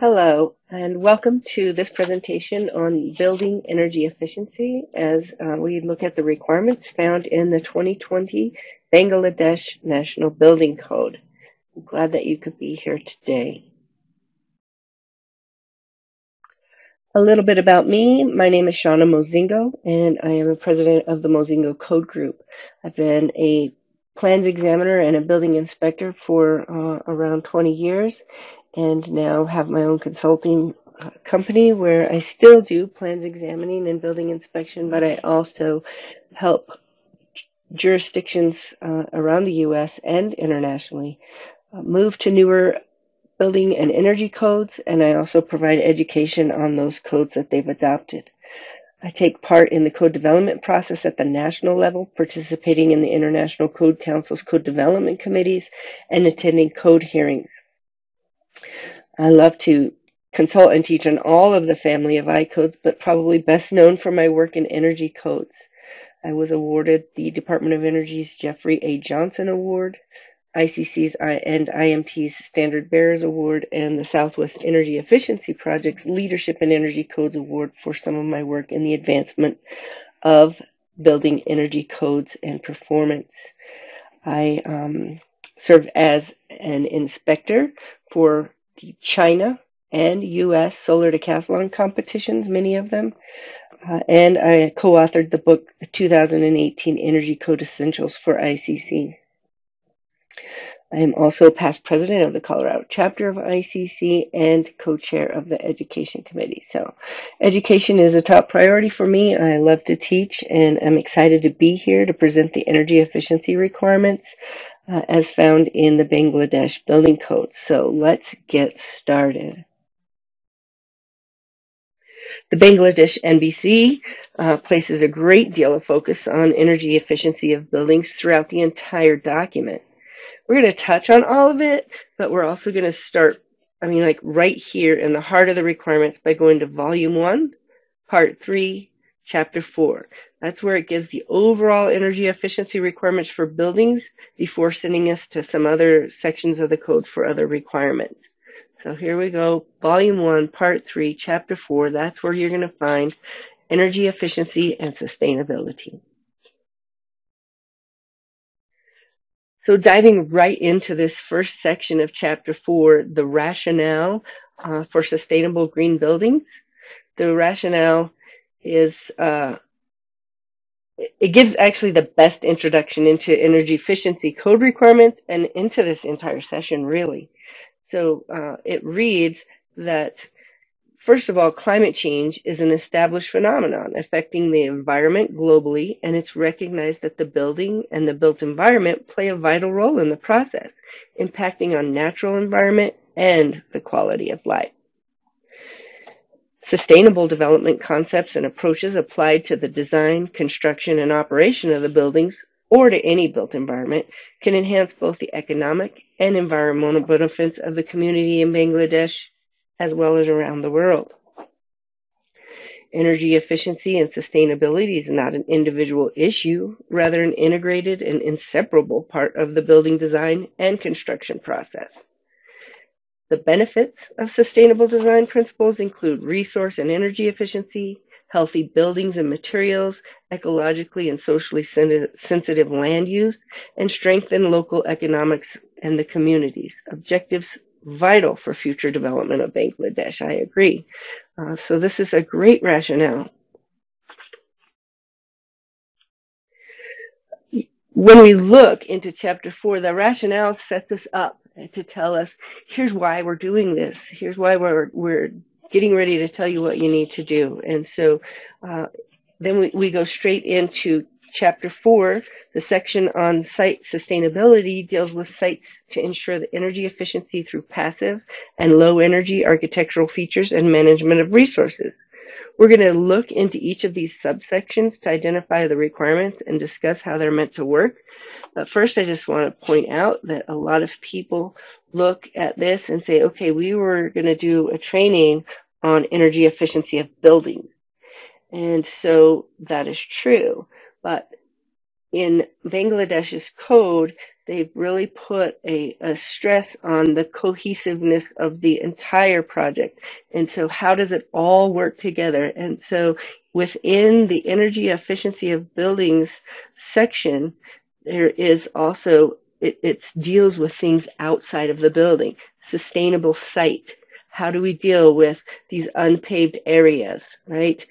Hello, and welcome to this presentation on building energy efficiency as we look at the requirements found in the 2020 Bangladesh National Building Code. I'm glad that you could be here today. A little bit about me. My name is Shauna Mozingo, and I am a president of the Mozingo Code Group. I've been a plans examiner and a building inspector for around 20 years, and now have my own consulting company where I still do plans examining and building inspection, but I also help jurisdictions around the U.S. and internationally move to newer building and energy codes, and I also provide education on those codes that they've adopted. I take part in the code development process at the national level, participating in the International Code Council's code development committees and attending code hearings. I love to consult and teach on all of the family of I-codes, but probably best known for my work in energy codes. I was awarded the Department of Energy's Jeffrey A. Johnson Award, ICC's and IMT's Standard Bearers Award, and the Southwest Energy Efficiency Project's Leadership in Energy Codes Award for some of my work in the advancement of building energy codes and performance. I served as an inspector for the China and U.S. solar decathlon competitions, many of them, and I co-authored the book, The 2018 Energy Code Essentials for ICC. I am also past president of the Colorado chapter of ICC and co-chair of the education committee. So education is a top priority for me. I love to teach, and I'm excited to be here to present the energy efficiency requirements as found in the Bangladesh Building Code. So let's get started. The Bangladesh NBC places a great deal of focus on energy efficiency of buildings throughout the entire document. We're going to touch on all of it, but we're also going to start, right here in the heart of the requirements by going to Volume 1, Part 3, Chapter 4. That's where it gives the overall energy efficiency requirements for buildings before sending us to some other sections of the code for other requirements. So here we go, Volume 1, Part 3, Chapter 4. That's where you're going to find energy efficiency and sustainability. So diving right into this first section of Chapter 4, the rationale for sustainable green buildings. The rationale is, it gives actually the best introduction into energy efficiency code requirements and into this entire session, really. So it reads that, first of all, climate change is an established phenomenon affecting the environment globally, and it's recognized that the building and the built environment play a vital role in the process, impacting on natural environment and the quality of life. Sustainable development concepts and approaches applied to the design, construction, and operation of the buildings or to any built environment can enhance both the economic and environmental benefits of the community in Bangladesh as well as around the world. Energy efficiency and sustainability is not an individual issue, rather an integrated and inseparable part of the building design and construction process. The benefits of sustainable design principles include resource and energy efficiency, healthy buildings and materials, ecologically and socially sensitive land use, and strengthen local economics and the communities. Objectives vital for future development of Bangladesh. I agree. So this is a great rationale. When we look into Chapter 4, the rationale sets us up to tell us, here's why we're doing this. Here's why we're getting ready to tell you what you need to do. And so then we go straight into Chapter 4, the section on site sustainability deals with sites to ensure the energy efficiency through passive and low energy architectural features and management of resources. We're going to look into each of these subsections to identify the requirements and discuss how they're meant to work. But first, I just want to point out that a lot of people look at this and say, okay, we were going to do a training on energy efficiency of buildings. And so that is true. But in Bangladesh's code, they've really put a stress on the cohesiveness of the entire project. And so how does it all work together? And so within the energy efficiency of buildings section, there is also, it deals with things outside of the building. Sustainable site. How do we deal with these unpaved areas, right?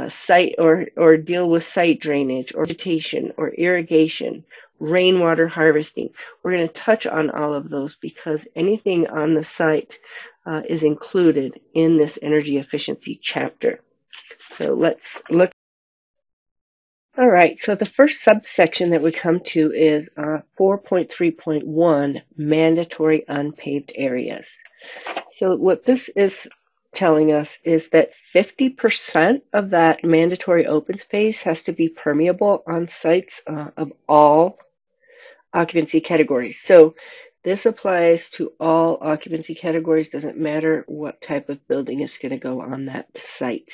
Site or deal with site drainage or vegetation or irrigation, rainwater harvesting. We're going to touch on all of those because anything on the site is included in this energy efficiency chapter. So let's look. All right, so the first subsection that we come to is 4.3.1, mandatory unpaved areas. So what this is telling us is that 50% of that mandatory open space has to be permeable on sites of all occupancy categories. So this applies to all occupancy categories, doesn't matter what type of building is going to go on that site.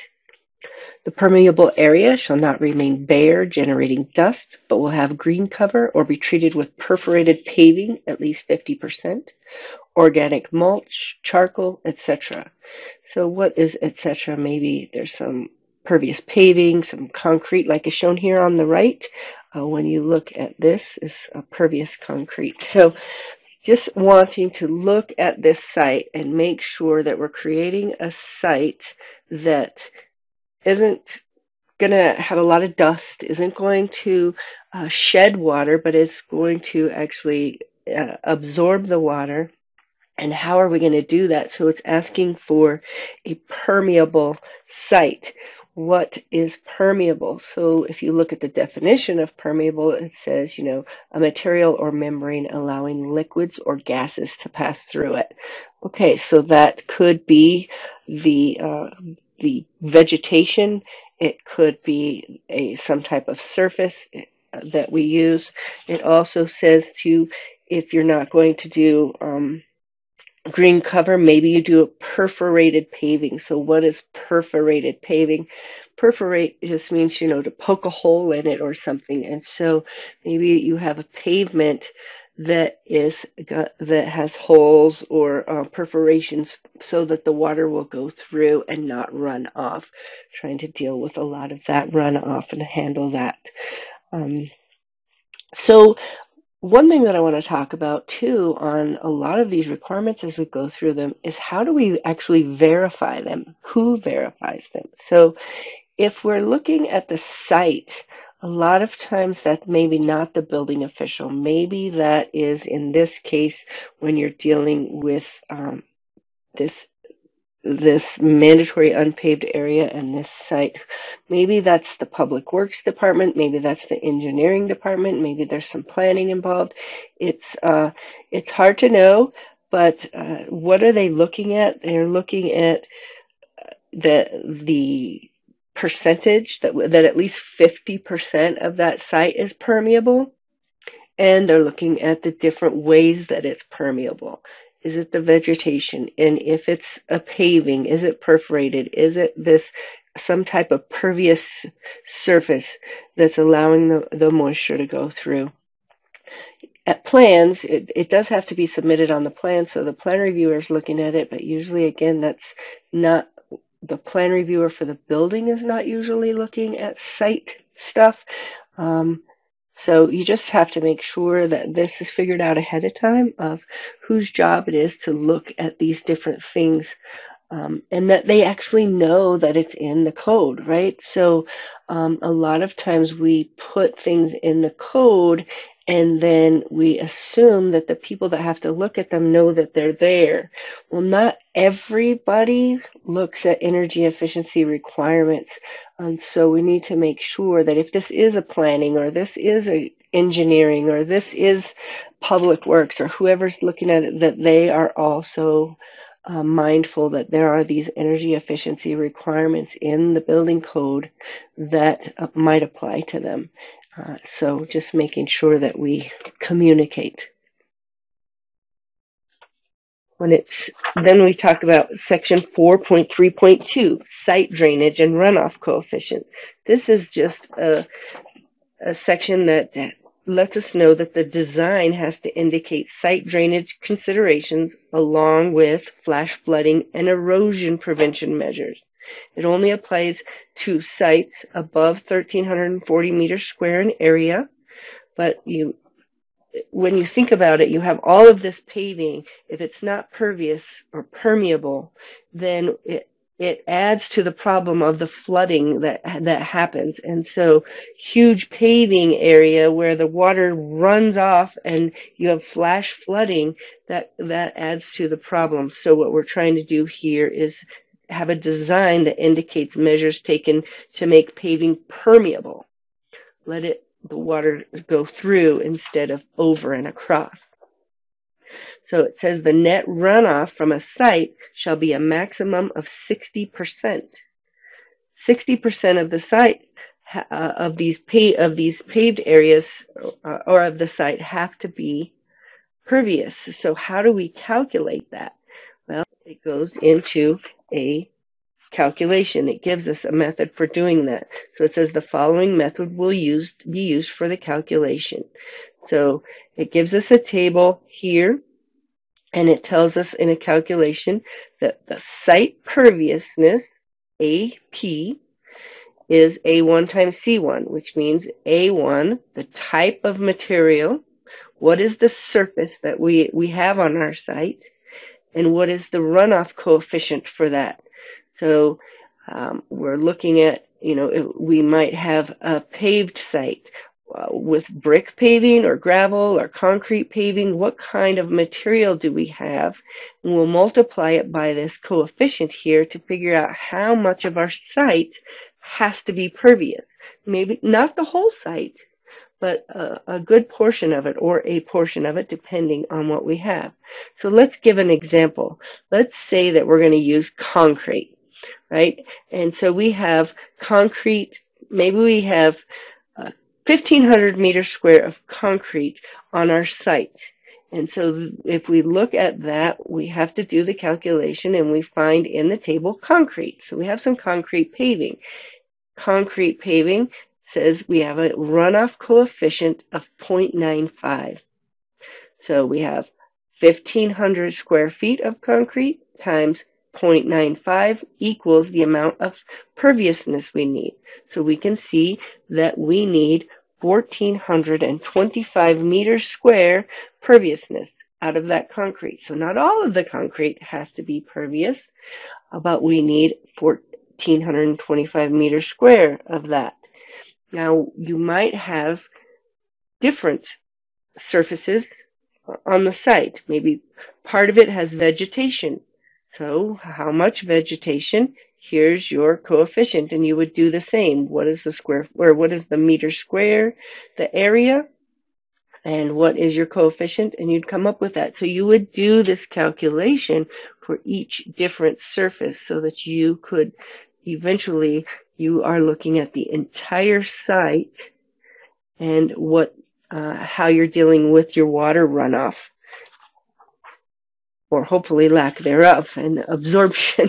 The permeable area shall not remain bare, generating dust, but will have green cover or be treated with perforated paving, at least 50%, organic mulch, charcoal, etc. So what is etc.? Maybe there's some pervious paving, some concrete, like is shown here on the right. When you look at this, is a pervious concrete. So just wanting to look at this site and make sure that we're creating a site that isn't going to have a lot of dust, isn't going to shed water, but is going to actually absorb the water. And how are we going to do that? So it's asking for a permeable site. What is permeable? So if you look at the definition of permeable, it says, a material or membrane allowing liquids or gases to pass through it. Okay, so that could be the vegetation. It could be some type of surface that we use. It also says if you're not going to do green cover, maybe you do a perforated paving. So what is perforated paving? Perforate just means, to poke a hole in it or something. And so maybe you have a pavement that has holes or perforations so that the water will go through and not run off. Trying to deal with a lot of that runoff and handle that. So one thing that I want to talk about too on a lot of these requirements as we go through them is how do we actually verify them? Who verifies them? So if we're looking at the site, a lot of times that maybe not the building official. Maybe that is, in this case, when you're dealing with this mandatory unpaved area and this site. Maybe that's the public works department, maybe that's the engineering department, maybe there's some planning involved. It's hard to know, but what are they looking at? They're looking at the percentage that at least 50% of that site is permeable, and they're looking at the different ways that it's permeable. Is it the vegetation? And if it's a paving, is it perforated? Is it some type of pervious surface that's allowing the moisture to go through? At plans, it does have to be submitted on the plan, so the plan reviewer is looking at it, but usually, again, that's not, the plan reviewer for the building is not usually looking at site stuff. So you just have to make sure that this is figured out ahead of time of whose job it is to look at these different things, and that they actually know that it's in the code, right? So a lot of times we put things in the code and then we assume that the people that have to look at them know that they're there. Well, not everybody looks at energy efficiency requirements. And so we need to make sure that if this is a planning or this is a engineering or this is public works or whoever's looking at it, that they are also mindful that there are these energy efficiency requirements in the building code that might apply to them. So just making sure that we communicate. Then we talk about section 4.3.2, site drainage and runoff coefficient. This is just a section that lets us know that the design has to indicate site drainage considerations along with flash flooding and erosion prevention measures. It only applies to sites above 1,340 meters square in area, but when you think about it, you have all of this paving. If it's not pervious or permeable, then it adds to the problem of the flooding that happens. And so huge paving area where the water runs off and you have flash flooding, that adds to the problem. So what we're trying to do here is have a design that indicates measures taken to make paving permeable. Let the water go through instead of over and across. So it says the net runoff from a site shall be a maximum of 60%. 60% of the site of these paved areas or of the site have to be pervious. So how do we calculate that? Well, it goes into a calculation. It gives us a method for doing that. So it says the following method will be used for the calculation. So it gives us a table here, and it tells us in a calculation that the site perviousness, AP, is A1 times C1, which means A1, the type of material, what is the surface that we have on our site, and what is the runoff coefficient for that. So we're looking at, we might have a paved site with brick paving or gravel or concrete paving. What kind of material do we have? And we'll multiply it by this coefficient here to figure out how much of our site has to be pervious. Maybe not the whole site, but a good portion of it or a portion of it depending on what we have. So let's give an example. Let's say that we're going to use concrete. Right? And so we have concrete, maybe we have 1,500 meters square of concrete on our site. And so if we look at that, we have to do the calculation and we find in the table concrete. So we have some concrete paving. Concrete paving says we have a runoff coefficient of 0.95. So we have 1,500 square feet of concrete times 0.95 equals the amount of perviousness we need. So we can see that we need 1,425 meters square perviousness out of that concrete. So not all of the concrete has to be pervious, but we need 1,425 meters square of that. Now, you might have different surfaces on the site. Maybe part of it has vegetation. So how much vegetation? Here's your coefficient, and you would do the same. What is the square, or what is the meter square, the area, and what is your coefficient? And you'd come up with that. So you would do this calculation for each different surface so that you could eventually, you are looking at the entire site and how you're dealing with your water runoff, or hopefully lack thereof, and absorption.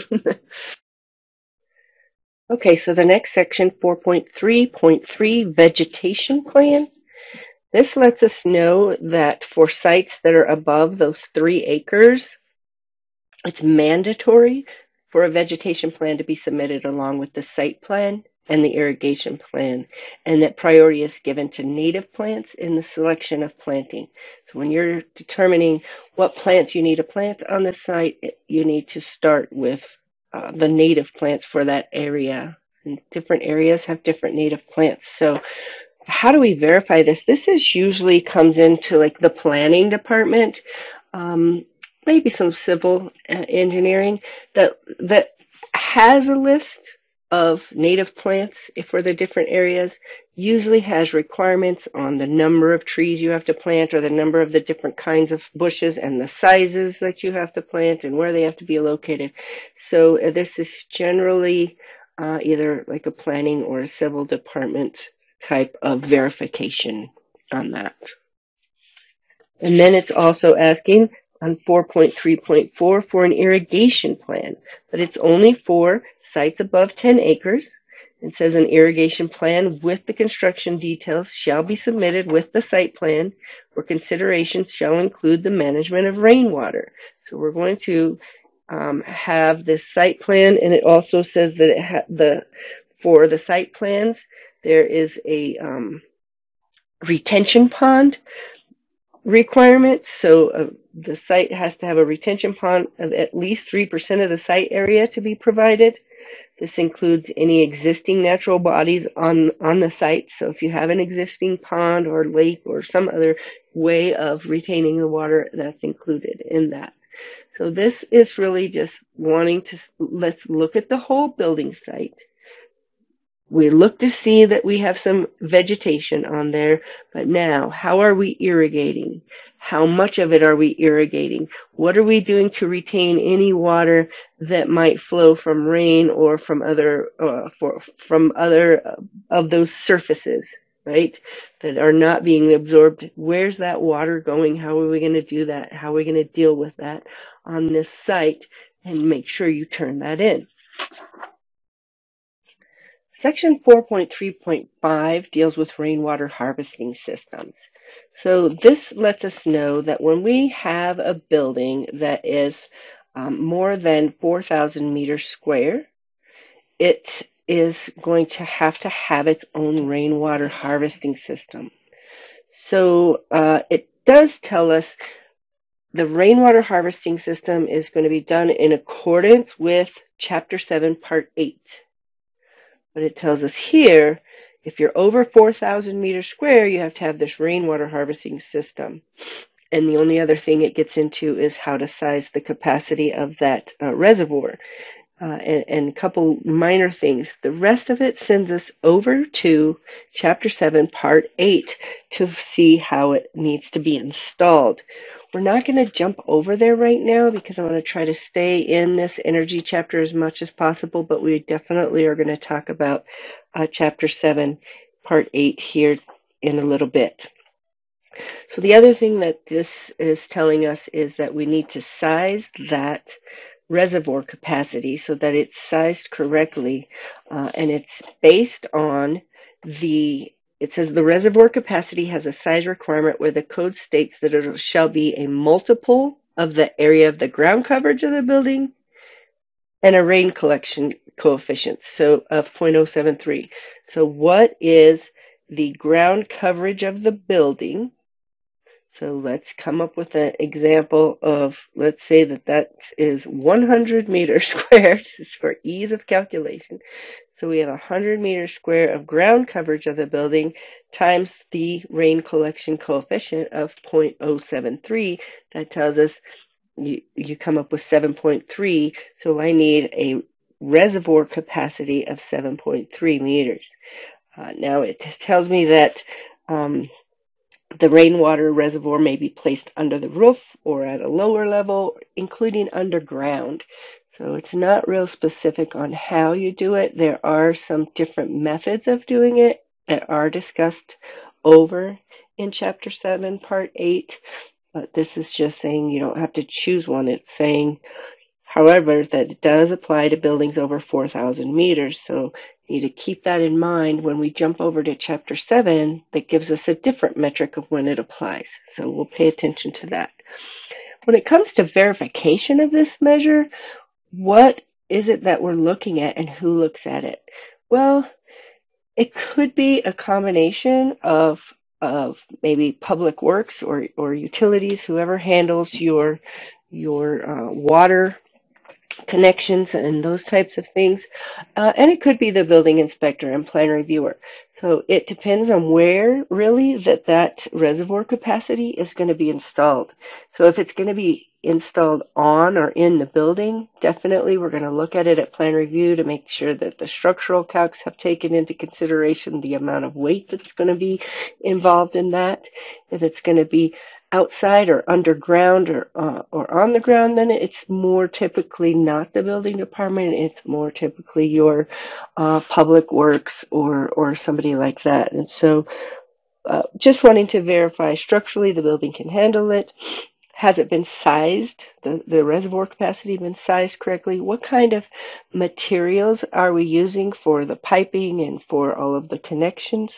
Okay, so the next section, 4.3.3, vegetation plan. This lets us know that for sites that are above those 3 acres, it's mandatory for a vegetation plan to be submitted along with the site plan and the irrigation plan, and that priority is given to native plants in the selection of planting. So when you're determining what plants you need to plant on the site, you need to start with the native plants for that area. And different areas have different native plants. So how do we verify this? This usually comes into like the planning department, maybe some civil engineering that has a list of native plants for the different areas, usually has requirements on the number of trees you have to plant or the number of the different kinds of bushes and the sizes that you have to plant and where they have to be located. So this is generally either like a planning or a civil department type of verification on that. And then it's also asking on 4.3.4 for an irrigation plan, but it's only for sites above 10 acres, It says an irrigation plan with the construction details shall be submitted with the site plan, where considerations shall include the management of rainwater. So we're going to have this site plan, and it also says that for the site plans there is a retention pond requirement. So the site has to have a retention pond of at least 3% of the site area to be provided. This includes any existing natural bodies on the site. So if you have an existing pond or lake or some other way of retaining the water, that's included in that. So this is really just wanting to, let's look at the whole building site. We look to see that we have some vegetation on there, but now, how are we irrigating? How much of it are we irrigating? What are we doing to retain any water that might flow from rain or from other of those surfaces, right, that are not being absorbed? Where's that water going? How are we going to do that? How are we going to deal with that on this site and make sure you turn that in? Section 4.3.5 deals with rainwater harvesting systems. So this lets us know that when we have a building that is more than 4,000 meters square, it is going to have its own rainwater harvesting system. So it does tell us the rainwater harvesting system is going to be done in accordance with Chapter 7, Part 8. But it tells us here, if you're over 4,000 meters square, you have to have this rainwater harvesting system. And the only other thing it gets into is how to size the capacity of that reservoir. And a couple minor things. The rest of it sends us over to Chapter 7, Part 8 to see how it needs to be installed. We're not going to jump over there right now because I want to try to stay in this energy chapter as much as possible, but we definitely are going to talk about Chapter 7, Part 8 here in a little bit. So the other thing that this is telling us is that we need to size that reservoir capacity so that it's sized correctly, and it's based on it says the reservoir capacity has a size requirement where the code states that it shall be a multiple of the area of the ground coverage of the building and a rain collection coefficient, so of 0.073. So what is the ground coverage of the building? So let's come up with an example of, let's say that is 100 meters squared, just for ease of calculation. So we have 100 meters square of ground coverage of the building times the rain collection coefficient of 0.073. That tells us you come up with 7.3. So I need a reservoir capacity of 7.3 meters. Now it tells me that the rainwater reservoir may be placed under the roof or at a lower level, including underground. So it's not real specific on how you do it. There are some different methods of doing it that are discussed over in Chapter 7, Part 8. But this is just saying you don't have to choose one. It's saying, however, that it does apply to buildings over 4,000 meters. So you need to keep that in mind when we jump over to Chapter 7. That gives us a different metric of when it applies. So we'll pay attention to that. When it comes to verification of this measure, what is it that we're looking at and who looks at it? Well, it could be a combination of maybe public works or utilities, whoever handles your water connections and those types of things, and it could be the building inspector and plan reviewer. So it depends on where really that reservoir capacity is going to be installed. So if it's going to be installed on or in the building, definitely we're going to look at it at plan review to make sure that the structural calcs have taken into consideration the amount of weight that's going to be involved in that. If it's going to be outside or underground or on the ground, then it's more typically not the building department. It's more typically your public works or somebody like that. And so just wanting to verify structurally the building can handle it. Has it been sized? The reservoir capacity been sized correctly? What kind of materials are we using for the piping and for all of the connections?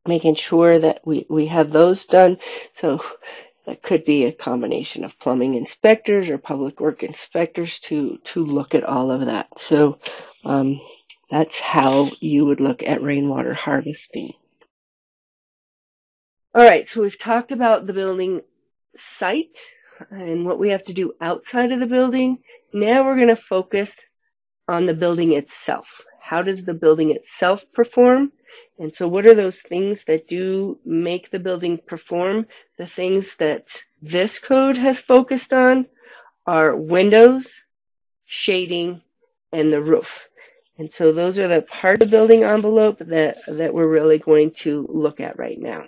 Making sure that we have those done. So that could be a combination of plumbing inspectors or public work inspectors to look at all of that. So that's how you would look at rainwater harvesting. All right, so we've talked about the building site and what we have to do outside of the building. Now we're going to focus on the building itself. How does the building itself perform? And so what are those things that do make the building perform? The things that this code has focused on are windows, shading, and the roof. And so those are the part of the building envelope that we're really going to look at right now.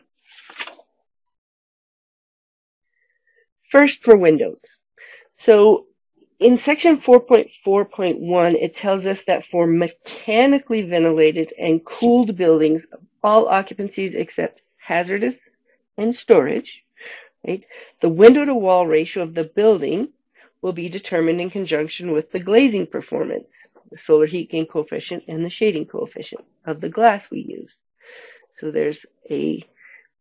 First, for windows. So in section 4.4.1, it tells us that for mechanically ventilated and cooled buildings, all occupancies except hazardous and storage, right, the window-to-wall ratio of the building will be determined in conjunction with the glazing performance, the solar heat gain coefficient, and the shading coefficient of the glass we use. So there's a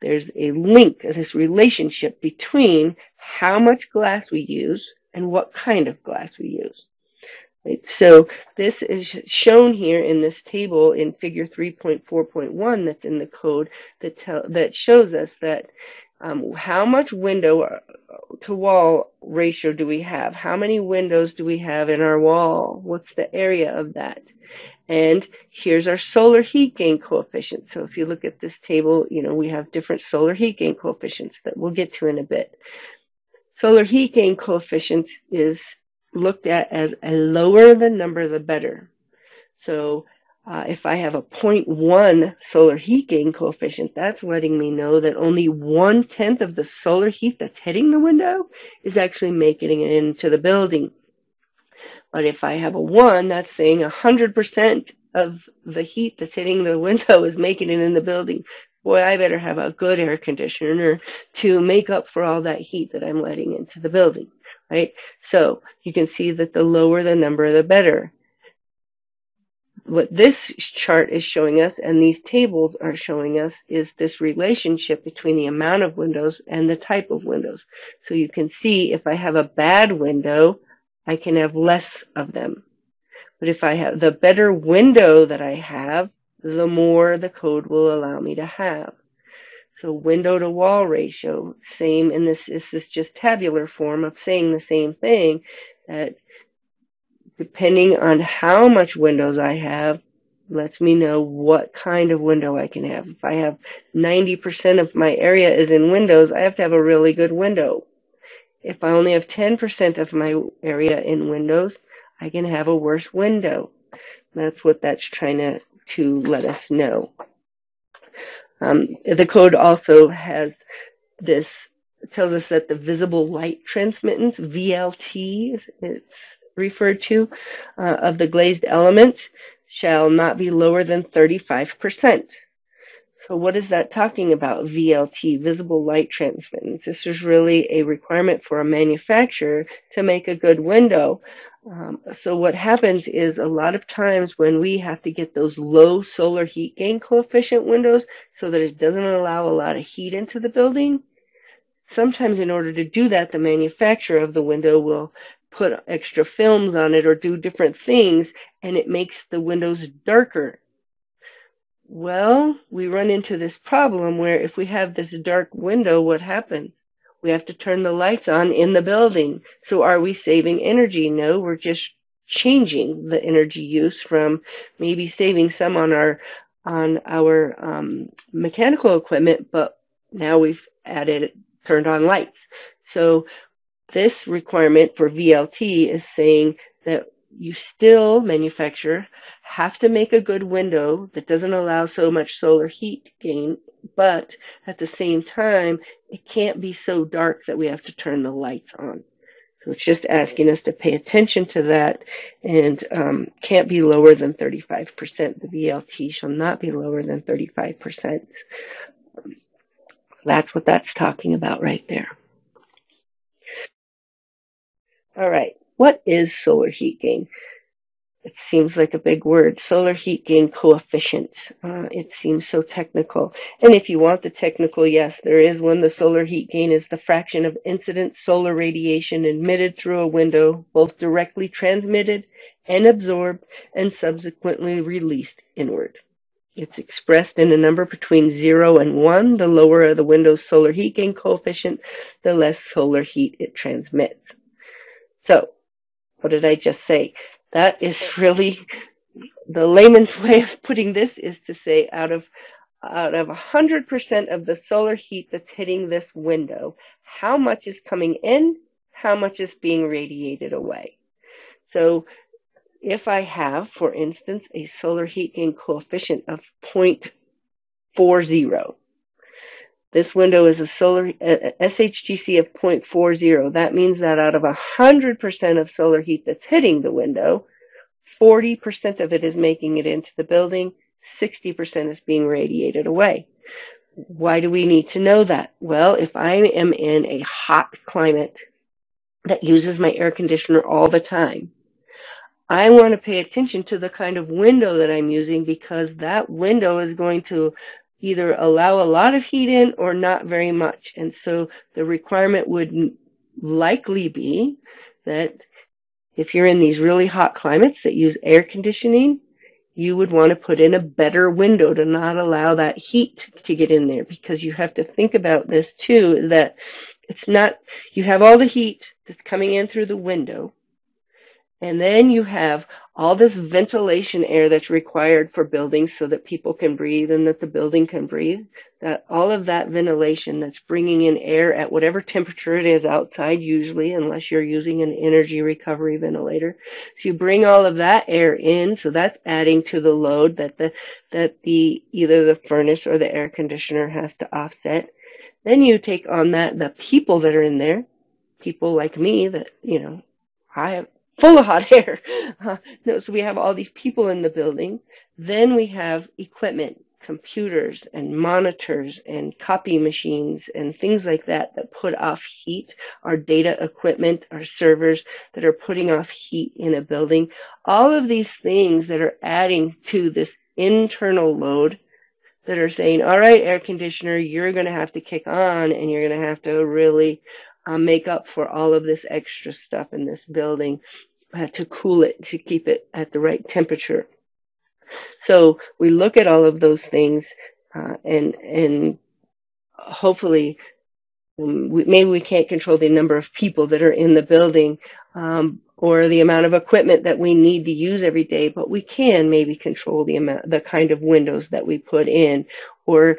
link, this relationship between how much glass we use and what kind of glass we use. Right? So this is shown here in this table in figure 3.4.1 that's in the code that shows us that how much window to wall ratio do we have? How many windows do we have in our wall? What's the area of that? And here's our solar heat gain coefficient. So if you look at this table, we have different solar heat gain coefficients that we'll get to in a bit. Solar heat gain coefficient is looked at as a lower the number, the better. So if I have a 0.1 solar heat gain coefficient, that's letting me know that only 1/10 of the solar heat that's hitting the window is actually making it into the building. But if I have a 1, that's saying 100% of the heat that's hitting the window is making it in the building. Boy, I better have a good air conditioner to make up for all that heat that I'm letting into the building, right? So you can see that the lower the number, the better. What this chart is showing us, and these tables are showing us, is this relationship between the amount of windows and the type of windows. So you can see if I have a bad window, I can have less of them. But if I have the better window that I have, the more the code will allow me to have. So window to wall ratio, same in this is just tabular form of saying the same thing, that depending on how much windows I have, lets me know what kind of window I can have. If I have 90% of my area is in windows, I have to have a really good window. If I only have 10% of my area in windows, I can have a worse window. That's what that's trying to let us know. The code also has this, tells us that the visible light transmittance, VLT, it's referred to, of the glazed element shall not be lower than 35%. So what is that talking about, VLT, visible light transmittance? This is really a requirement for a manufacturer to make a good window. So what happens is a lot of times when we have to get those low solar heat gain coefficient windows so that it doesn't allow a lot of heat into the building, sometimes in order to do that, the manufacturer of the window will put extra films on it or do different things, and it makes the windows darker. Well, we run into this problem where if we have this dark window, what happens? We have to turn the lights on in the building. So are we saving energy? No, we're just changing the energy use from maybe saving some on our mechanical equipment, but now we've turned on lights. So this requirement for VLT is saying that you still, manufacturer, have to make a good window that doesn't allow so much solar heat gain, but at the same time, it can't be so dark that we have to turn the lights on. So it's just asking us to pay attention to that, and can't be lower than 35%. The VLT shall not be lower than 35%. That's what that's talking about right there. All right. What is solar heat gain? It seems like a big word. Solar heat gain coefficient. It seems so technical. And if you want the technical, yes, there is one. The solar heat gain is the fraction of incident solar radiation emitted through a window, both directly transmitted and absorbed, and subsequently released inward. It's expressed in a number between 0 and 1. The lower the window's solar heat gain coefficient, the less solar heat it transmits. So, what did I just say? That is really the layman's way of putting this is to say out of 100% of the solar heat that's hitting this window, how much is coming in, how much is being radiated away. So if I have, for instance, a solar heat gain coefficient of 0.40, this window is a SHGC of 0.40. That means that out of 100% of solar heat that's hitting the window, 40% of it is making it into the building, 60% is being radiated away. Why do we need to know that? Well, if I am in a hot climate that uses my air conditioner all the time, I want to pay attention to the kind of window that I'm using, because that window is going to either allow a lot of heat in or not very much. And so the requirement would likely be that if you're in these really hot climates that use air conditioning, you would want to put in a better window to not allow that heat to get in there, because you have to think about this too, that it's not, you have all the heat that's coming in through the window, and then you have all this ventilation air that's required for buildings so that people can breathe and that the building can breathe. That all of that ventilation that's bringing in air at whatever temperature it is outside, usually, unless you're using an energy recovery ventilator. So you bring all of that air in, so that's adding to the load that either the furnace or the air conditioner has to offset. Then you take on that the people that are in there, people like me that, I have full of hot air. No, so we have all these people in the building. Then we have equipment, computers and monitors and copy machines and things like that that put off heat, our data equipment, our servers that are putting off heat in a building. All of these things that are adding to this internal load that are saying, all right, air conditioner, you're going to have to kick on and you're going to have to really make up for all of this extra stuff in this building to cool it, to keep it at the right temperature. So we look at all of those things and hopefully maybe we can't control the number of people that are in the building or the amount of equipment that we need to use every day, but we can maybe control the kind of windows that we put in, or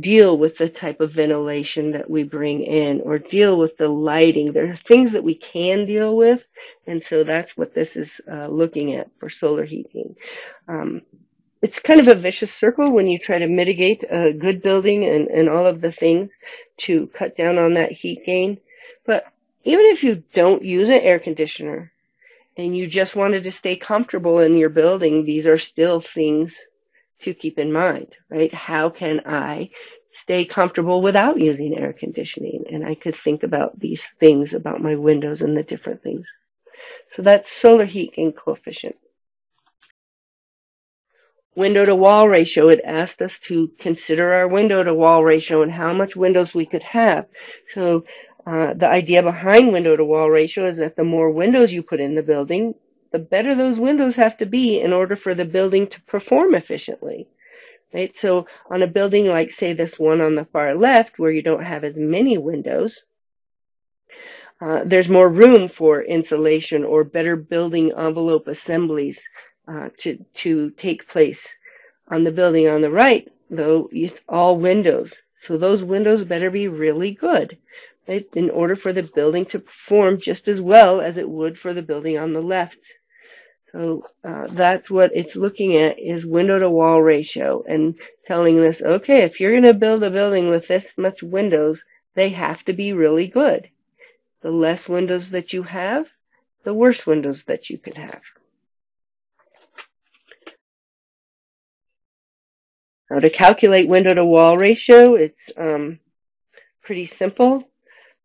deal with the type of ventilation that we bring in, or deal with the lighting. There are things that we can deal with, and so that's what this is looking at for solar heating. It's kind of a vicious circle when you try to mitigate a good building and all of the things to cut down on that heat gain. But even if you don't use an air conditioner and you just wanted to stay comfortable in your building, these are still things to keep in mind, right? How can I stay comfortable without using air conditioning? And I could think about these things about my windows and the different things. So that's solar heat gain coefficient. Window to wall ratio, it asked us to consider our window to wall ratio and how much windows we could have. So the idea behind window to wall ratio is that the more windows you put in the building, the better those windows have to be in order for the building to perform efficiently. Right? So on a building like, say, this one on the far left, where you don't have as many windows, there's more room for insulation or better building envelope assemblies to take place. On the building on the right, though, it's all windows. So those windows better be really good, right, in order for the building to perform just as well as it would for the building on the left. So that's what it's looking at, is window to wall ratio, and telling us, okay, if you're going to build a building with this much windows, they have to be really good. The less windows that you have, the worse windows that you could have. Now, to calculate window to wall ratio, it's pretty simple.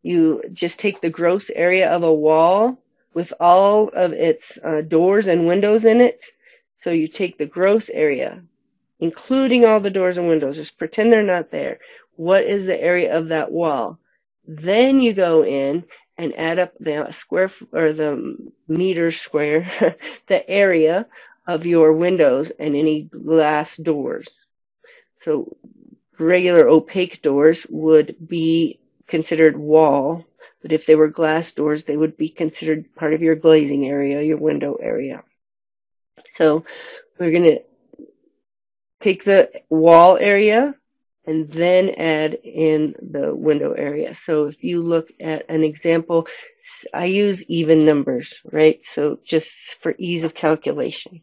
You just take the gross area of a wall with all of its doors and windows in it. So you take the gross area, including all the doors and windows, just pretend they're not there. What is the area of that wall? Then you go in and add up the square or the meter square, the area of your windows and any glass doors. So regular opaque doors would be considered wall, but if they were glass doors, they would be considered part of your glazing area, your window area. So we're going to take the wall area and then add in the window area. So if you look at an example, I use even numbers, right? So just for ease of calculation.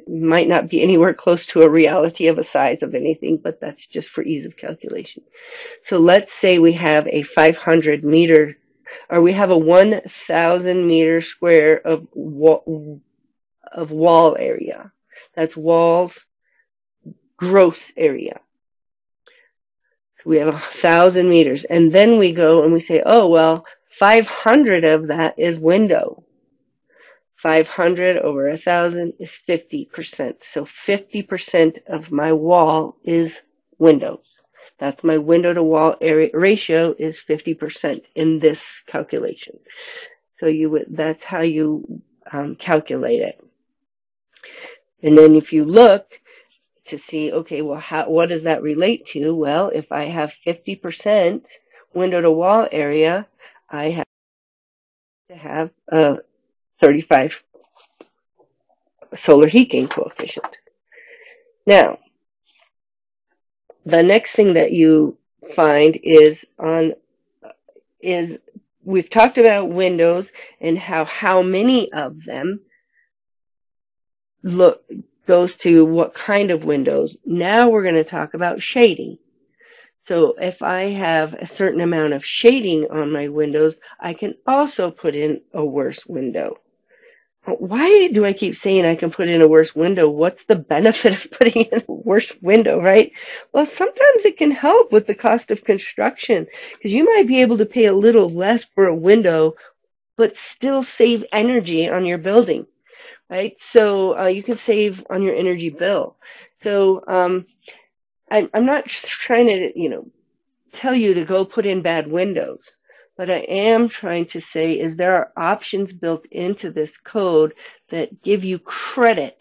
Might not be anywhere close to a reality of a size of anything, but that's just for ease of calculation. So let's say we have a 500 meter, or we have a 1,000 meter square of wall area. That's walls gross area. So we have 1,000 meters. And then we go and we say, oh, well, 500 of that is window. 500 over 1,000 is 50%. So 50% of my wall is windows. That's my window to wall area ratio is 50% in this calculation. So that's how you calculate it. And then if you look to see, okay, well, what does that relate to? Well, if I have 50% window to wall area, I have to have a 35 solar heat gain coefficient. Now, the next thing that you find is we've talked about windows and how many of them goes to what kind of windows. Now we're going to talk about shading. So if I have a certain amount of shading on my windows, I can also put in a worse window. Why do I keep saying I can put in a worse window? What's the benefit of putting in a worse window, right? Well, sometimes it can help with the cost of construction because you might be able to pay a little less for a window, but still save energy on your building, right? So you can save on your energy bill. So I'm not trying to, tell you to go put in bad windows. What I am trying to say is there are options built into this code that give you credit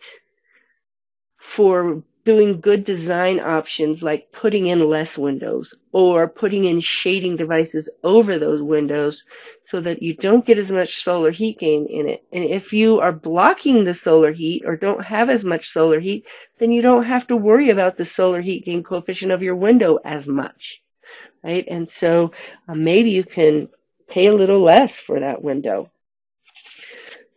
for doing good design options like putting in less windows or putting in shading devices over those windows so that you don't get as much solar heat gain in it. And if you are blocking the solar heat or don't have as much solar heat, then you don't have to worry about the solar heat gain coefficient of your window as much. Right? And so maybe you can pay a little less for that window.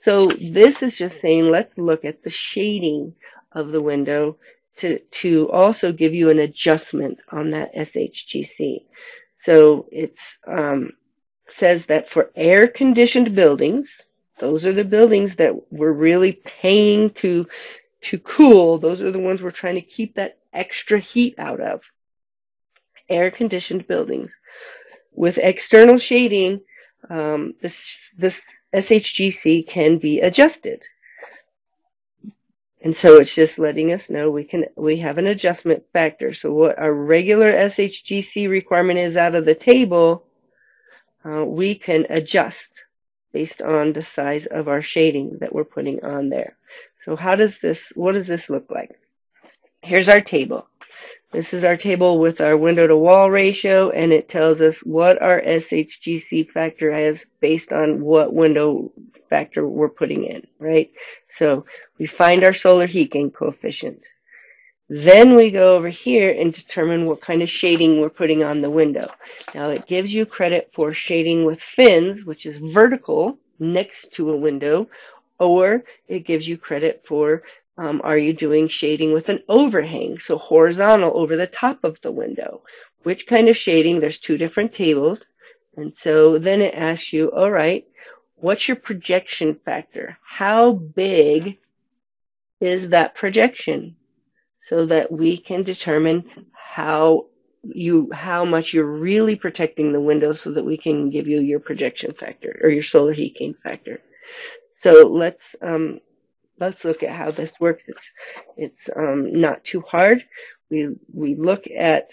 So this is just saying, let's look at the shading of the window to also give you an adjustment on that SHGC. So it says that for air-conditioned buildings, those are the buildings that we're really paying to cool. Those are the ones we're trying to keep that extra heat out of. Air-conditioned buildings. With external shading, this SHGC can be adjusted. And so it's just letting us know we have an adjustment factor. So what our regular SHGC requirement is out of the table, we can adjust based on the size of our shading that we're putting on there. So what does this look like? Here's our table. This is our table with our window to wall ratio, and it tells us what our SHGC factor is based on what window factor we're putting in, right? So we find our solar heat gain coefficient. Then we go over here and determine what kind of shading we're putting on the window. Now it gives you credit for shading with fins, which is vertical next to a window, or it gives you credit for are you doing shading with an overhang, so horizontal over the top of the window? Which kind of shading? There's two different tables. And so then it asks you, all right, what's your projection factor? How big is that projection? So that we can determine how how much you're really protecting the window so that we can give you your projection factor or your solar heat gain factor. So let's look at how this works. It's not too hard. We look at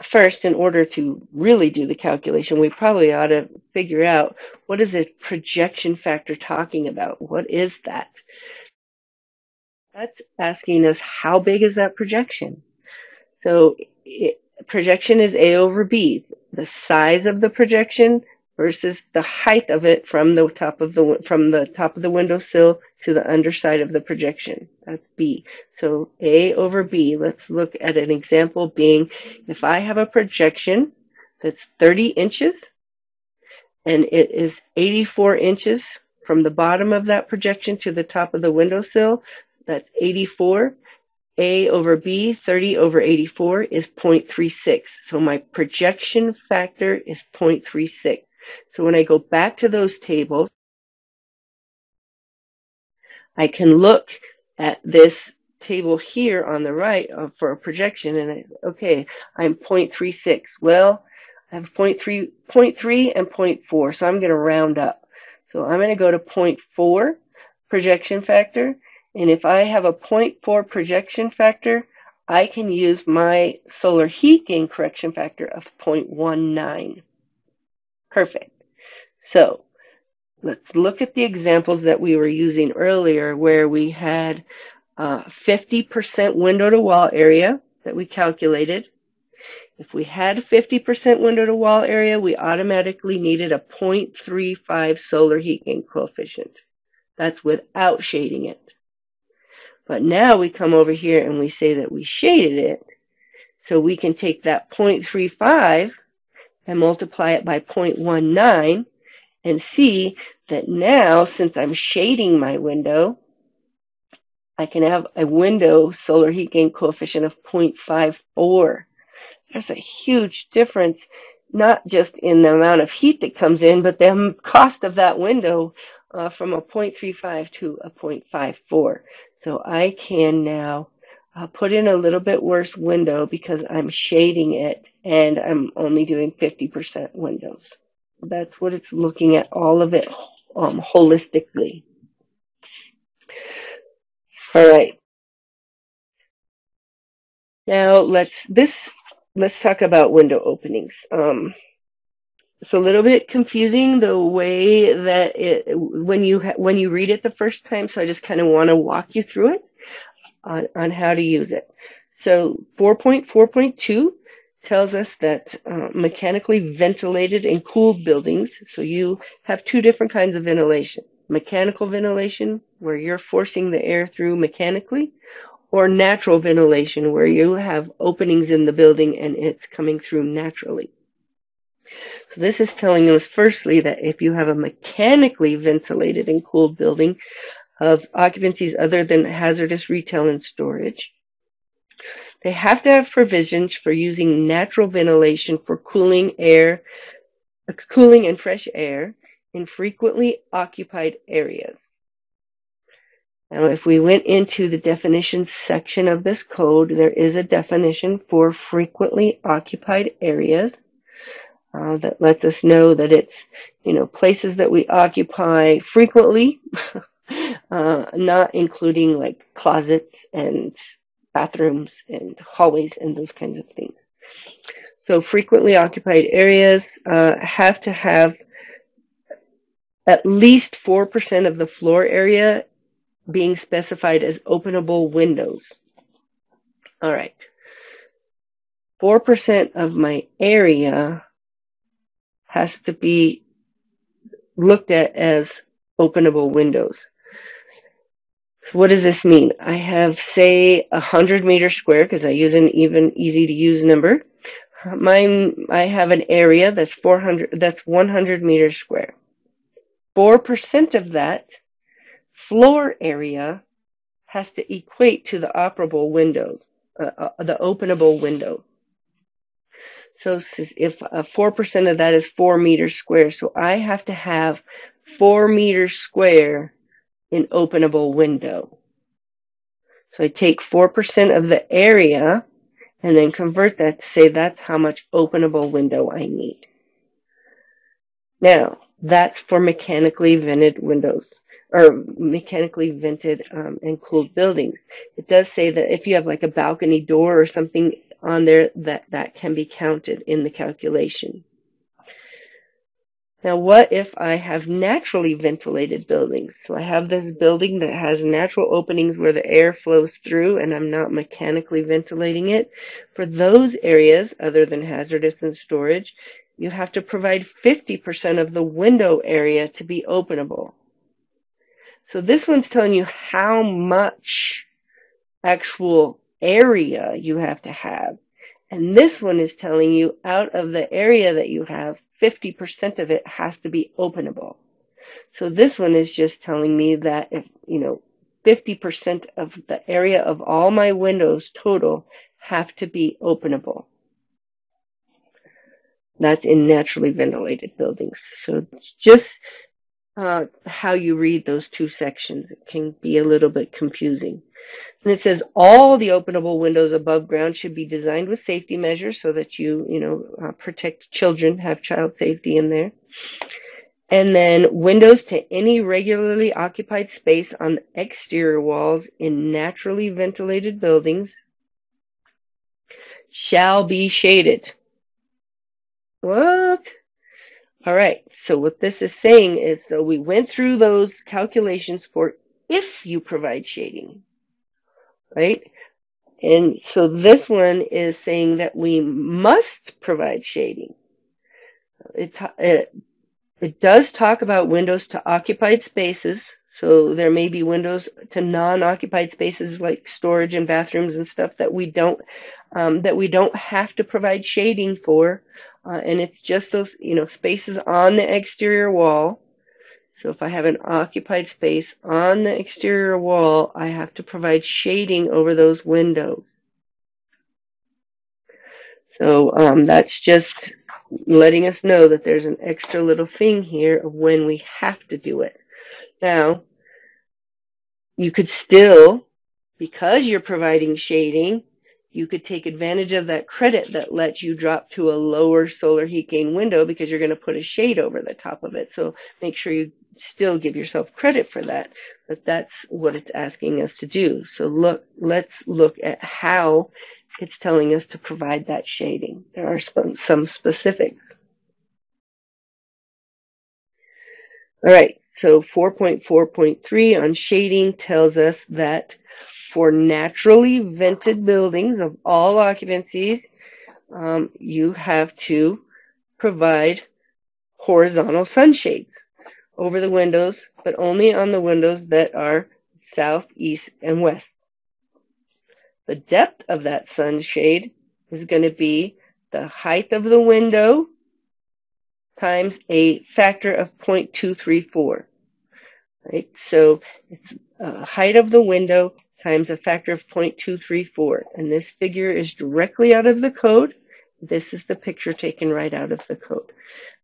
first, in order to really do the calculation, we probably ought to figure out what is a projection factor talking about? What is that? That's asking us how big is that projection? So projection is A over B, the size of the projection versus the height of it from the top of the windowsill to the underside of the projection. That's B. So A over B. Let's look at an example being if I have a projection that's 30 inches and it is 84 inches from the bottom of that projection to the top of the windowsill, that's 84. A over B, 30 over 84 is 0.36. So my projection factor is 0.36. So when I go back to those tables, I can look at this table here on the right for a projection and okay, I'm 0.36. Well, I have 0.3 and 0.4, so I'm going to round up. So I'm going to go to 0.4 projection factor. And if I have a 0.4 projection factor, I can use my solar heat gain correction factor of 0.19. Perfect. So let's look at the examples that we were using earlier where we had 50% window to wall area that we calculated. If we had 50% window to wall area, we automatically needed a 0.35 solar heat gain coefficient. That's without shading it. But now we come over here and we say that we shaded it, so we can take that 0.35 and multiply it by 0.19 and see that now, since I'm shading my window, I can have a window solar heat gain coefficient of 0.54. There's a huge difference, not just in the amount of heat that comes in, but the cost of that window from a 0.35 to a 0.54. So I can now put in a little bit worse window because I'm shading it and I'm only doing 50% windows. That's what it's looking at, all of it holistically. All right. Now let's talk about window openings. It's a little bit confusing the way that when you read it the first time, so I just kind of want to walk you through it on how to use it. So 4.4.2 tells us that mechanically ventilated and cooled buildings, so you have two different kinds of ventilation. Mechanical ventilation, where you're forcing the air through mechanically, or natural ventilation, where you have openings in the building and it's coming through naturally. So this is telling us, firstly, that if you have a mechanically ventilated and cooled building of occupancies other than hazardous retail and storage, they have to have provisions for using natural ventilation for cooling and fresh air in frequently occupied areas. Now, if we went into the definitions section of this code, there is a definition for frequently occupied areas. That lets us know that it's, places that we occupy frequently, not including like closets and bathrooms and hallways and those kinds of things. So frequently occupied areas have to have at least 4% of the floor area being specified as openable windows. All right. 4% of my area has to be looked at as openable windows. So what does this mean? I have, say, 100 meters square, because I use an even easy to use number. I have an area that's 100 meters square. 4% of that floor area has to equate to the operable windows, the openable window. So if 4% of that is 4 meters square, so I have to have 4 meters square in openable window. So I take 4% of the area and then convert that to say that's how much openable window I need. Now, that's for mechanically vented windows, or mechanically vented and cooled buildings. It does say that if you have like a balcony door or something on there, that can be counted in the calculation. Now, what if I have naturally ventilated buildings? So I have this building that has natural openings where the air flows through and I'm not mechanically ventilating it. For those areas, other than hazardous and storage, you have to provide 50% of the window area to be openable. So this one's telling you how much actual area you have to have. And this one is telling you out of the area that you have, 50% of it has to be openable. So this one is just telling me that if, 50% of the area of all my windows total have to be openable. That's in naturally ventilated buildings. So it's just how you read those two sections. It can be a little bit confusing. And it says all the openable windows above ground should be designed with safety measures so that you protect children, have child safety in there. And then windows to any regularly occupied space on the exterior walls in naturally ventilated buildings shall be shaded. What? All right. So what this is saying is, so we went through those calculations for if you provide shading, right? And so this one is saying that we must provide shading. It does talk about windows to occupied spaces. So there may be windows to non-occupied spaces like storage and bathrooms and stuff that we don't have to provide shading for. And it's just those, spaces on the exterior wall. So if I have an occupied space on the exterior wall, I have to provide shading over those windows. So that's just letting us know that there's an extra little thing here of when we have to do it. Now, you could still, because you're providing shading, you could take advantage of that credit that lets you drop to a lower solar heat gain window because you're going to put a shade over the top of it. So make sure you still give yourself credit for that. But that's what it's asking us to do. So let's look at how it's telling us to provide that shading. There are some specifics. All right, so 4.4.3 on shading tells us that for naturally vented buildings of all occupancies, you have to provide horizontal sunshades over the windows, but only on the windows that are south, east, and west. The depth of that sunshade is going to be the height of the window times a factor of 0.234. Right? So it's height of the window times a factor of 0.234. And this figure is directly out of the code. This is the picture taken right out of the code.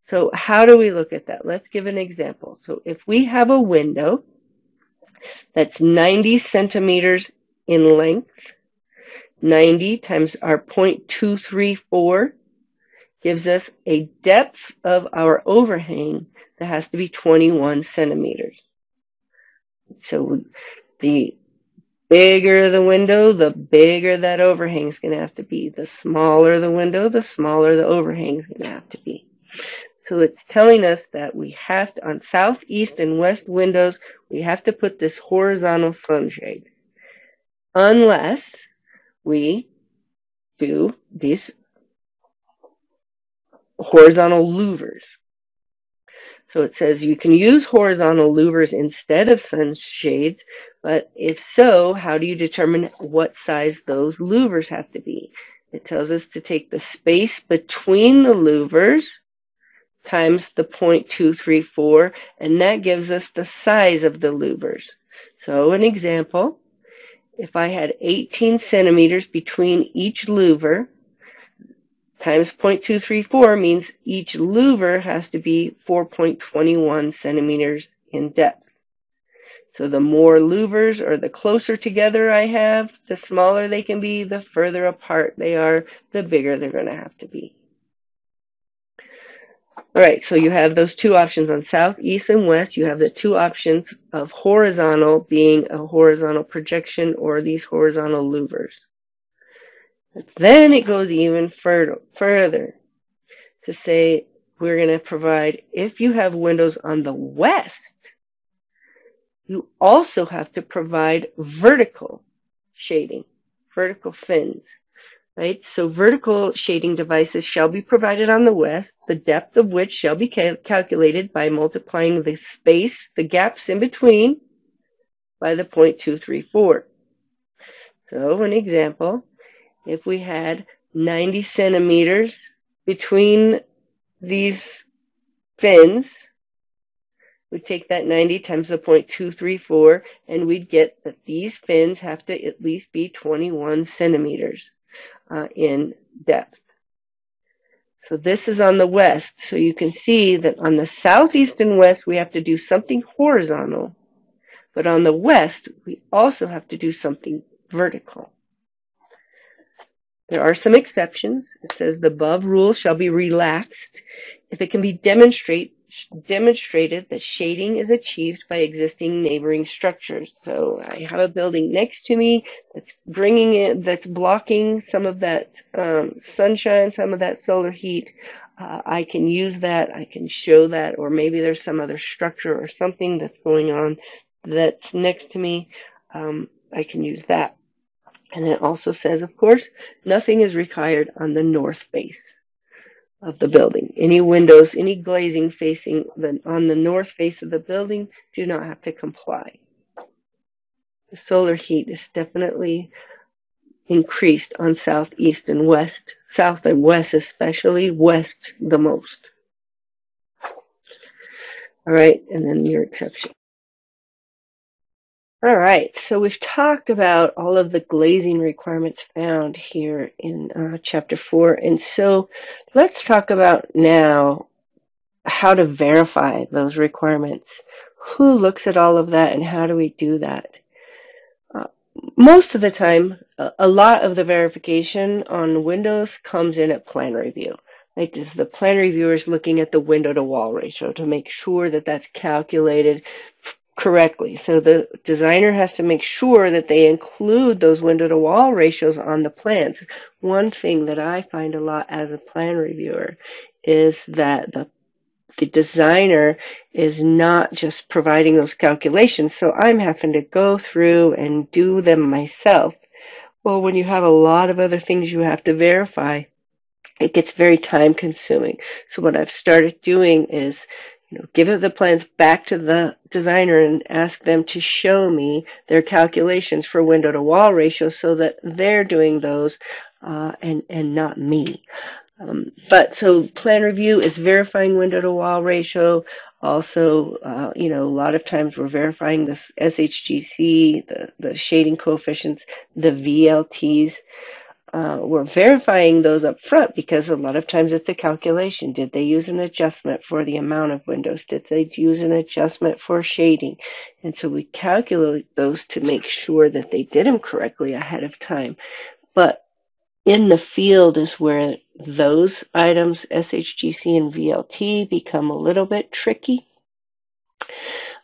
So how do we look at that? Let's give an example. So if we have a window that's 90 centimeters in length, 90 times our 0.234 gives us a depth of our overhang that has to be 21 centimeters. So the bigger the window, the bigger that overhang is going to have to be. The smaller the window, the smaller the overhang is going to have to be. So it's telling us that we have to, on south, east, and west windows, we have to put this horizontal sunshade. Unless we do these horizontal louvers. So it says you can use horizontal louvers instead of sunshades, but if so, how do you determine what size those louvers have to be? It tells us to take the space between the louvers times the 0.234, and that gives us the size of the louvers. So an example, if I had 18 centimeters between each louver, times 0.234 means each louver has to be 4.21 centimeters in depth. So the more louvers or the closer together I have, the smaller they can be, the further apart they are, the bigger they're going to have to be. All right, so you have those two options on south, east, and west. You have the two options of horizontal being a horizontal projection or these horizontal louvers. Then it goes even further to say we're going to provide, if you have windows on the west, you also have to provide vertical shading, vertical fins. Right? So vertical shading devices shall be provided on the west, the depth of which shall be calculated by multiplying the space, the gaps in between, by the 0.234. So an example, if we had 90 centimeters between these fins, we'd take that 90 times the 0.234, and we'd get that these fins have to at least be 21 centimeters. In depth. So this is on the west. So you can see that on the southeast and west, we have to do something horizontal. But on the west, we also have to do something vertical. There are some exceptions. It says the above rule shall be relaxed if it can be demonstrated that shading is achieved by existing neighboring structures. So I have a building next to me that's blocking some of that sunshine, some of that solar heat. I can use that, I can show that, or maybe there's some other structure or something that's going on that's next to me. I can use that. And it also says, of course, nothing is required on the north face of the building. Any windows, any glazing facing on the north face of the building do not have to comply. The solar heat is definitely increased on south, east, and west. South and west especially, west the most. All right, and then your exception. All right, so we've talked about all of the glazing requirements found here in Chapter 4. And so let's talk about now how to verify those requirements. Who looks at all of that and how do we do that? Most of the time, a lot of the verification on windows comes in at plan review. Right? This is the plan reviewers looking at the window to wall ratio to make sure that that's calculated correctly. So the designer has to make sure that they include those window to wall ratios on the plans. One thing that I find a lot as a plan reviewer is that the designer is not just providing those calculations, so I'm having to go through and do them myself. Well, when you have a lot of other things you have to verify, it gets very time consuming. So what I've started doing is give the plans back to the designer and ask them to show me their calculations for window to wall ratio so that they're doing those and not me. But so plan review is verifying window to wall ratio. Also, a lot of times we're verifying this SHGC, the shading coefficients, the VLTs. We're verifying those up front because a lot of times it's a calculation. Did they use an adjustment for the amount of windows? Did they use an adjustment for shading? And so we calculate those to make sure that they did them correctly ahead of time. But in the field is where those items, SHGC and VLT, become a little bit tricky.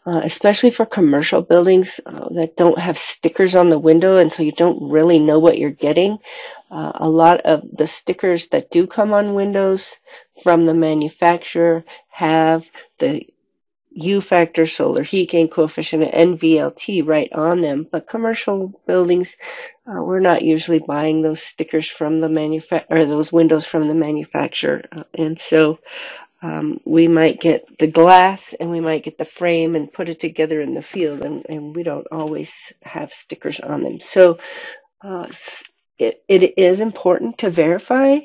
Especially for commercial buildings that don't have stickers on the window, and so you don't really know what you're getting. A lot of the stickers that do come on windows from the manufacturer have the U factor, solar heat gain coefficient, and VLT right on them. But commercial buildings, we're not usually buying those stickers from the or those windows from the manufacturer, and so we might get the glass and we might get the frame and put it together in the field, and we don't always have stickers on them. So it is important to verify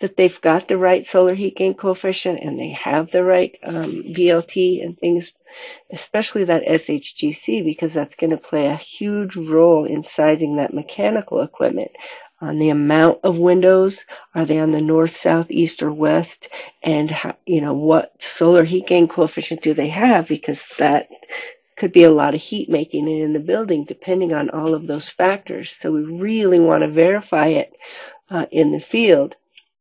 that they've got the right solar heat gain coefficient and they have the right VLT and things, especially that SHGC, because that's going to play a huge role in sizing that mechanical equipment. On the amount of windows, are they on the north, south, east, or west, and what solar heat gain coefficient do they have, because that could be a lot of heat making it in the building depending on all of those factors. So we really want to verify it in the field.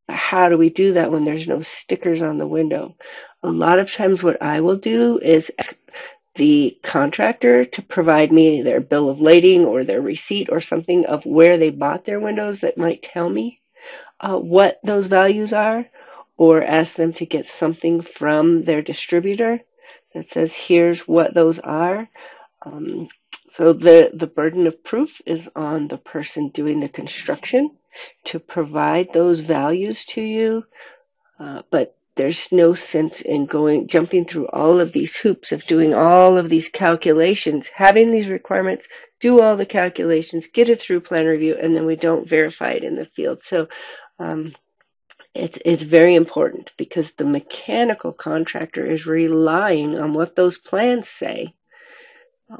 How do we do that when there's no stickers on the window? A lot of times what I will do is ask the contractor to provide me their bill of lading or their receipt or something of where they bought their windows that might tell me what those values are, or ask them to get something from their distributor that says here's what those are. So the burden of proof is on the person doing the construction to provide those values to you, but there's no sense in jumping through all of these hoops of doing all of these calculations, having these requirements, do all the calculations, get it through plan review, and then we don't verify it in the field. So it's very important because the mechanical contractor is relying on what those plans say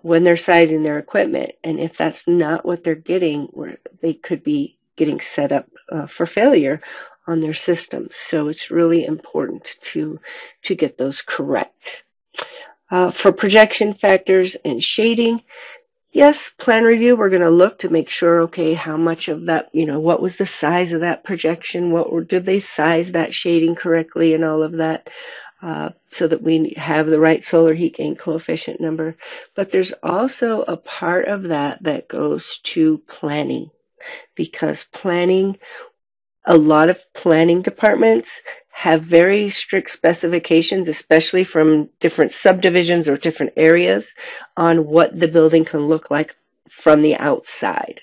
when they're sizing their equipment. And if that's not what they're getting, they could be getting set up for failure on their systems. So it's really important to get those correct. For projection factors and shading, yes, plan review, we're going to look to make sure, okay, how much of that, what was the size of that projection? Did they size that shading correctly and all of that? So that we have the right solar heat gain coefficient number. But there's also a part of that goes to planning, because a lot of planning departments have very strict specifications, especially from different subdivisions or different areas, on what the building can look like from the outside.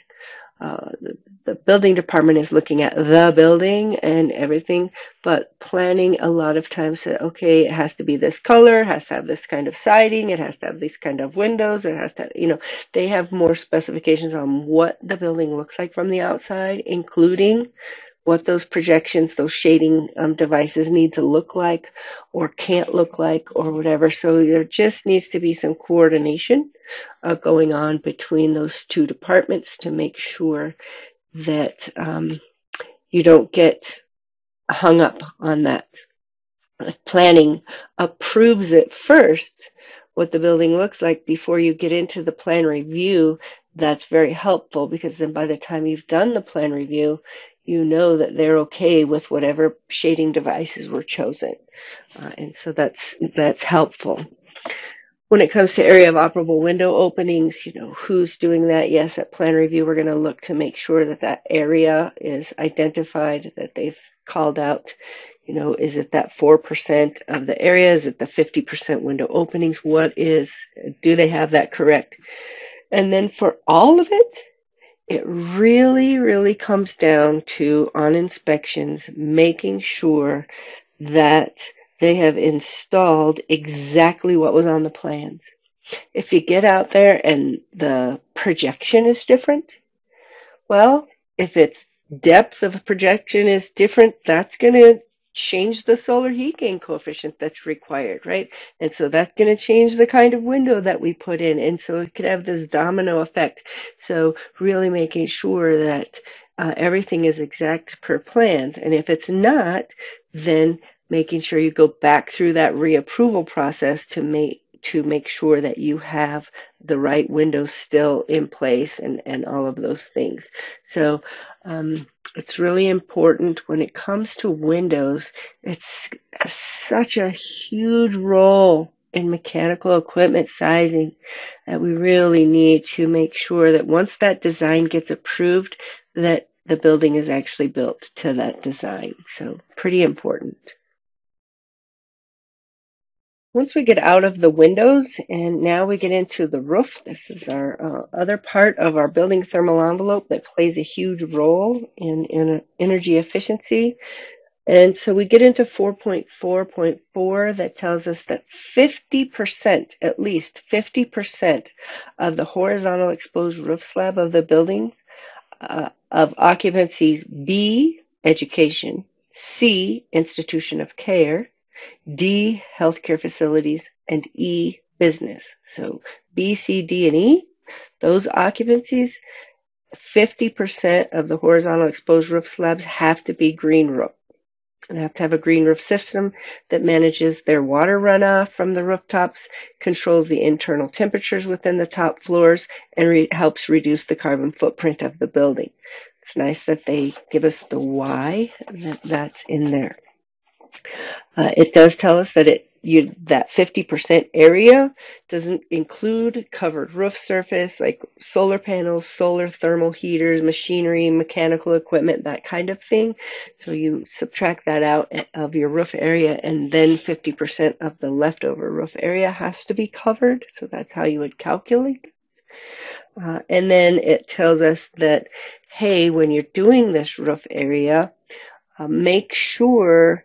The building department is looking at the building and everything, but planning a lot of times said, okay, it has to be this color, it has to have this kind of siding, it has to have these kind of windows, it has to, they have more specifications on what the building looks like from the outside, including what those projections, those shading devices need to look like or can't look like or whatever. So there just needs to be some coordination going on between those two departments to make sure that you don't get hung up on that. Planning approves it first, what the building looks like, before you get into the plan review. That's very helpful, because then by the time you've done the plan review, you know that they're okay with whatever shading devices were chosen. And so that's helpful. When it comes to area of operable window openings, who's doing that? Yes, at plan review, we're going to look to make sure that area is identified, that they've called out. Is it that 4% of the area? Is it the 50% window openings? Do they have that correct? And then for all of it, it really, really comes down to, on inspections, making sure that they have installed exactly what was on the plans. If you get out there and the projection is different, well, if its depth of projection is different, that's going to change the solar heat gain coefficient that's required, right? And so that's going to change the kind of window that we put in. And so it could have this domino effect. So really making sure that everything is exact per plans. And if it's not, then making sure you go back through that reapproval process to make sure that you have the right windows still in place and all of those things. So it's really important when it comes to windows. It's such a huge role in mechanical equipment sizing that we really need to make sure that once that design gets approved, that the building is actually built to that design. So pretty important. Once we get out of the windows and now we get into the roof, this is our other part of our building thermal envelope that plays a huge role in energy efficiency. And so we get into 4.4.4 that tells us that 50%, at least 50% of the horizontal exposed roof slab of the building of occupancies B, education, C, institution of care, D, healthcare facilities, and E, business. So B, C, D, and E, those occupancies, 50% of the horizontal exposed roof slabs have to be green roof. They have to have a green roof system that manages their water runoff from the rooftops, controls the internal temperatures within the top floors, and helps reduce the carbon footprint of the building. It's nice that they give us the why that's in there. It does tell us that that 50% area doesn't include covered roof surface like solar panels, solar thermal heaters, machinery, mechanical equipment, that kind of thing. So you subtract that out of your roof area, and then 50% of the leftover roof area has to be covered. So that's how you would calculate. And then it tells us that, hey, when you're doing this roof area, make sure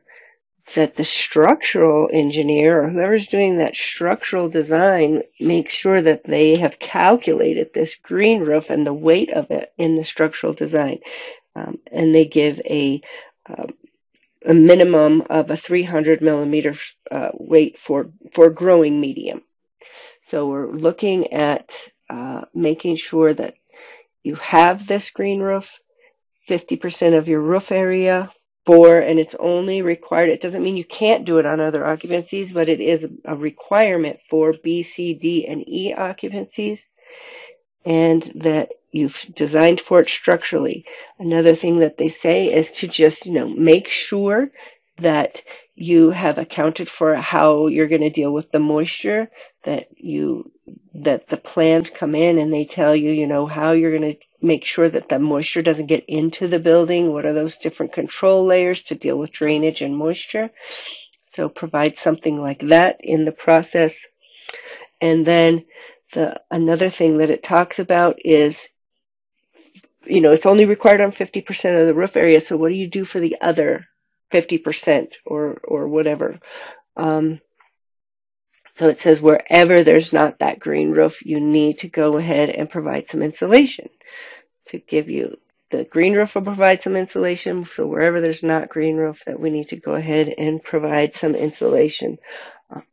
that the structural engineer or whoever's doing that structural design makes sure that they have calculated this green roof and the weight of it in the structural design. And they give a minimum of a 300 millimeter weight for growing medium. So we're looking at making sure that you have this green roof, 50% of your roof area, and it's only required. It doesn't mean you can't do it on other occupancies, but it is a requirement for B, C, D, and E occupancies, and that you've designed for it structurally. Another thing that they say is to just, make sure that you have accounted for how you're going to deal with the moisture, that the plans come in and they tell you, how you're going to make sure that the moisture doesn't get into the building. What are those different control layers to deal with drainage and moisture? So provide something like that in the process. And then another thing that it talks about is, it's only required on 50% of the roof area. So what do you do for the other 50% or whatever? So it says wherever there's not that green roof, you need to go ahead and provide some insulation. To give you the green roof will provide some insulation. So wherever there's not green roof, that we need to go ahead and provide some insulation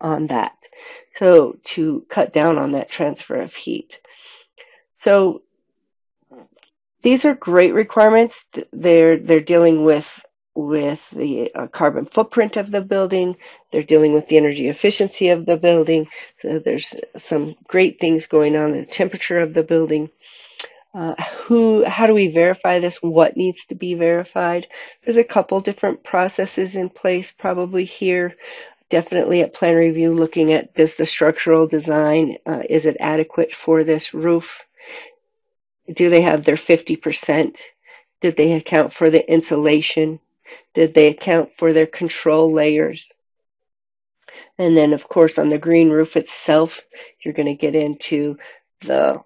on that. So to cut down on that transfer of heat. So these are great requirements. They're dealing with the carbon footprint of the building. They're dealing with the energy efficiency of the building. So there's some great things going on in the temperature of the building. How do we verify this? What needs to be verified? There's a couple different processes in place probably here. Definitely at plan review, looking at the structural design. Is it adequate for this roof? Do they have their 50%? Did they account for the insulation? Did they account for their control layers? And then, of course, on the green roof itself, you're going to get into the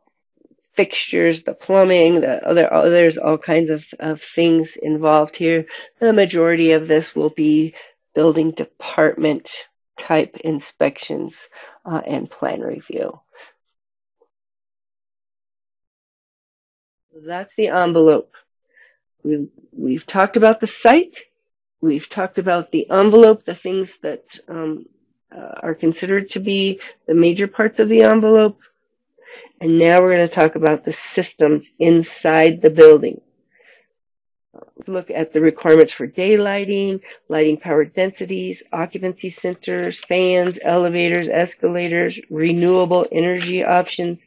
fixtures, the plumbing, there's all kinds of things involved here. The majority of this will be building department type inspections and plan review. That's the envelope. We've talked about the site. We've talked about the envelope, the things that are considered to be the major parts of the envelope. And now we're going to talk about the systems inside the building. Look at the requirements for daylighting, lighting power densities, occupancy centers, fans, elevators, escalators, renewable energy options,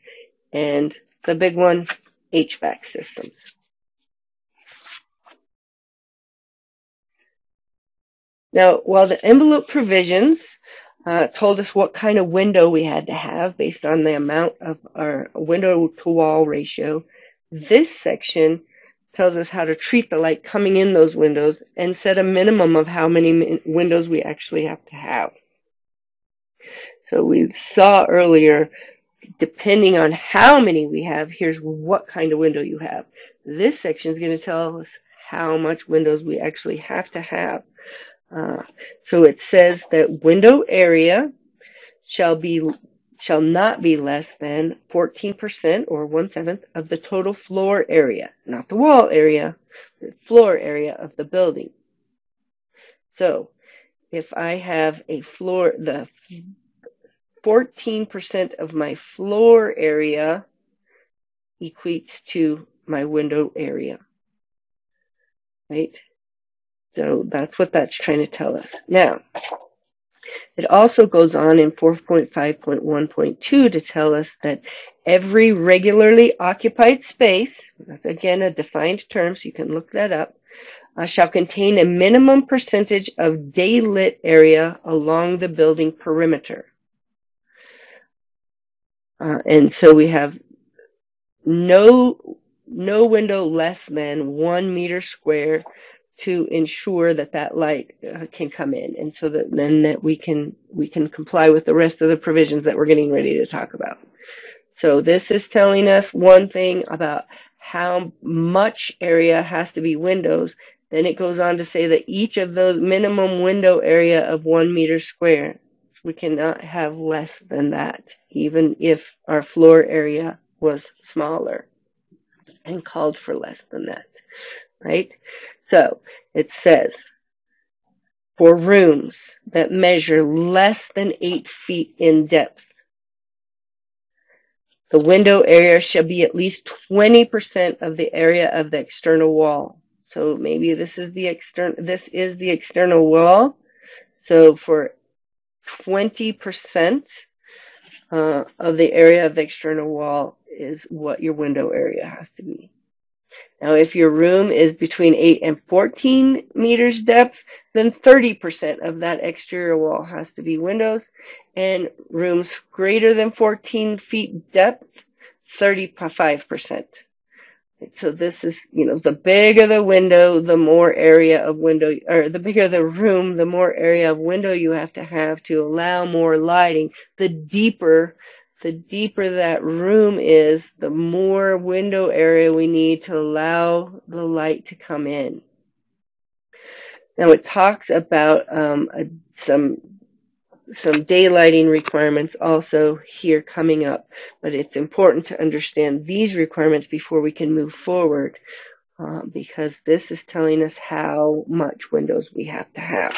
and the big one, HVAC systems. Now, while the envelope provisions told us what kind of window we had to have based on the amount of our window to wall ratio, this section tells us how to treat the light coming in those windows and set a minimum of how many windows we actually have to have. So we saw earlier, depending on how many we have, here's what kind of window you have. This section is going to tell us how much windows we actually have to have. So it says that window area shall not be less than 14% or 1/7 of the total floor area, not the wall area, the floor area of the building. So if I have the 14% of my floor area equates to my window area, right? So that's what that's trying to tell us. Now, it also goes on in 4.5.1.2 to tell us that every regularly occupied space, that's again a defined term, so you can look that up, shall contain a minimum percentage of daylit area along the building perimeter. And so we have no window less than 1 meter square to ensure that that light can come in, and so that then that we can comply with the rest of the provisions that we're getting ready to talk about. So this is telling us one thing about how much area has to be windows. Then it goes on to say that each of those minimum window area of 1 meter square, we cannot have less than that, even if our floor area was smaller and called for less than that, right? So it says, for rooms that measure less than 8 feet in depth, the window area shall be at least 20% of the area of the external wall. So maybe this is the external wall. So for 20% of the area of the external wall is what your window area has to be. Now, if your room is between 8 and 14 meters depth, then 30% of that exterior wall has to be windows, and rooms greater than 14 feet depth, 35%. So this is, the bigger the window, the more area of window, or the bigger the room, the more area of window you have to allow more lighting. The deeper that room is, the more window area we need to allow the light to come in. Now it talks about some daylighting requirements also here coming up, but it's important to understand these requirements before we can move forward, because this is telling us how much windows we have to have.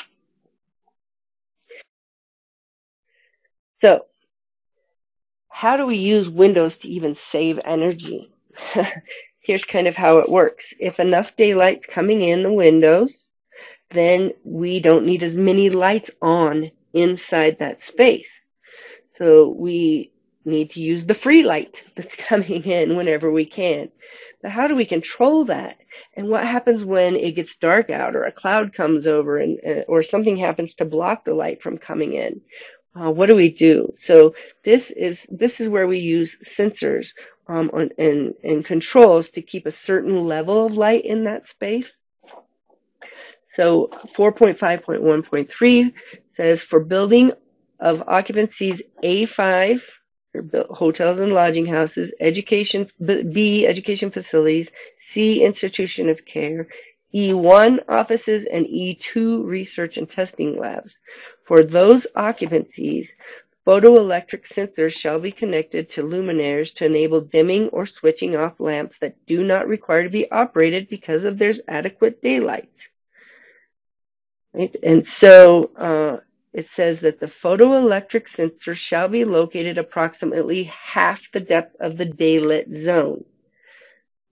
So, how do we use windows to even save energy? Here's kind of how it works. If enough daylight's coming in the windows, then we don't need as many lights on inside that space. So we need to use the free light that's coming in whenever we can. But how do we control that? And what happens when it gets dark out, or a cloud comes over, or something happens to block the light from coming in? What do we do? So this is where we use sensors and controls to keep a certain level of light in that space. So 4.5.1.3 says, for building of occupancies A5, hotels and lodging houses, B, education facilities, C, institution of care, E1, offices, and E2, research and testing labs. For those occupancies, photoelectric sensors shall be connected to luminaires to enable dimming or switching off lamps that do not require to be operated because of their adequate daylight. Right? And so it says that the photoelectric sensor shall be located approximately half the depth of the daylit zone.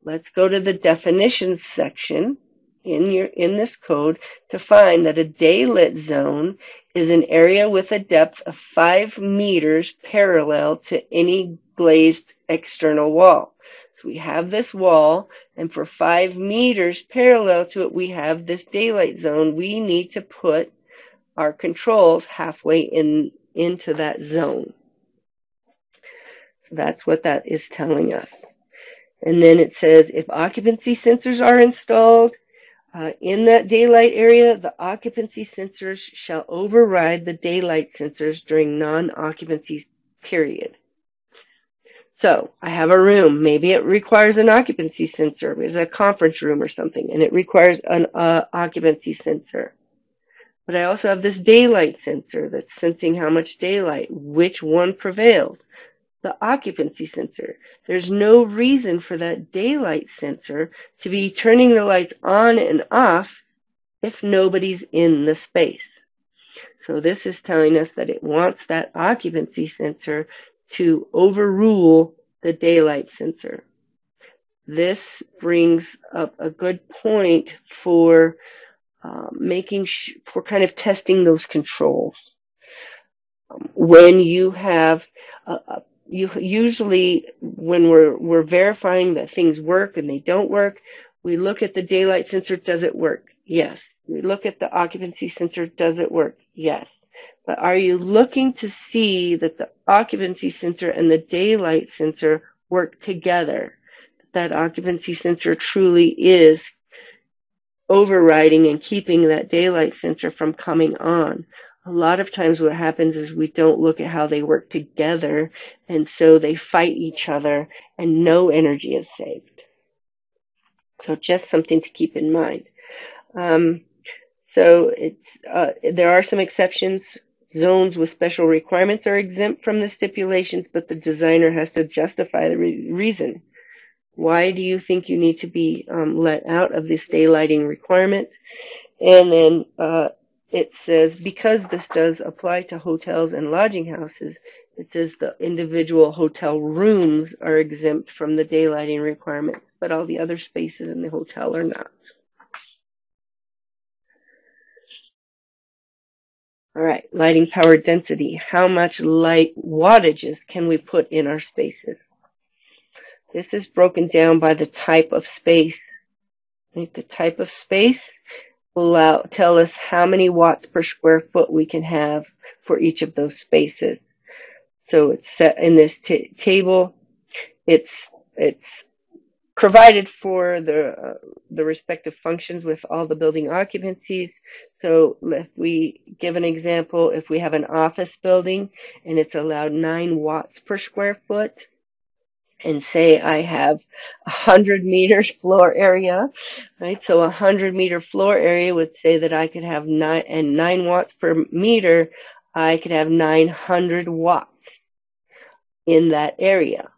Let's go to the definitions section in this code to find that a daylit zone is an area with a depth of 5 meters parallel to any glazed external wall. So we have this wall, and for 5 meters parallel to it, we have this daylight zone. We need to put our controls halfway into that zone. So that's what that is telling us. And then it says, if occupancy sensors are installed in that daylight area, the occupancy sensors shall override the daylight sensors during non-occupancy period. So I have a room. Maybe it requires an occupancy sensor. It's a conference room or something, and it requires an occupancy sensor. But I also have this daylight sensor that's sensing how much daylight, which one prevails. The occupancy sensor. There's no reason for that daylight sensor to be turning the lights on and off if nobody's in the space. So this is telling us that it wants that occupancy sensor to overrule the daylight sensor. This brings up a good point for for kind of testing those controls. When you have, you usually when we're verifying that things work and they don't work, we look at the daylight sensor. Does it work? Yes. We look at the occupancy sensor. Does it work? Yes. But are you looking to see that the occupancy sensor and the daylight sensor work together? That occupancy sensor truly is overriding and keeping that daylight sensor from coming on. A lot of times what happens is we don't look at how they work together, and so they fight each other and no energy is saved. So just something to keep in mind. There are some exceptions. Zones with special requirements are exempt from the stipulations, but the designer has to justify the reason. Why do you think you need to be let out of this daylighting requirement? And then it says, because this does apply to hotels and lodging houses, it says the individual hotel rooms are exempt from the daylighting requirements, but all the other spaces in the hotel are not. All right, lighting power density. How much light wattages can we put in our spaces? This is broken down by the type of space. The type of space will tell us how many watts per square foot we can have for each of those spaces. So it's set in this table. It's provided for the respective functions with all the building occupancies. So if we give an example, if we have an office building and it's allowed 9 watts per square foot, and say I have 100 meters floor area, right? So 100-meter floor area would say that I could have 9 watts per meter. I could have 900 watts in that area.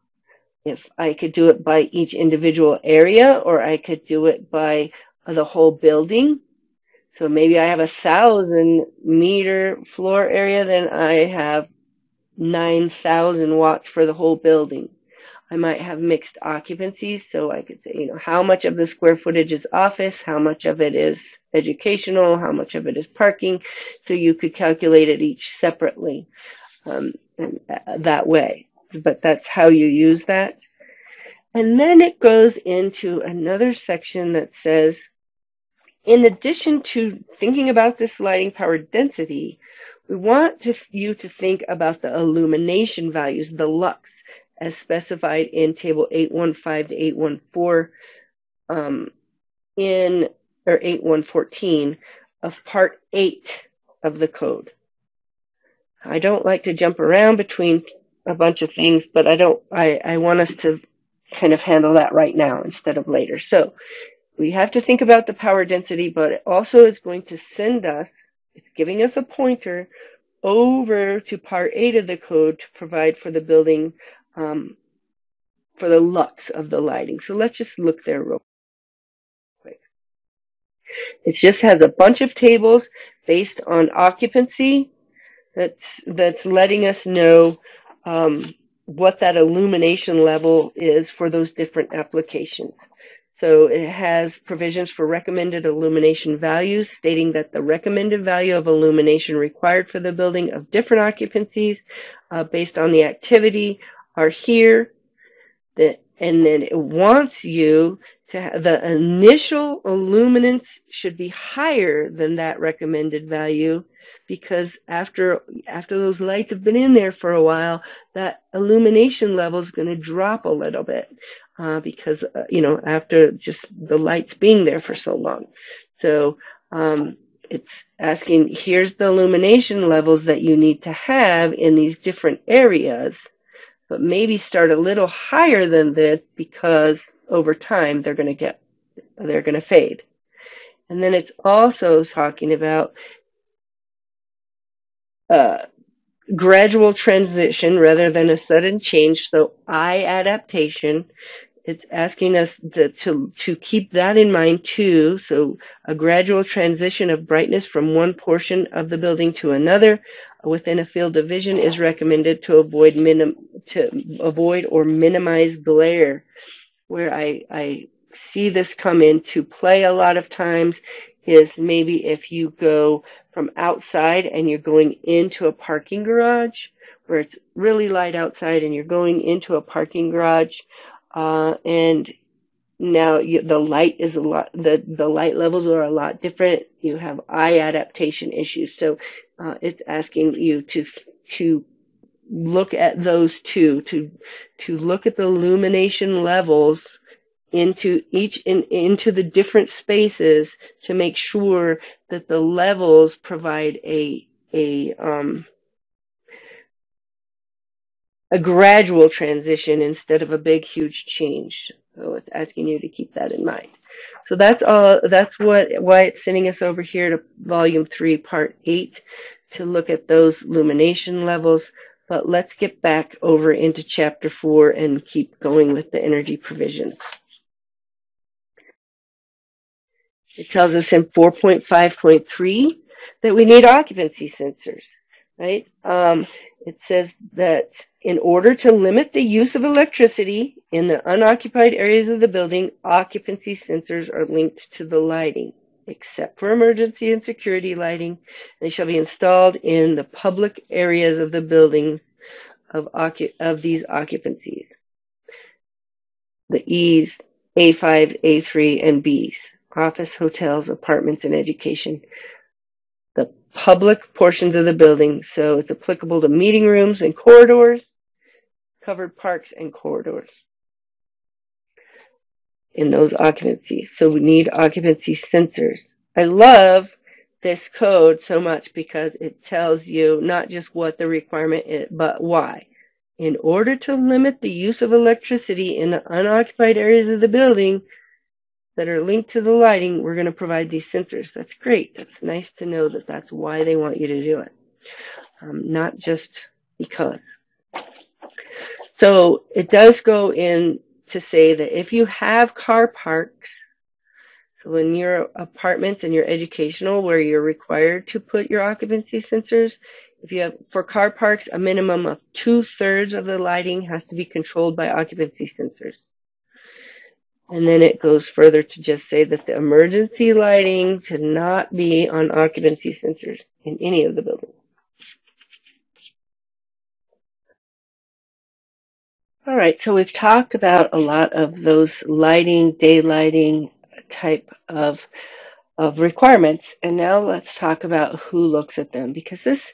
If I could do it by each individual area, or I could do it by the whole building. So maybe I have 1,000-meter floor area, then I have 9,000 watts for the whole building. I might have mixed occupancies, so I could say, how much of the square footage is office, how much of it is educational, how much of it is parking. So you could calculate it each separately that way. But that's how you use that. And then it goes into another section that says, in addition to thinking about this lighting power density, we want you to think about the illumination values, the lux, as specified in Table 815 to 814 or 8114 of Part 8 of the code. I don't like to jump around between a bunch of things, but I want us to kind of handle that right now instead of later. So we have to think about the power density, but it also is going to send us, it's giving us a pointer over to Part 8 of the code to provide for the building, for the lux of the lighting. So let's just look there real quick. It just has a bunch of tables based on occupancy that's letting us know what that illumination level is for those different applications. So it has provisions for recommended illumination values, stating that the recommended value of illumination required for the building of different occupancies based on the activity are here. And then it wants you to have the initial illuminance should be higher than that recommended value, because after those lights have been in there for a while, that illumination level is going to drop a little bit because after just the lights being there for so long. So it's asking, here's the illumination levels that you need to have in these different areas, but maybe start a little higher than this because over time they're going to fade. And then it's also talking about gradual transition rather than a sudden change. So eye adaptation. It's asking us to keep that in mind too. So a gradual transition of brightness from one portion of the building to another within a field of vision is recommended to avoid or minimize glare. Where I see this come into play a lot of times is maybe if you go from outside and you're going into a parking garage where it's really light outside and you're going into a parking garage, and now the light is a lot, the light levels are a lot different. You have eye adaptation issues. So it's asking you to look at those two, to look at the illumination levels into into the different spaces to make sure that the levels provide a gradual transition instead of a big huge change. So it's asking you to keep that in mind. So that's all. That's why it's sending us over here to Volume 3, Part 8, to look at those illumination levels. But let's get back over into Chapter 4 and keep going with the energy provisions. It tells us in 4.5.3 that we need occupancy sensors, right? It says that in order to limit the use of electricity in the unoccupied areas of the building, occupancy sensors are linked to the lighting, except for emergency and security lighting. They shall be installed in the public areas of the buildings of these occupancies. The E's, A5, A3, and B's. Office, hotels, apartments, and education. The public portions of the building, so it's applicable to meeting rooms and corridors, covered parks and corridors in those occupancies. So we need occupancy sensors. I love this code so much because it tells you not just what the requirement is, but why. In order to limit the use of electricity in the unoccupied areas of the building that are linked to the lighting, we're going to provide these sensors. That's great. That's nice to know that that's why they want you to do it, not just because. So it does go in to say that if you have car parks, so in your apartments and your educational where you're required to put your occupancy sensors, if you have, for car parks, a minimum of 2/3 of the lighting has to be controlled by occupancy sensors. And then it goes further to just say that the emergency lighting could not be on occupancy sensors in any of the buildings. All right, so we've talked about a lot of those lighting, day lighting type of requirements, and now let's talk about who looks at them, because this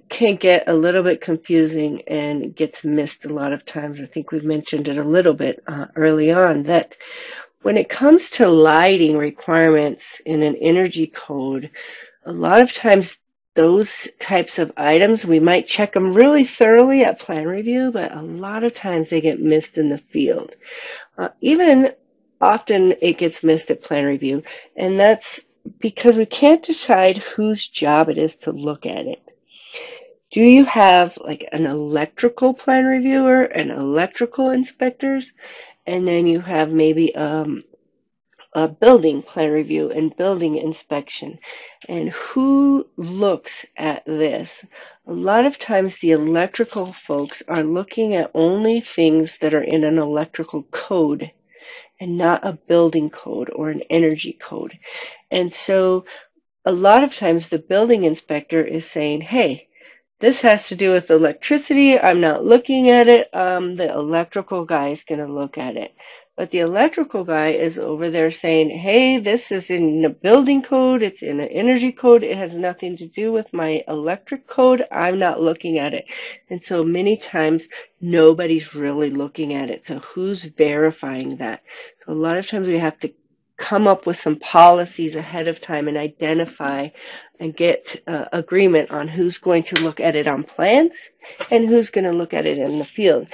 can get a little bit confusing and gets missed a lot of times. I think we've mentioned it a little bit early on, that when it comes to lighting requirements in an energy code, a lot of times those types of items, we might check them really thoroughly at plan review, but a lot of times they get missed in the field. Even often it gets missed at plan review, and that's because we can't decide whose job it is to look at it. Do you have like an electrical plan reviewer and electrical inspectors, and then you have maybe a building plan review and building inspection? And who looks at this? A lot of times the electrical folks are looking at only things that are in an electrical code and not a building code or an energy code. And so a lot of times the building inspector is saying, hey, this has to do with electricity. I'm not looking at it. The electrical guy is going to look at it. But the electrical guy is over there saying, hey, this is in the building code. It's in an energy code. It has nothing to do with my electric code. I'm not looking at it. And so many times nobody's really looking at it. So who's verifying that? So a lot of times we have to come up with some policies ahead of time and identify and get agreement on who's going to look at it on plans and who's going to look at it in the field.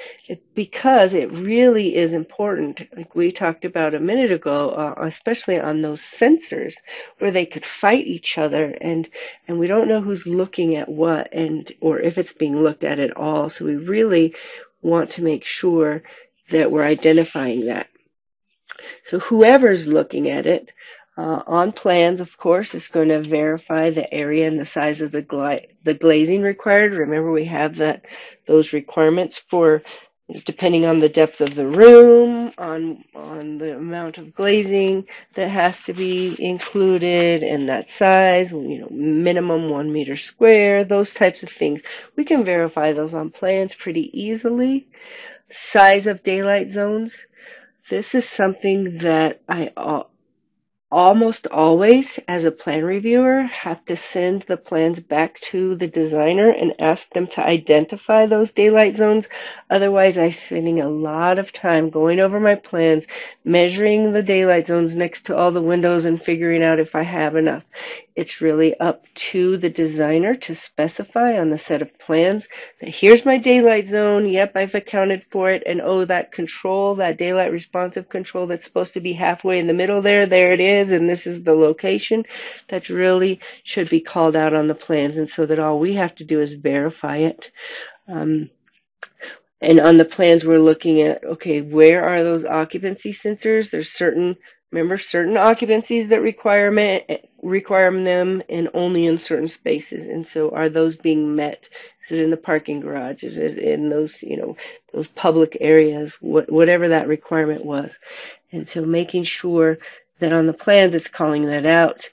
Because it really is important, like we talked about a minute ago, especially on those sensors where they could fight each other, and we don't know who's looking at what, and or if it's being looked at all. So we really want to make sure that we're identifying that. So whoever's looking at it on plans, of course, is going to verify the area and the size of the glazing required. Remember, we have those requirements for depending on the depth of the room, on the amount of glazing that has to be included and that size, minimum 1 meter square, those types of things. We can verify those on plans pretty easily. Size of daylight zones. This is something that I almost always, as a plan reviewer, have to send the plans back to the designer and ask them to identify those daylight zones. Otherwise, I'm spending a lot of time going over my plans, measuring the daylight zones next to all the windows and figuring out if I have enough. It's really up to the designer to specify on the set of plans that here's my daylight zone. Yep, I've accounted for it. And oh, that control, that daylight responsive control that's supposed to be halfway in the middle there it is. And this is the location. That really should be called out on the plans. And so that all we have to do is verify it. And on the plans, we're looking at, okay, where are those occupancy sensors? There's certain occupancies that require them and only in certain spaces. And so are those being met? Is it in the parking garage? Is it in those, those public areas, whatever that requirement was? And so making sure that on the plans it's calling that out.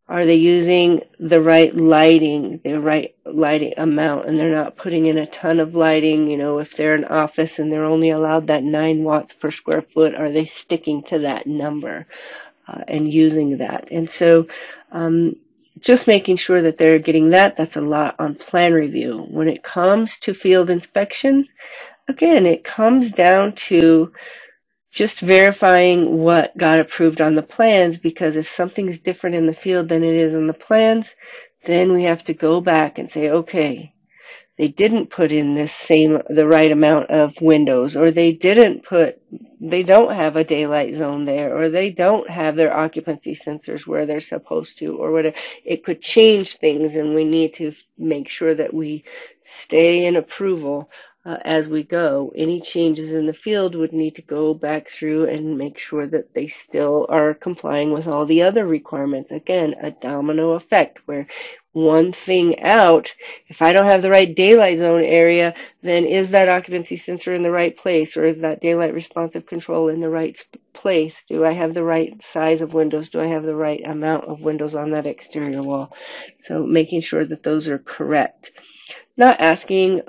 Are they using the right lighting amount, and they're not putting in a ton of lighting? If they're an office and they're only allowed that 9 watts per square foot, are they sticking to that number and using that? And so just making sure that they're getting that. That's a lot on plan review. When it comes to field inspections, again, it comes down to just verifying what got approved on the plans, because if something's different in the field than it is in the plans, then we have to go back and say, okay, they didn't put in the right amount of windows, or they don't have a daylight zone there, or they don't have their occupancy sensors where they're supposed to, or whatever. It could change things, and we need to make sure that we stay in approval as we go. Any changes in the field would need to go back through and make sure that they still are complying with all the other requirements. Again, a domino effect where one thing out, if I don't have the right daylight zone area, then is that occupancy sensor in the right place, or is that daylight responsive control in the right place? Do I have the right size of windows? Do I have the right amount of windows on that exterior wall? So making sure that those are correct. Not asking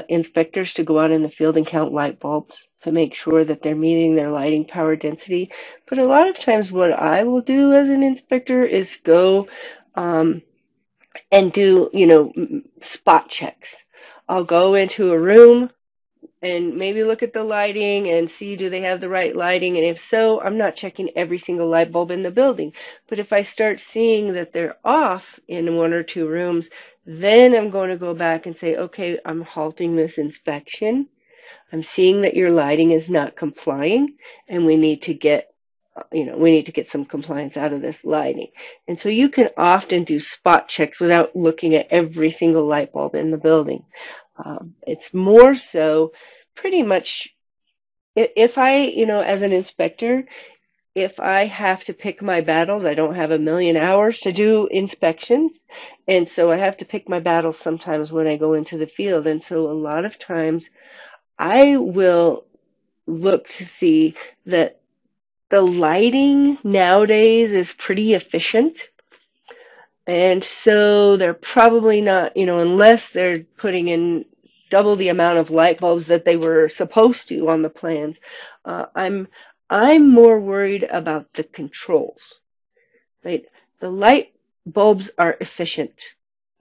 inspectors to go out in the field and count light bulbs to make sure that they're meeting their lighting power density. But a lot of times what I will do as an inspector is go and do, spot checks. I'll go into a room and maybe look at the lighting and see, do they have the right lighting? And if so, I'm not checking every single light bulb in the building. But if I start seeing that they're off in 1 or 2 rooms, then I'm going to go back and say, okay, I'm halting this inspection. I'm seeing that your lighting is not complying, and we need to get some compliance out of this lighting. And so you can often do spot checks without looking at every single light bulb in the building. It's more so pretty much if I, as an inspector, if I have to pick my battles, I don't have a million hours to do inspections. And so I have to pick my battles sometimes when I go into the field. And so a lot of times I will look to see that the lighting nowadays is pretty efficient. And so they're probably not, unless they're putting in double the amount of light bulbs that they were supposed to on the plans. I'm more worried about the controls. Right? The light bulbs are efficient,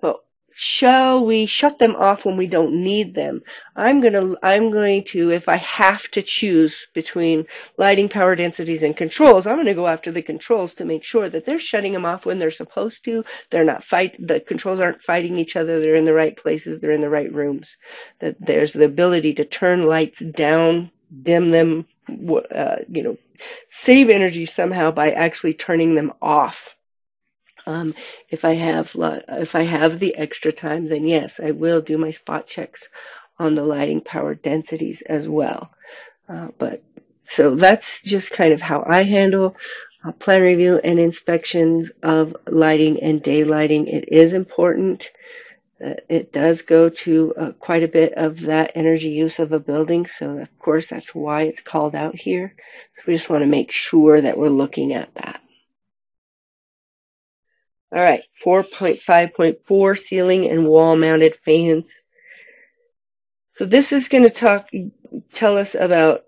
but shall we shut them off when we don't need them? I'm going to, if I have to choose between lighting power densities and controls, I'm going to go after the controls to make sure that they're shutting them off when they're supposed to. The controls aren't fighting each other. They're in the right places. They're in the right rooms. That there's the ability to turn lights down, dim them, save energy somehow by actually turning them off. If I have the extra time, then yes, I will do my spot checks on the lighting power densities as well. So that's just kind of how I handle plan review and inspections of lighting and day lighting. It is important It does go to quite a bit of that energy use of a building, so of course that's why it's called out here. So we just want to make sure that we're looking at that. All right, 4.5.4, ceiling and wall mounted fans. So this is going to tell us about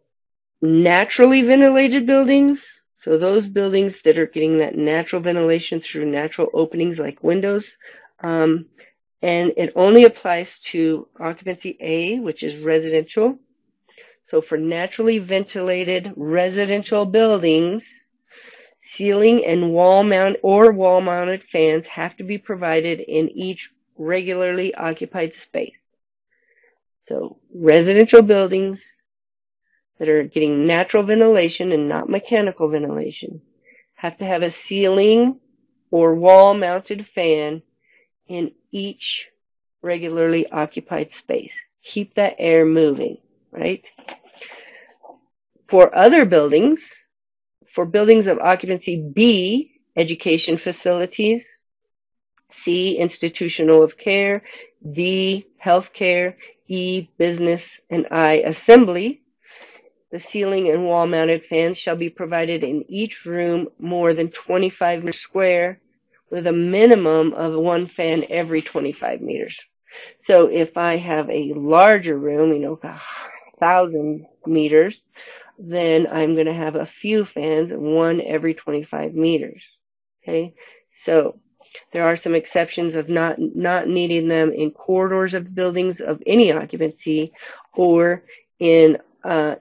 naturally ventilated buildings. So those buildings that are getting that natural ventilation through natural openings like windows. And it only applies to occupancy A, which is residential. So for naturally ventilated residential buildings, ceiling and wall-mounted fans have to be provided in each regularly occupied space. So residential buildings that are getting natural ventilation and not mechanical ventilation have to have a ceiling or wall-mounted fan in each regularly occupied space. Keep that air moving, right? For other buildings, for buildings of occupancy B, education facilities, C, institutional of care, D, healthcare, E, business, and I, assembly, the ceiling and wall-mounted fans shall be provided in each room more than 25 meters square, with a minimum of one fan every 25 meters. So if I have a larger room, 1,000 meters, then I'm going to have a few fans, one every 25 meters. Okay, so there are some exceptions of not needing them in corridors of buildings of any occupancy, or in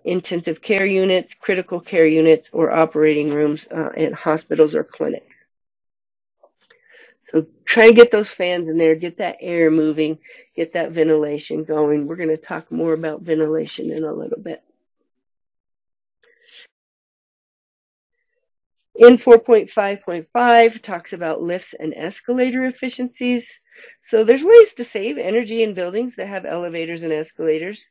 intensive care units, critical care units, or operating rooms in hospitals or clinics. So try to get those fans in there, get that air moving, get that ventilation going. We're going to talk more about ventilation in a little bit. In 4.5.5 talks about lifts and escalator efficiencies. So there's ways to save energy in buildings that have elevators and escalators.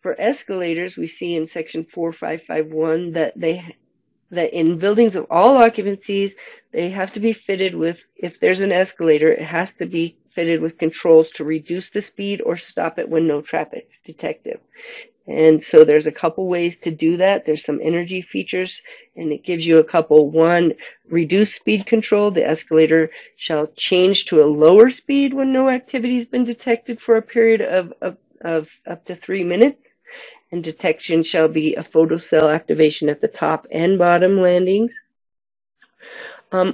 For escalators, we see in section 4551 that in buildings of all occupancies, they have to be fitted with, if there's an escalator, it has to be fitted with controls to reduce the speed or stop it when no traffic is detected. And so there's a couple ways to do that. There's some energy features, and it gives you a couple. One, reduce speed control. The escalator shall change to a lower speed when no activity has been detected for a period of up to 3 minutes. And detection shall be a photocell activation at the top and bottom landings.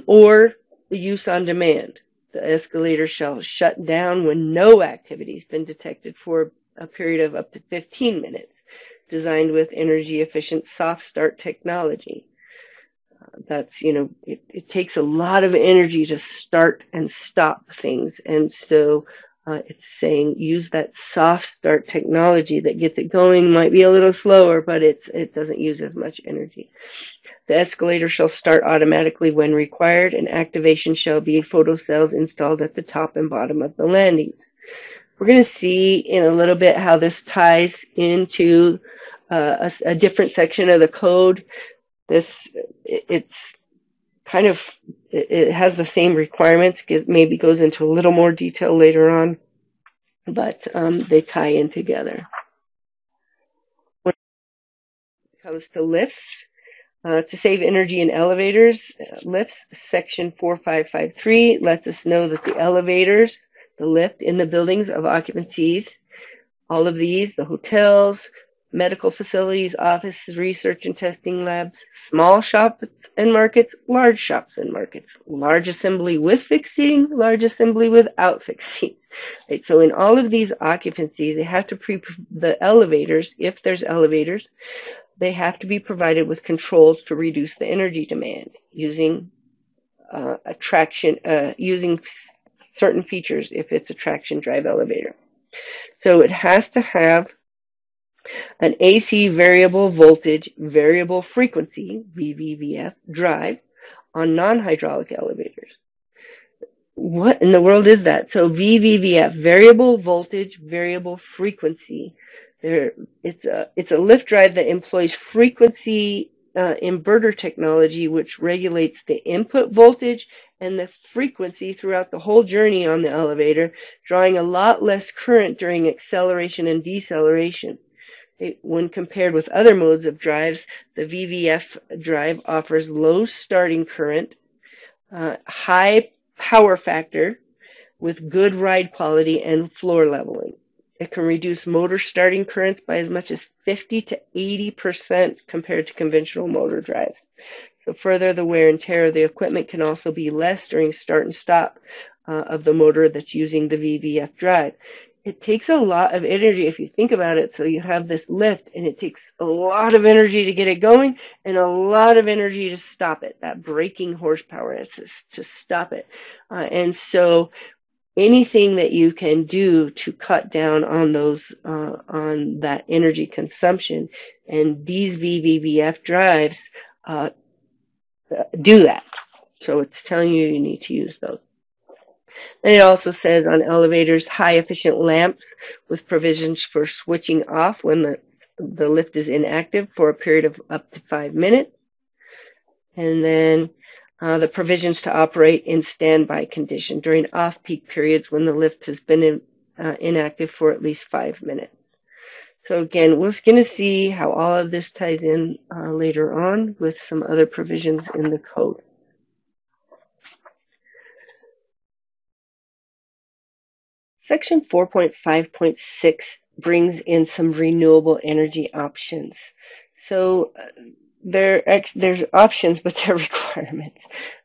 Or the use on demand. The escalator shall shut down when no activity has been detected for a period of up to 15 minutes, designed with energy efficient soft start technology. That's, it takes a lot of energy to start and stop things. And so it's saying use that soft start technology that gets it going. Might be a little slower, but it doesn't use as much energy. The escalator shall start automatically when required, and activation shall be photocells installed at the top and bottom of the landings. We're going to see in a little bit how this ties into a different section of the code. It has the same requirements, maybe goes into a little more detail later on, but they tie in together. When it comes to lifts, to save energy in elevators, lifts, section 4553 lets us know that the elevators, the lift in the buildings of occupancies, all of these, the hotels, medical facilities, offices, research and testing labs, small shops and markets, large shops and markets, large assembly with fixed seating, large assembly without fixed seating. Right, so in all of these occupancies, they have to the elevators, if there's elevators, they have to be provided with controls to reduce the energy demand using using certain features if it's a traction drive elevator. So it has to have an AC variable voltage, variable frequency, VVVF, drive on non-hydraulic elevators. What in the world is that? So VVVF, variable voltage, variable frequency. It's a lift drive that employs frequency inverter technology, which regulates the input voltage and the frequency throughout the whole journey on the elevator, drawing a lot less current during acceleration and deceleration. When compared with other modes of drives, the VVF drive offers low starting current, high power factor with good ride quality and floor leveling. It can reduce motor starting currents by as much as 50 to 80% compared to conventional motor drives. So further, the wear and tear of the equipment can also be less during start and stop of the motor that's using the VVF drive. It takes a lot of energy if you think about it. So you have this lift, and it takes a lot of energy to get it going and a lot of energy to stop it, that braking horsepower to stop it. And so anything that you can do to cut down on on that energy consumption, and these VVF drives do that. So it's telling you need to use those. And it also says on elevators, high efficient lamps with provisions for switching off when the lift is inactive for a period of up to 5 minutes. And then the provisions to operate in standby condition during off-peak periods when the lift has been inactive for at least 5 minutes. So again, we're going to see how all of this ties in later on with some other provisions in the code. Section 4.5.6 brings in some renewable energy options. So there's options, but they're requirements.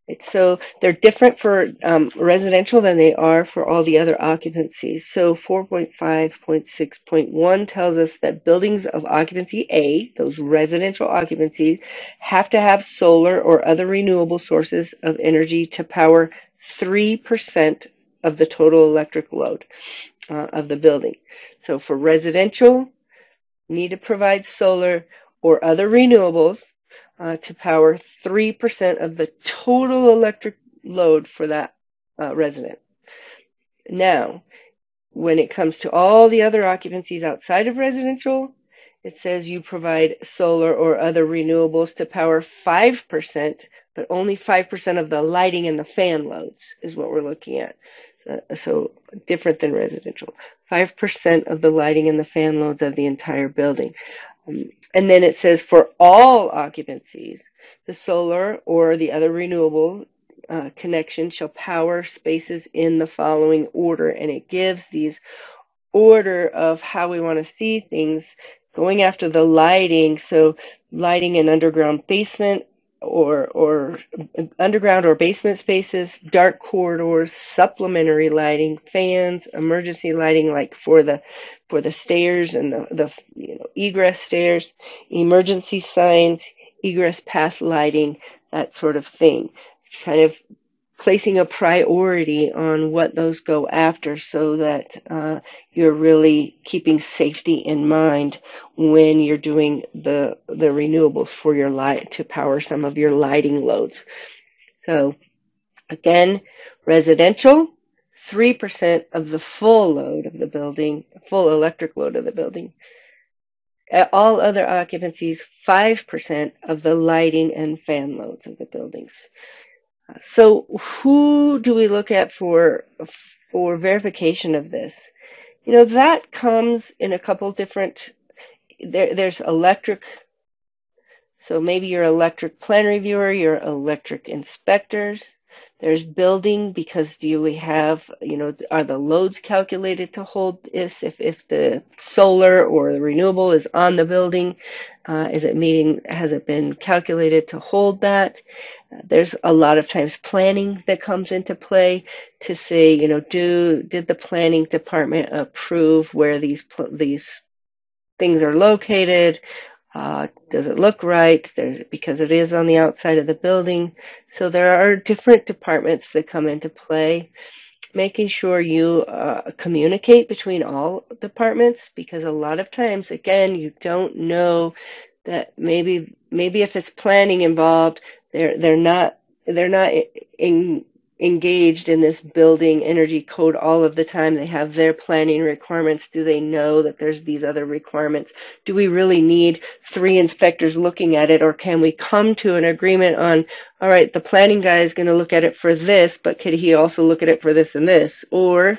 Right? So they're different for residential than they are for all the other occupancies. So 4.5.6.1 tells us that buildings of occupancy A, those residential occupancies, have to have solar or other renewable sources of energy to power 3% of the total electric load of the building. So for residential, need to provide solar or other renewables to power 3% of the total electric load for that resident. Now, when it comes to all the other occupancies outside of residential, it says you provide solar or other renewables to power 5%, but only 5% of the lighting and the fan loads is what we're looking at. So different than residential. 5% of the lighting and the fan loads of the entire building. And then it says for all occupancies, the solar or the other renewable connection shall power spaces in the following order. And it gives these order of how we want to see things going after the lighting. So lighting in underground basement or underground or basement spaces, dark corridors, supplementary lighting, fans, emergency lighting like for the stairs and the egress stairs, emergency signs, egress path lighting, that sort of thing. Kind of placing a priority on what those go after so that you're really keeping safety in mind when you're doing the renewables for your light to power some of your lighting loads. So again, residential, 3% of the full load of the building, full electric load of the building. At all other occupancies, 5% of the lighting and fan loads of the buildings. So who do we look at for verification of this? That comes in a couple different, there's electric, so maybe your electric plan reviewer, your electric inspectors. There's building, because do we have, are the loads calculated to hold this? If the solar or the renewable is on the building, has it been calculated to hold that? There's a lot of times planning that comes into play to say, did the planning department approve where these things are located? Does it look right? Because it is on the outside of the building. So there are different departments that come into play. Making sure you communicate between all departments, because a lot of times, again, you don't know that maybe if it's planning involved, they're not engaged in this building energy code all of the time. They have their planning requirements. Do they know that there's these other requirements? Do we really need 3 inspectors looking at it, or can we come to an agreement on, all right, the planning guy is going to look at it for this, but could he also look at it for this and this? Or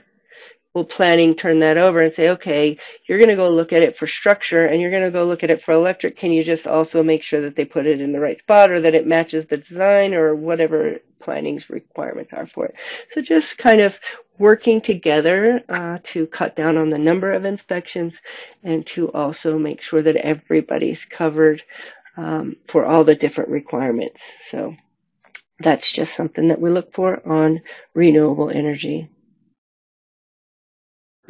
will planning turn that over and say, okay, you're going to go look at it for structure and you're going to go look at it for electric. Can you just also make sure that they put it in the right spot, or that it matches the design, or whatever planning's requirements are for it? So just kind of working together to cut down on the number of inspections, and to also make sure that everybody's covered for all the different requirements. So that's just something that we look for on renewable energy.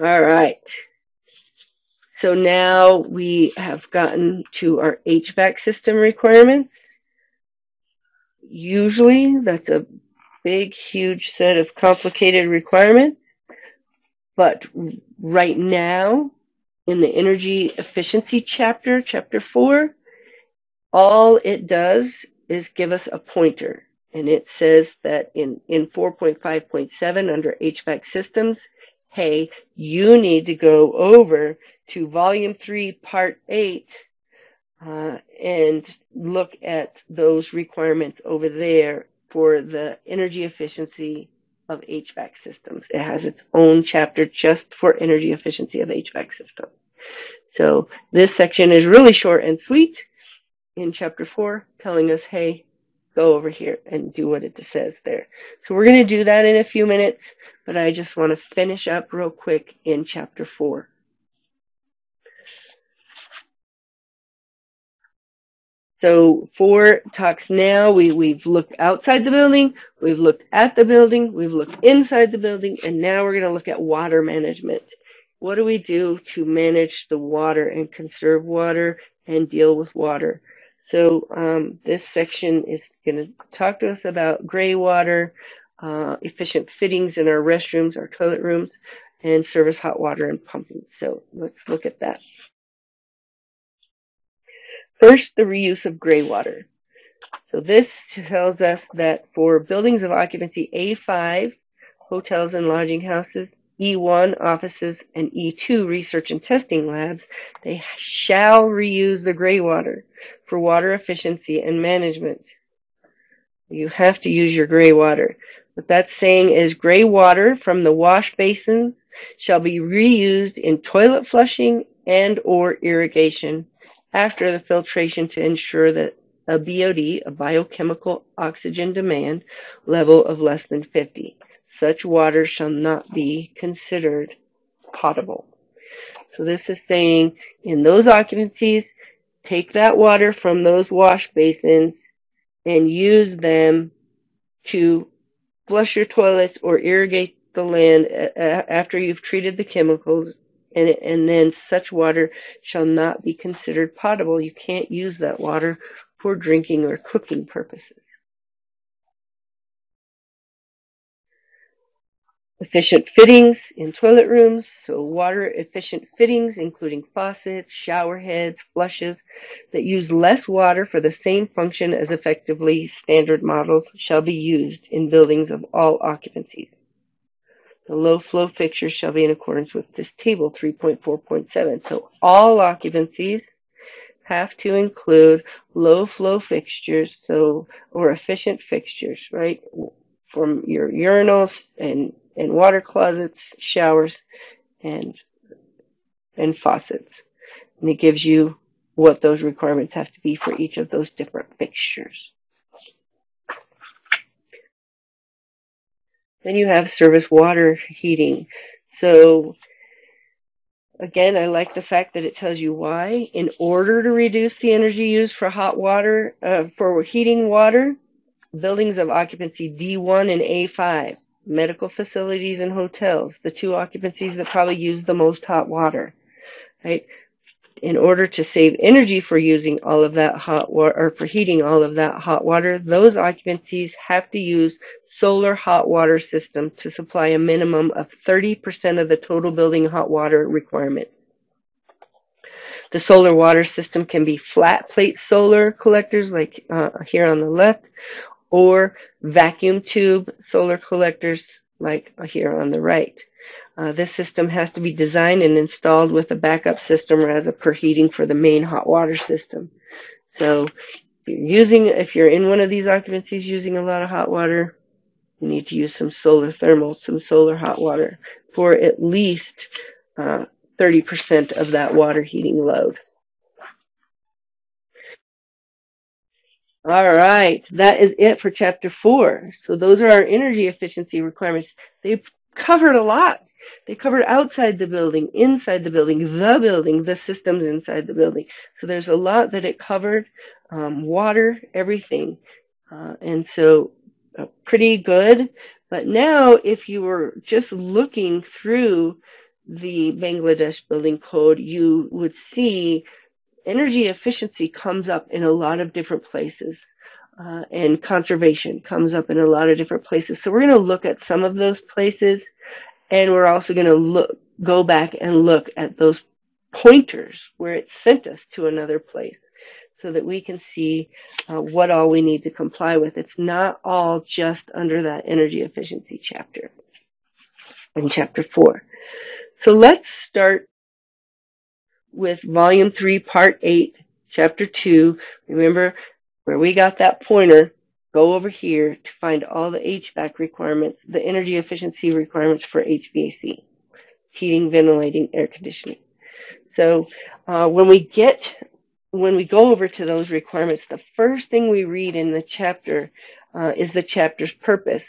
All right. So now we have gotten to our HVAC system requirements. Usually that's a big, huge set of complicated requirements. But right now, in the energy efficiency chapter, chapter 4, all it does is give us a pointer. And it says that in 4.5.7 under HVAC systems, hey, you need to go over to volume 3, part 8, and look at those requirements over there for the energy efficiency of HVAC systems. It has its own chapter just for energy efficiency of HVAC systems. So this section is really short and sweet in chapter 4, telling us, hey, go over here and do what it says there. So we're going to do that in a few minutes, but I just want to finish up real quick in chapter 4. So 4 talks now, we've looked outside the building, we've looked at the building, we've looked inside the building, and now we're going to look at water management. What do we do to manage the water and conserve water and deal with water? So this section is going to talk to us about gray water, efficient fittings in our restrooms, our toilet rooms, and service hot water and pumping. So let's look at that. First, the reuse of gray water. So this tells us that for buildings of occupancy A5, hotels and lodging houses, E1 offices, and E2 research and testing labs, they shall reuse the gray water for water efficiency and management. You have to use your gray water. What that's saying is gray water from the wash basins shall be reused in toilet flushing and or irrigation after the filtration to ensure that a BOD, a biochemical oxygen demand, level of less than 50. Such water shall not be considered potable. So this is saying in those occupancies, take that water from those wash basins and use them to flush your toilets or irrigate the land after you've treated the chemicals, and then such water shall not be considered potable. You can't use that water for drinking or cooking purposes. Efficient fittings in toilet rooms. So water efficient fittings, including faucets, shower heads, flushes that use less water for the same function as effectively standard models, shall be used in buildings of all occupancies. The low flow fixtures shall be in accordance with this table 3.4.7. So all occupancies have to include low flow fixtures, or efficient fixtures, right? From your urinals and water closets, showers, and faucets. And it gives you what those requirements have to be for each of those different fixtures. Then you have service water heating. So again, I like the fact that it tells you why. In order to reduce the energy used for hot water, for heating water, buildings of occupancy D1 and A5, medical facilities and hotels, the 2 occupancies that probably use the most hot water, right? In order to save energy for using all of that hot water, or for heating all of that hot water, those occupancies have to use solar hot water system to supply a minimum of 30% of the total building hot water requirement. The solar water system can be flat plate solar collectors, like here on the left, or vacuum tube solar collectors like here on the right. This system has to be designed and installed with a backup system or as a preheating for the main hot water system. So if you're in one of these occupancies using a lot of hot water, you need to use some solar thermal, some solar hot water for at least 30% of that water heating load. All right, that is it for chapter 4. So those are our energy efficiency requirements. They've covered a lot. They covered outside the building, inside the building, the systems inside the building. So there's a lot that it covered, water, everything. And so pretty good. But now if you were just looking through the Bangladesh Building Code, you would see energy efficiency comes up in a lot of different places, and conservation comes up in a lot of different places. So we're going to look at some of those places, and we're also going to go back and look at those pointers where it sent us to another place so that we can see what all we need to comply with. It's not all just under that energy efficiency chapter in chapter 4. So let's start with volume 3, part 8, chapter 2. Remember where we got that pointer, go over here to find all the HVAC requirements, the energy efficiency requirements for HVAC, heating, ventilating, air conditioning. So when we go over to those requirements, the first thing we read in the chapter is the chapter's purpose.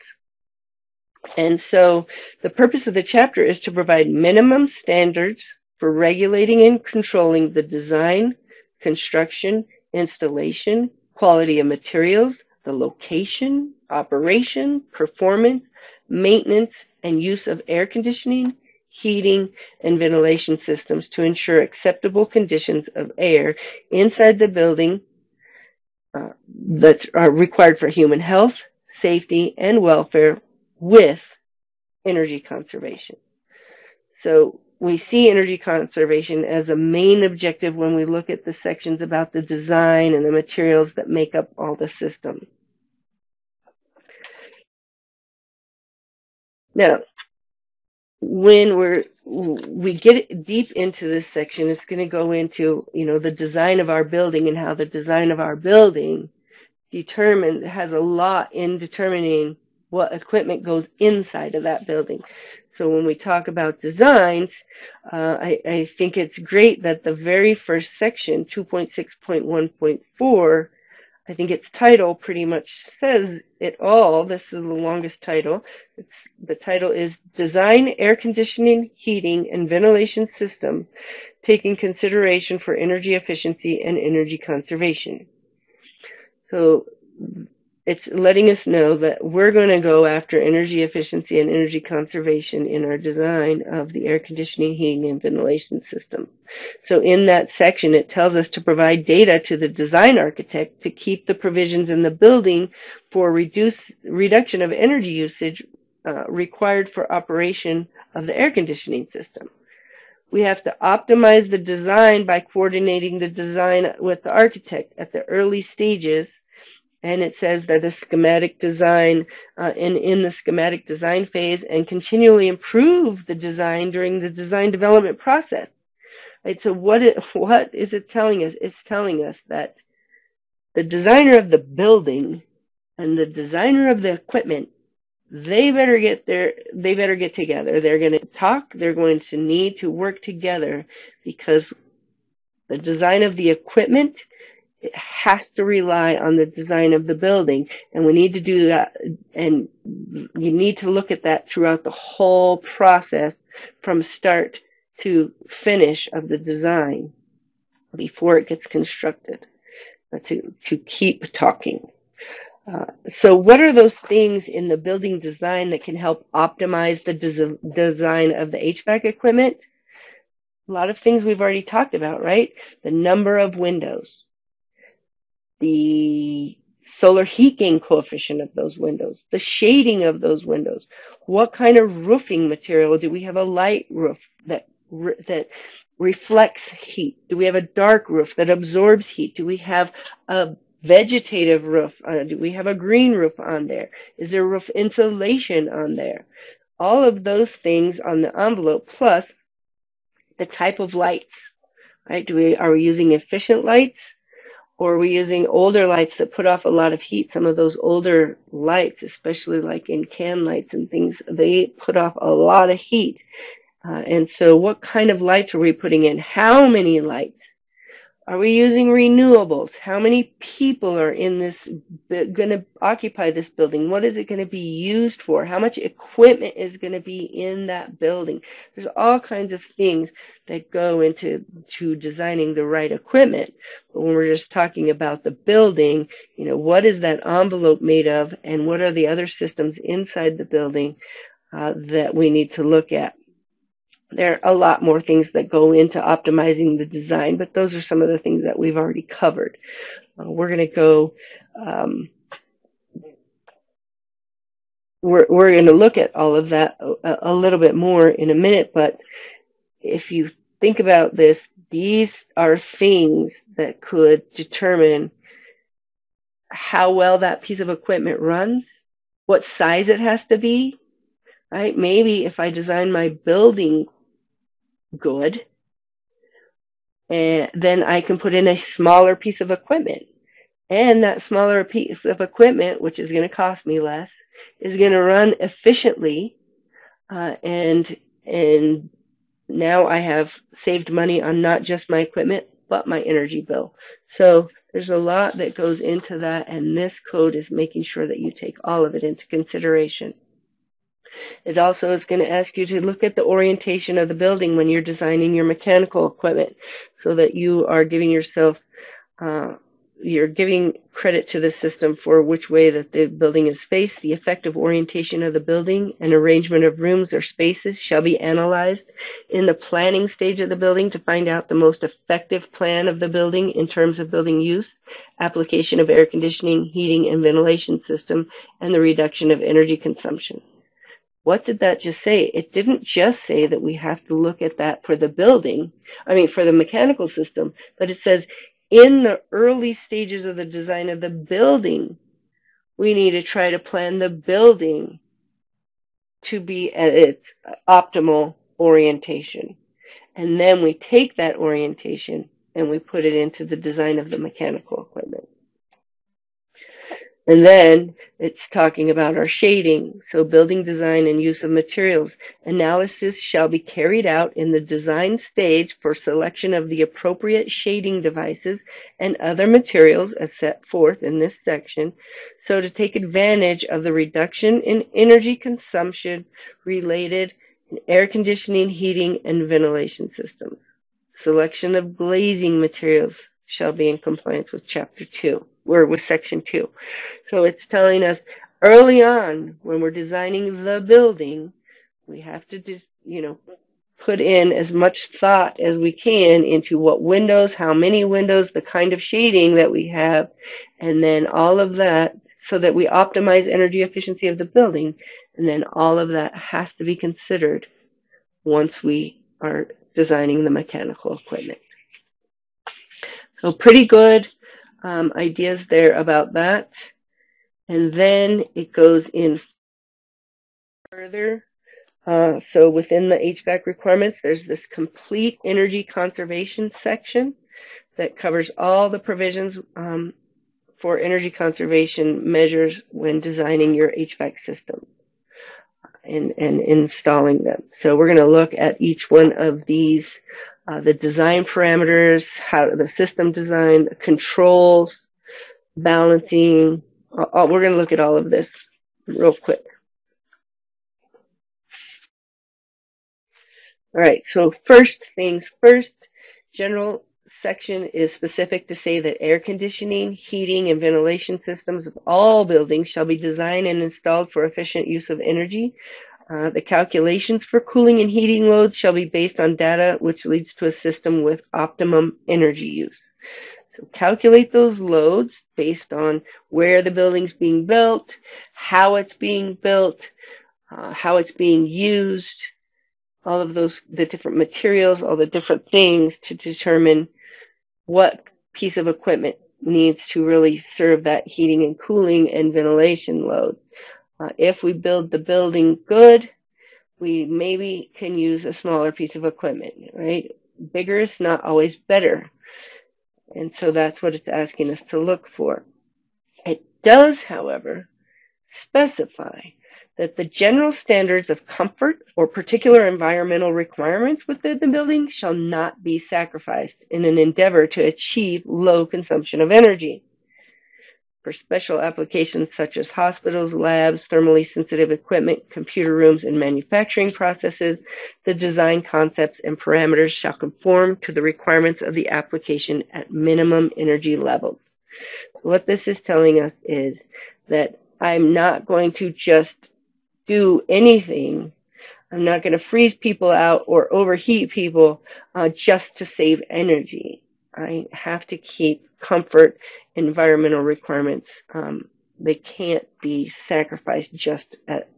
And so the purpose of the chapter is to provide minimum standards for regulating and controlling the design, construction, installation, quality of materials, the location, operation, performance, maintenance, and use of air conditioning, heating, and ventilation systems to ensure acceptable conditions of air inside the building that are required for human health, safety, and welfare with energy conservation. So we see energy conservation as a main objective when we look at the sections about the design and the materials that make up all the systems. Now, when we get deep into this section, it's going to go into, the design of our building and how the design of our building has a lot in determining what equipment goes inside of that building. So when we talk about designs, I think it's great that the very first section, 2.6.1.4, I think its title pretty much says it all. This is the longest title. The title is Design Air Conditioning, Heating, and Ventilation System, Taking Consideration for Energy Efficiency and Energy Conservation. So it's letting us know that we're going to go after energy efficiency and energy conservation in our design of the air conditioning, heating, and ventilation system. So in that section, it tells us to provide data to the design architect to keep the provisions in the building for reduction of energy usage required for operation of the air conditioning system. We have to optimize the design by coordinating the design with the architect at the early stages. And it says that the schematic design, in the schematic design phase, and continually improve the design during the design development process. Right? So what is it telling us? It's telling us that the designer of the building and the designer of the equipment, they better get together. They're going to talk. They're going to need to work together, because the design of the equipment, it has to rely on the design of the building, and we need to do that, and you need to look at that throughout the whole process from start to finish of the design before it gets constructed, to keep talking. So what are those things in the building design that can help optimize the design of the HVAC equipment? A lot of things we've already talked about, right? The number of windows, the solar heat gain coefficient of those windows, the shading of those windows, what kind of roofing material. Do we have a light roof that reflects heat? Do we have a dark roof that absorbs heat? Do we have a vegetative roof? Do we have a green roof on there? Is there roof insulation on there? All of those things on the envelope, plus the type of lights, right? Are we using efficient lights, or are we using older lights that put off a lot of heat? Some of those older lights, especially like in can lights and things, they put off a lot of heat. And so what kind of lights are we putting in? How many lights? Are we using renewables? How many people are in this, going to occupy this building? What is it going to be used for? How much equipment is going to be in that building? There's all kinds of things that go into designing the right equipment. But when we're just talking about the building, what is that envelope made of, and what are the other systems inside the building that we need to look at? There are a lot more things that go into optimizing the design, but those are some of the things that we've already covered. We're going to go, we're going to look at all of that a little bit more in a minute, but if you think about this, these are things that could determine how well that piece of equipment runs, what size it has to be, right? Maybe if I design my building good, and then I can put in a smaller piece of equipment. And that smaller piece of equipment, which is going to cost me less, is going to run efficiently. And now I have saved money on not just my equipment, but my energy bill. So there's a lot that goes into that, and this code is making sure that you take all of it into consideration. It also is going to ask you to look at the orientation of the building when you're designing your mechanical equipment, so that you are giving yourself, you're giving credit to the system for which way that the building is faced. The effective orientation of the building and arrangement of rooms or spaces shall be analyzed in the planning stage of the building to find out the most effective plan of the building in terms of building use, application of air conditioning, heating, and ventilation system, and the reduction of energy consumption. What did that just say? It didn't just say that we have to look at that for the building, for the mechanical system, but it says in the early stages of the design of the building, we need to try to plan the building to be at its optimal orientation. And then we take that orientation and we put it into the design of the mechanical equipment. And then it's talking about our shading. So building design and use of materials. Analysis shall be carried out in the design stage for selection of the appropriate shading devices and other materials as set forth in this section, so to take advantage of the reduction in energy consumption related in air conditioning, heating, and ventilation systems. Selection of glazing materials shall be in compliance with Chapter 2, or with Section 2. So it's telling us early on when we're designing the building, we have to just, put in as much thought as we can into what windows, how many windows, the kind of shading that we have, and then all of that so that we optimize energy efficiency of the building. And then all of that has to be considered once we are designing the mechanical equipment. So pretty good ideas there about that. And then it goes in further. So within the HVAC requirements, there's this complete energy conservation section that covers all the provisions for energy conservation measures when designing your HVAC system and installing them. So we're going to look at each one of these, the design parameters, how the system design, controls, balancing. We're going to look at all of this real quick. All right, so first things first, general section is specific to say that air conditioning, heating, and ventilation systems of all buildings shall be designed and installed for efficient use of energy. The calculations for cooling and heating loads shall be based on data which leads to a system with optimum energy use. So calculate those loads based on where the building's being built, how it's being built, how it's being used, all of those, the different materials, all the different things to determine what piece of equipment needs to really serve that heating and cooling and ventilation load. If we build the building good, we maybe can use a smaller piece of equipment, right? Bigger is not always better. And so that's what it's asking us to look for. It does, however, specify that the general standards of comfort or particular environmental requirements within the building shall not be sacrificed in an endeavor to achieve low consumption of energy. For special applications such as hospitals, labs, thermally sensitive equipment, computer rooms, and manufacturing processes, the design concepts and parameters shall conform to the requirements of the application at minimum energy levels. What this is telling us is that I'm not going to just do anything. I'm not going to freeze people out or overheat people just to save energy. I have to keep comfort, environmental requirements. They can't be sacrificed just at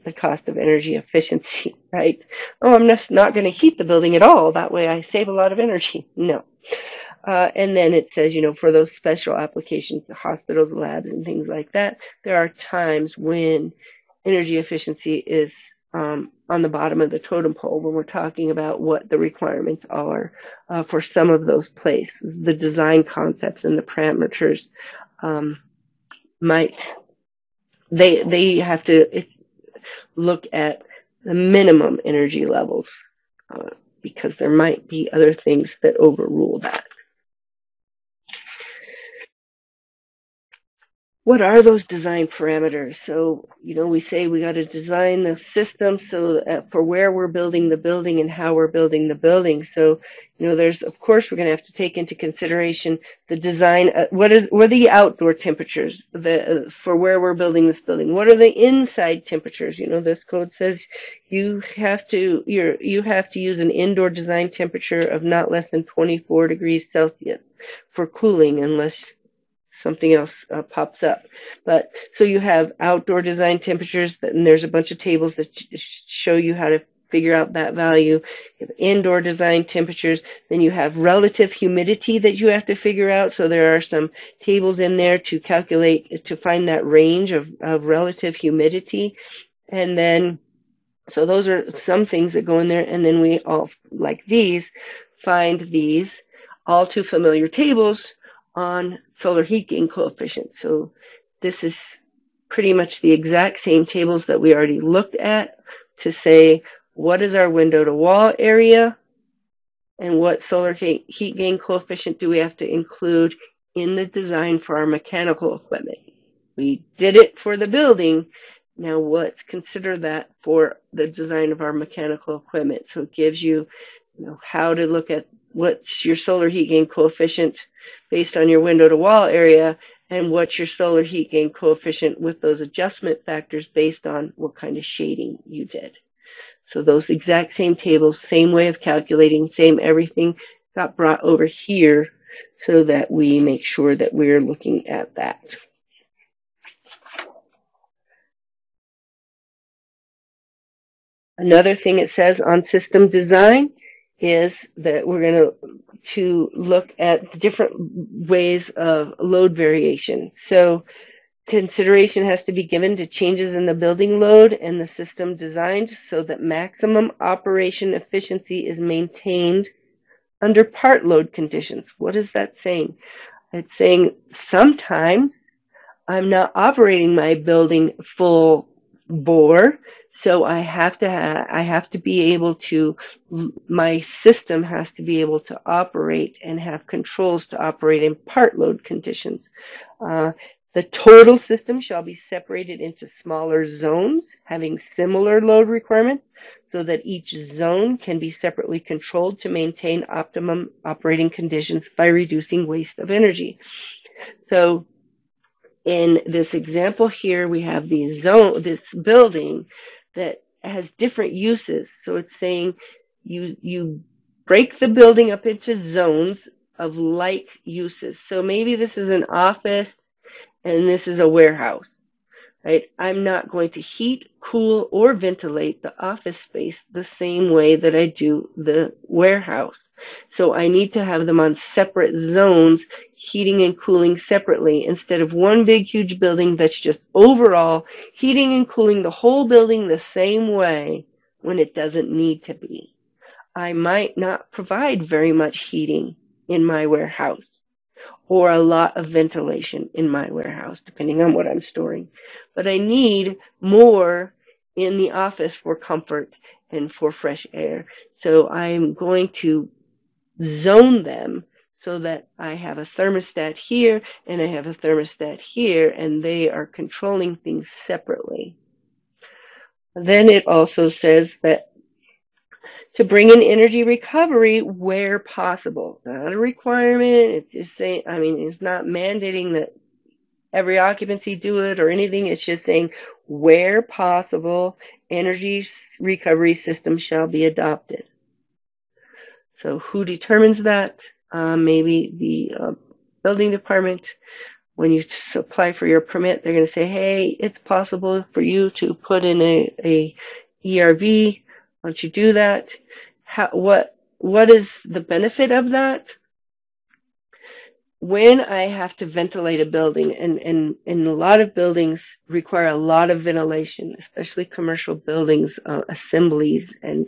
the cost of energy efficiency, right? Oh, I'm just not going to heat the building at all. That way I save a lot of energy. No. And then it says, for those special applications, the hospitals, labs, and things like that, there are times when energy efficiency is on the bottom of the totem pole when we're talking about what the requirements are for some of those places. The design concepts and the parameters they have to look at the minimum energy levels because there might be other things that overrule that. What are those design parameters? So, we say we got to design the system so for where we're building the building and how we're building the building. So, of course, we're going to have to take into consideration the design. What are the outdoor temperatures for where we're building this building? What are the inside temperatures? This code says you have to use an indoor design temperature of not less than 24 degrees Celsius for cooling, unless something else pops up. But so you have outdoor design temperatures, and there's a bunch of tables that show you how to figure out that value. You have indoor design temperatures, then you have relative humidity that you have to figure out. So there are some tables in there to calculate, to find that range of relative humidity. And then, so those are some things that go in there. And then we all, like these, find these all too familiar tables on solar heat gain coefficient. So this is pretty much the exact same tables that we already looked at to say what is our window to wall area and what solar heat gain coefficient do we have to include in the design for our mechanical equipment. We did it for the building. Now let's consider that for the design of our mechanical equipment. So it gives you, how to look at what's your solar heat gain coefficient based on your window to wall area, and what's your solar heat gain coefficient with those adjustment factors based on what kind of shading you did. So those exact same tables, same way of calculating, same everything got brought over here so that we make sure that we're looking at that. Another thing it says on system design is that we're going to look at different ways of load variation. So consideration has to be given to changes in the building load and the system designed so that maximum operation efficiency is maintained under part load conditions. What is that saying? It's saying sometimes I'm not operating my building full bore, so I have to be able to, my system has to be able to operate and have controls to operate in part load conditions. The total system shall be separated into smaller zones having similar load requirements so that each zone can be separately controlled to maintain optimum operating conditions by reducing waste of energy. So in this example here, we have this building that has different uses. So it's saying you break the building up into zones of like uses. So maybe this is an office and this is a warehouse, right? I'm not going to heat, cool, or ventilate the office space the same way that I do the warehouse. So I need to have them on separate zones, heating and cooling separately instead of one big huge building that's just overall heating and cooling the whole building the same way when it doesn't need to be. I might not provide very much heating in my warehouse or a lot of ventilation in my warehouse, depending on what I'm storing. But I need more in the office for comfort and for fresh air. So I'm going to zone them so that I have a thermostat here and I have a thermostat here, and they are controlling things separately. Then it also says that to bring in energy recovery where possible. Not a requirement. It's just saying, it's not mandating that every occupancy do it or anything. It's just saying where possible, energy recovery systems shall be adopted. So who determines that? Maybe the building department. When you apply for your permit, they're going to say, hey, it's possible for you to put in a ERV. Why don't you do that? What is the benefit of that? When I have to ventilate a building, and a lot of buildings require a lot of ventilation, especially commercial buildings, assemblies and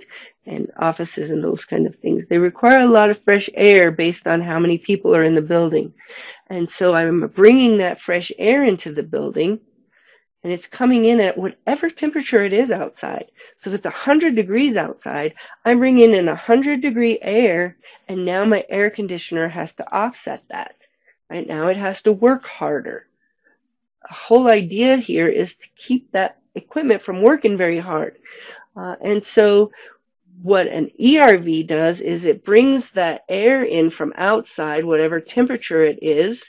offices and those kind of things. They require a lot of fresh air based on how many people are in the building. And so I'm bringing that fresh air into the building, and it's coming in at whatever temperature it is outside. So if it's 100 degrees outside, I'm bringing in 100-degree air, and now my air conditioner has to offset that. Right now it has to work harder. The whole idea here is to keep that equipment from working very hard. And so what an ERV does is it brings that air in from outside, whatever temperature it is.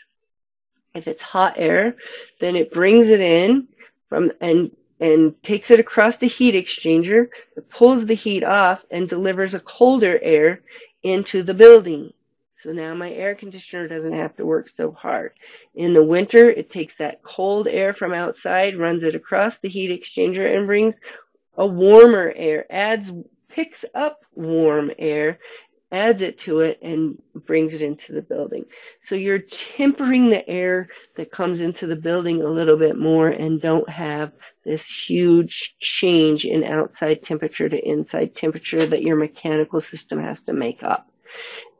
If it's hot air, then it brings it in from and takes it across the heat exchanger, it pulls the heat off and delivers a colder air into the building. So now my air conditioner doesn't have to work so hard. In the winter, it takes that cold air from outside, runs it across the heat exchanger and brings a warmer air, picks up warm air, adds it to it, and brings it into the building. So you're tempering the air that comes into the building a little bit more and don't have this huge change in outside temperature to inside temperature that your mechanical system has to make up.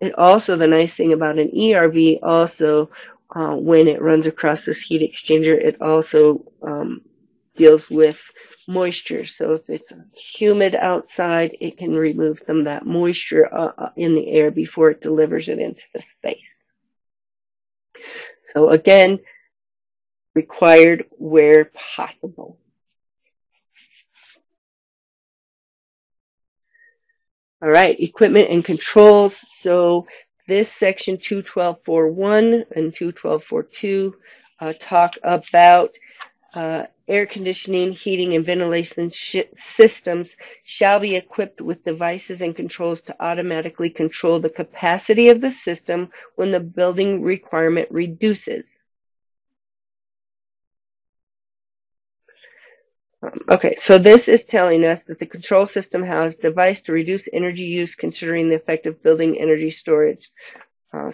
It also, the nice thing about an ERV also, when it runs across this heat exchanger, it also deals with moisture. So if it's humid outside, it can remove some of that moisture in the air before it delivers it into the space. So again, required where possible. All right, equipment and controls. So this section 212.4.1 and 212.4.2 talk about air conditioning, heating, and ventilation systems shall be equipped with devices and controls to automatically control the capacity of the system when the building requirement reduces. Okay, so this is telling us that the control system has a device to reduce energy use considering the effective building energy storage.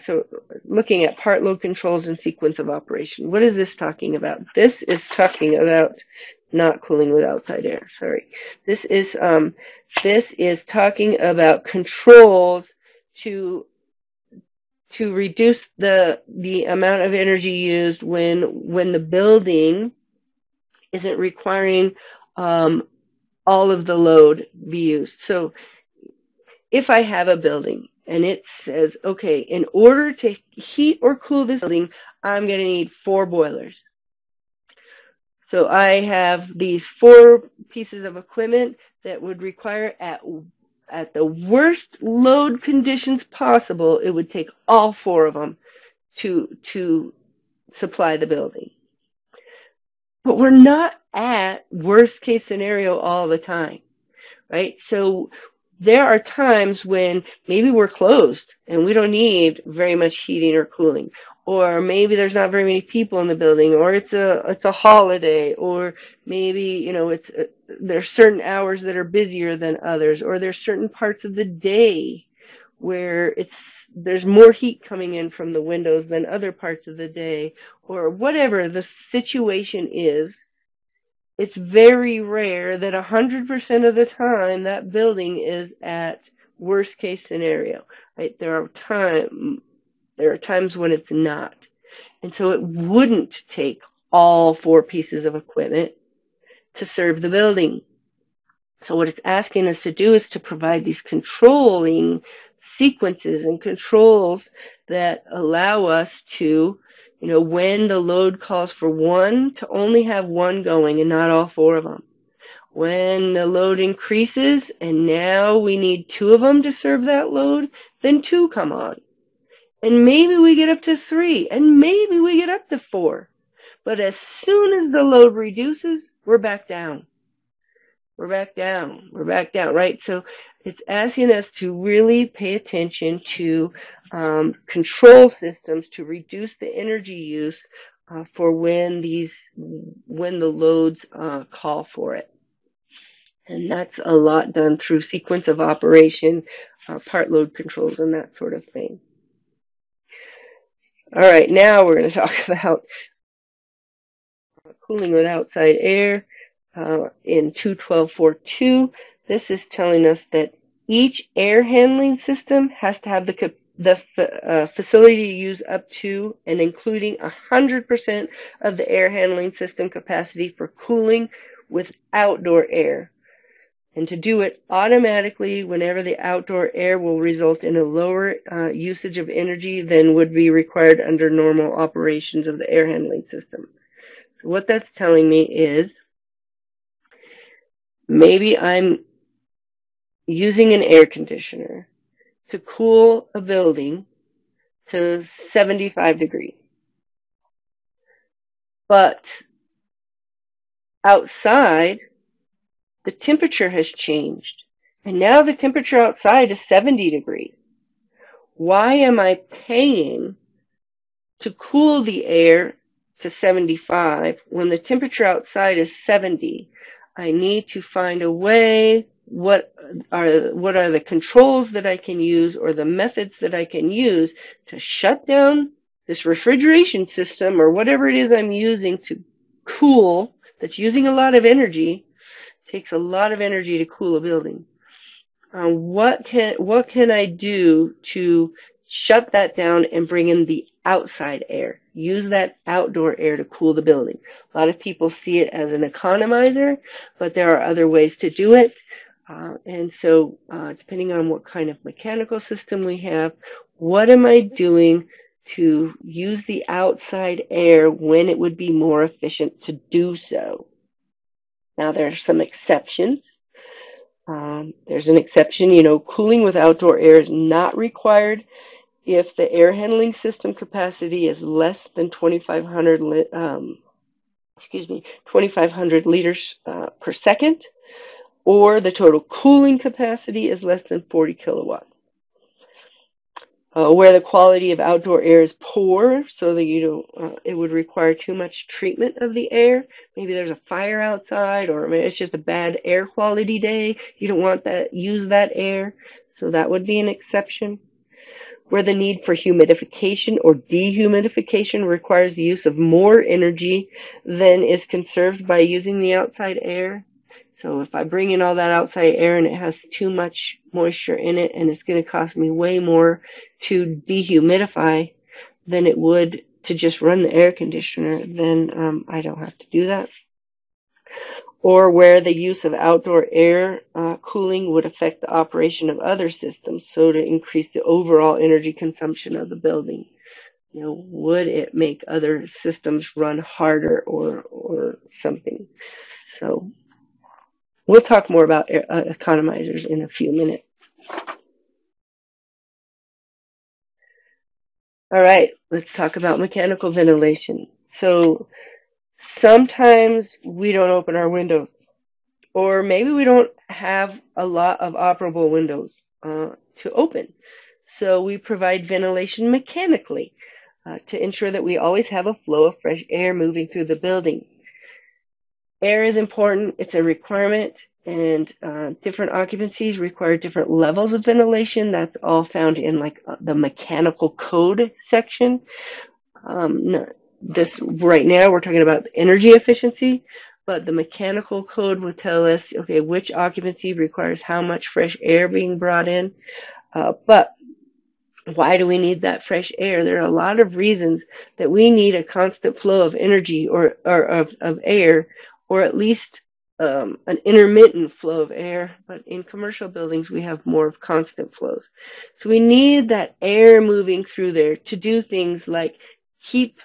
So looking at part load controls and sequence of operation. What is this talking about? This is talking about not cooling with outside air. Sorry. This is talking about controls to reduce the amount of energy used when the building isn't requiring all of the load be used. So if I have a building and it says, okay, in order to heat or cool this building, I'm going to need 4 boilers. So I have these 4 pieces of equipment that would require at the worst load conditions possible, it would take all 4 of them to supply the building. But we're not at worst case scenario all the time, right? So there are times when maybe we're closed and we don't need very much heating or cooling, or maybe there's not very many people in the building, or it's a holiday, or maybe there's certain hours that are busier than others, or there's certain parts of the day where there's more heat coming in from the windows than other parts of the day, or whatever the situation is, it's very rare that 100% of the time that building is at worst case scenario. Right? There are times when it's not. And so it wouldn't take all 4 pieces of equipment to serve the building. So what it's asking us to do is to provide these controlling sequences and controls that allow us to, when the load calls for one, to only have one going and not all 4 of them. When the load increases and now we need 2 of them to serve that load, then 2 come on. And maybe we get up to 3, and maybe we get up to 4. But as soon as the load reduces, we're back down. We're back down, right? So it's asking us to really pay attention to control systems to reduce the energy use for when the loads call for it. And that's a lot done through sequence of operation, part load controls, and that sort of thing. All right, now we're going to talk about cooling with outside air. In 21242, this is telling us that each air handling system has to have the facility to use up to and including 100% of the air handling system capacity for cooling with outdoor air, and to do it automatically whenever the outdoor air will result in a lower usage of energy than would be required under normal operations of the air handling system. So what that's telling me is maybe I'm using an air conditioner to cool a building to 75 degrees. But outside, the temperature has changed. And now the temperature outside is 70 degrees. Why am I paying to cool the air to 75 when the temperature outside is 70? I need to find a way, what are the controls that I can use or the methods that I can use to shut down this refrigeration system or whatever it is I'm using to cool, that's using a lot of energy, takes a lot of energy to cool a building. What can I do to shut that down and bring in the outside air? Use that outdoor air to cool the building. A lot of people see it as an economizer, but there are other ways to do it. And so depending on what kind of mechanical system we have, what am I doing to use the outside air when it would be more efficient to do so? Now, there are some exceptions. There's an exception, cooling with outdoor air is not required if the air handling system capacity is less than 2,500 liters per second, or the total cooling capacity is less than 40 kilowatts. Where the quality of outdoor air is poor, so that it would require too much treatment of the air. Maybe there's a fire outside, or maybe it's just a bad air quality day. You don't want use that air, so that would be an exception. Where the need for humidification or dehumidification requires the use of more energy than is conserved by using the outside air. So if I bring in all that outside air and it has too much moisture in it and it's going to cost me way more to dehumidify than it would to just run the air conditioner, then I don't have to do that. Or where the use of outdoor air cooling would affect the operation of other systems, so to increase the overall energy consumption of the building. Would it make other systems run harder or something? So we'll talk more about economizers in a few minutes. All right, let's talk about mechanical ventilation. So sometimes we don't open our windows, or maybe we don't have a lot of operable windows to open. So we provide ventilation mechanically to ensure that we always have a flow of fresh air moving through the building. Air is important. It's a requirement. And different occupancies require different levels of ventilation. That's all found in like the mechanical code section. This right now we're talking about energy efficiency, but the mechanical code will tell us, okay, which occupancy requires how much fresh air being brought in. But why do we need that fresh air? There are a lot of reasons that we need a constant flow of energy or of air, or at least an intermittent flow of air. But in commercial buildings, we have more of constant flows. So we need that air moving through there to do things like keep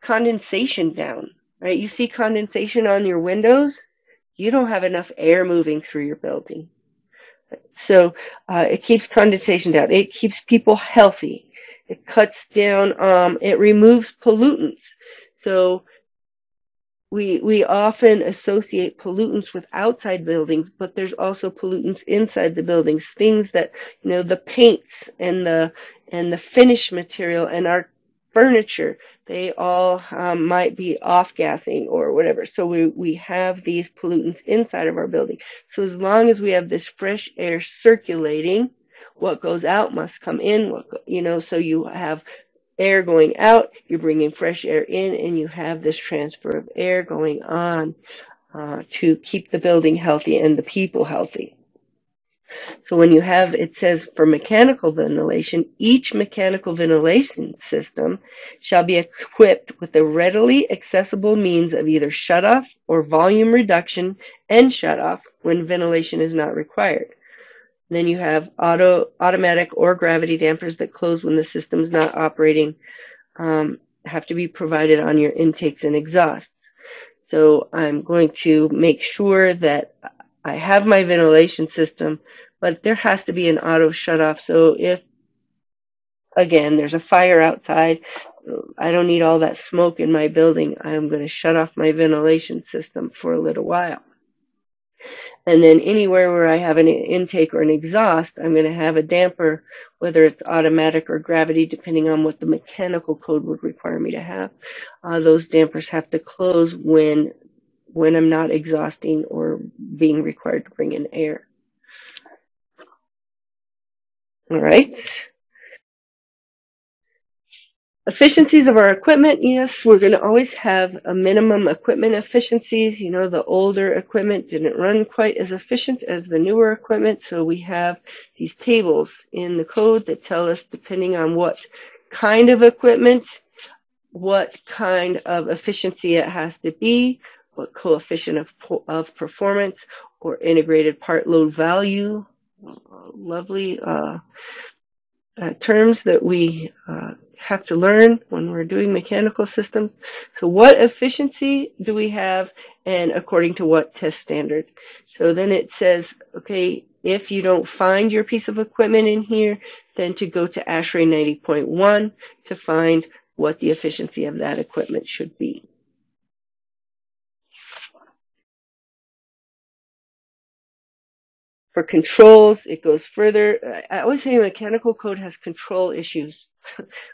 condensation down, right? You see condensation on your windows, you don't have enough air moving through your building. So it keeps condensation down. It keeps people healthy. It cuts down, it removes pollutants. So we often associate pollutants with outside buildings, but there's also pollutants inside the buildings. Things that, the paints and the finish material and our furniture, they all might be off-gassing or whatever. So we have these pollutants inside of our building. So as long as we have this fresh air circulating, what goes out must come in. So you have air going out, you're bringing fresh air in, and you have this transfer of air going on to keep the building healthy and the people healthy. So when you have, it says for mechanical ventilation, each mechanical ventilation system shall be equipped with a readily accessible means of either shutoff or volume reduction and shutoff when ventilation is not required. Then you have automatic or gravity dampers that close when the system is not operating, have to be provided on your intakes and exhausts. So I'm going to make sure that I have my ventilation system, but there has to be an auto shutoff. So if, again, there's a fire outside, I don't need all that smoke in my building, I'm going to shut off my ventilation system for a little while. And then anywhere where I have an intake or an exhaust, I'm going to have a damper, whether it's automatic or gravity, depending on what the mechanical code would require me to have. Those dampers have to close when I'm not exhausting or being required to bring in air. All right. Efficiencies of our equipment, yes, we're going to always have a minimum equipment efficiencies. The older equipment didn't run quite as efficient as the newer equipment, so we have these tables in the code that tell us, depending on what kind of equipment, what kind of efficiency it has to be, what coefficient of performance or integrated part load value, lovely terms that we have to learn when we're doing mechanical systems. So what efficiency do we have, and according to what test standard? So then it says, okay, if you don't find your piece of equipment in here, then to go to ASHRAE 90.1 to find what the efficiency of that equipment should be. For controls, it goes further. I always say mechanical code has control issues,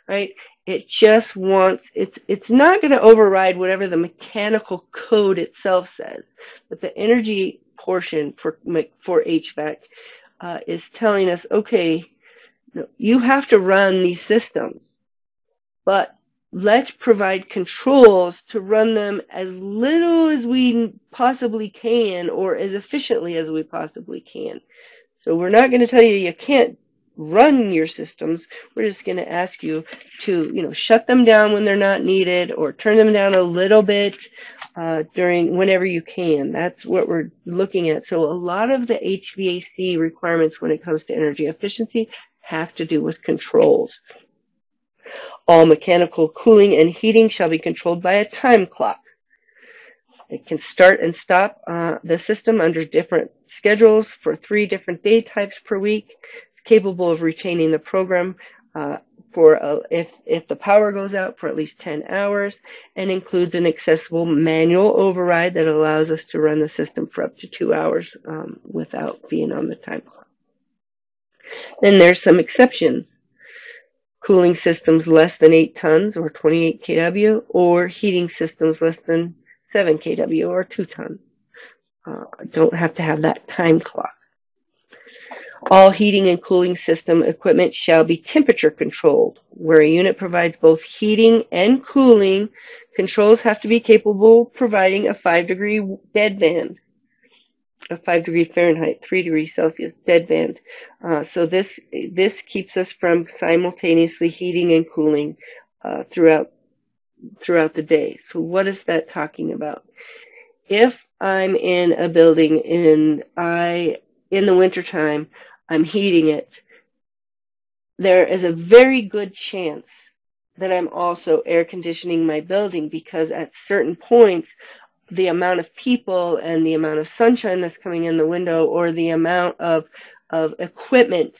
right? It just wants, it's not going to override whatever the mechanical code itself says, but the energy portion for HVAC is telling us, okay, you have to run these systems, but let's provide controls to run them as little as we possibly can or as efficiently as we possibly can. So we're not going to tell you you can't run your systems. We're just going to ask you to, shut them down when they're not needed or turn them down a little bit whenever you can. That's what we're looking at. So a lot of the HVAC requirements when it comes to energy efficiency have to do with controls. All mechanical cooling and heating shall be controlled by a time clock. It can start and stop the system under different schedules for 3 different day types per week. It's capable of retaining the program if the power goes out for at least 10 hours, and includes an accessible manual override that allows us to run the system for up to 2 hours without being on the time clock. Then there's some exceptions. Cooling systems less than 8 tons or 28 kW, or heating systems less than 7 kW or 2 tons. Don't have to have that time clock. All heating and cooling system equipment shall be temperature controlled. Where a unit provides both heating and cooling, controls have to be capable of providing a 5-degree deadband, a 5-degree Fahrenheit, 3 degrees Celsius deadband. So this keeps us from simultaneously heating and cooling throughout the day. So what is that talking about? If I'm in a building and in the wintertime, I'm heating it, there is a very good chance that I'm also air conditioning my building, because at certain points, the amount of people and the amount of sunshine that's coming in the window, or the amount of equipment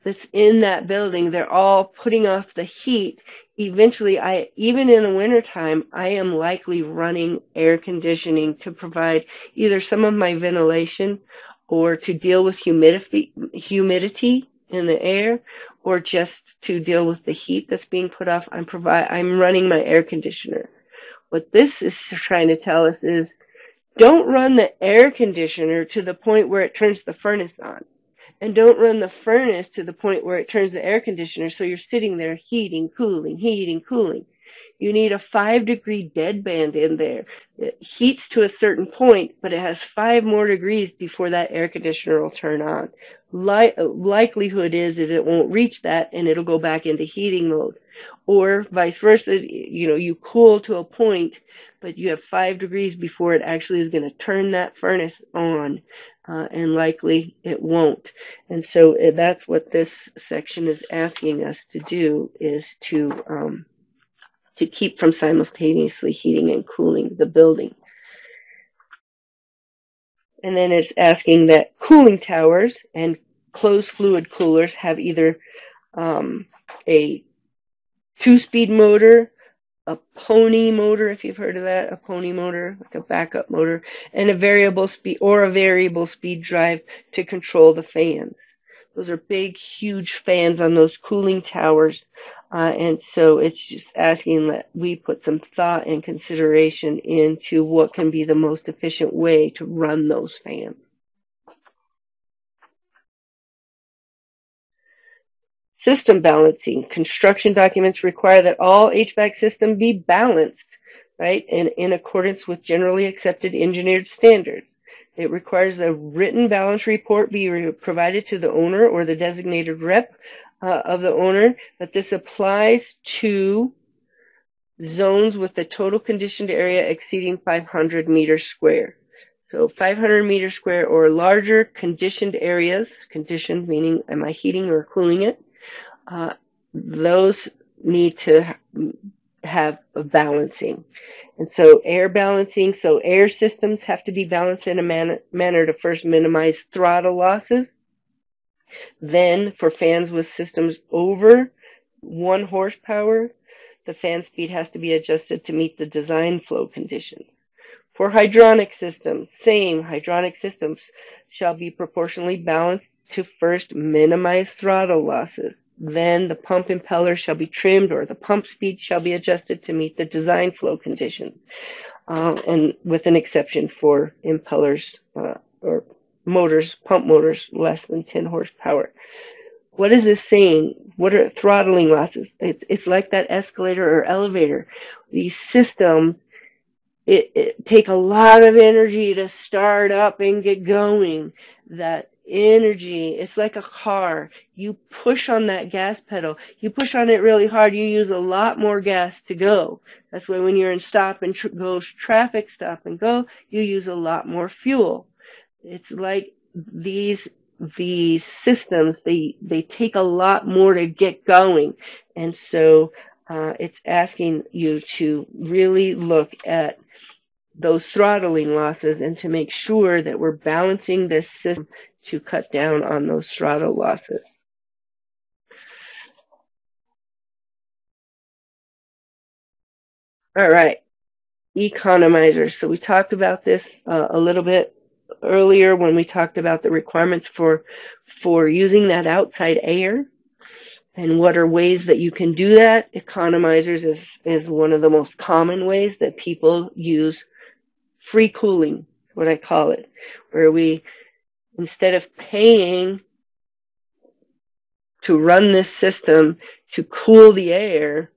that's in that building, they're all putting off the heat. Eventually, even in the wintertime, I am likely running air conditioning to provide either some of my ventilation, or to deal with humidity in the air, or just to deal with the heat that's being put off. I'm running my air conditioner. What this is trying to tell us is, don't run the air conditioner to the point where it turns the furnace on. And don't run the furnace to the point where it turns the air conditioner, so you're sitting there heating, cooling, heating, cooling. You need a 5-degree deadband in there. It heats to a certain point, but it has 5 more degrees before that air conditioner will turn on. Likelihood is that it won't reach that, and it'll go back into heating mode. Or vice versa, you cool to a point, but you have 5 degrees before it actually is going to turn that furnace on, and likely it won't. And so that's what this section is asking us to do, is to keep from simultaneously heating and cooling the building. And then it's asking that cooling towers and closed fluid coolers have either a 2-speed motor, a pony motor, if you've heard of that, a pony motor, like a backup motor, and a variable speed drive to control the fans. Those are big, huge fans on those cooling towers. And so it's just asking that we put some thought and consideration into what can be the most efficient way to run those fans. System balancing. Construction documents require that all HVAC systems be balanced, right, and in accordance with generally accepted engineered standards. It requires a written balance report be provided to the owner or the designated rep of the owner, but this applies to zones with the total conditioned area exceeding 500 meters square. So 500 meters square or larger conditioned areas, conditioned meaning am I heating or cooling it, those need to have a balancing. And so air balancing, so air systems have to be balanced in a manner to first minimize throttle losses. Then for fans with systems over 1 horsepower, the fan speed has to be adjusted to meet the design flow conditions. For hydronic systems, same, hydronic systems shall be proportionally balanced to first minimize throttle losses. Then the pump impeller shall be trimmed, or the pump speed shall be adjusted to meet the design flow conditions, and with an exception for impellers or motors, pump motors less than 10 horsepower. What is this saying? What are throttling losses? It's like that escalator or elevator. These systems, it take a lot of energy to start up and get going. That energy, it's like a car. You push on that gas pedal. You push on it really hard, you use a lot more gas to go. That's why when you're in stop and go traffic, stop and go, you use a lot more fuel. It's like these systems, they take a lot more to get going. And so it's asking you to really look at those throttling losses and to make sure that we're balancing this system to cut down on those throttle losses. All right, economizers. So we talked about this a little bit earlier when we talked about the requirements for using that outside air and what are ways that you can do that. Economizers is one of the most common ways that people use free cooling. what I call it, where we, instead of paying to run this system to cool the air,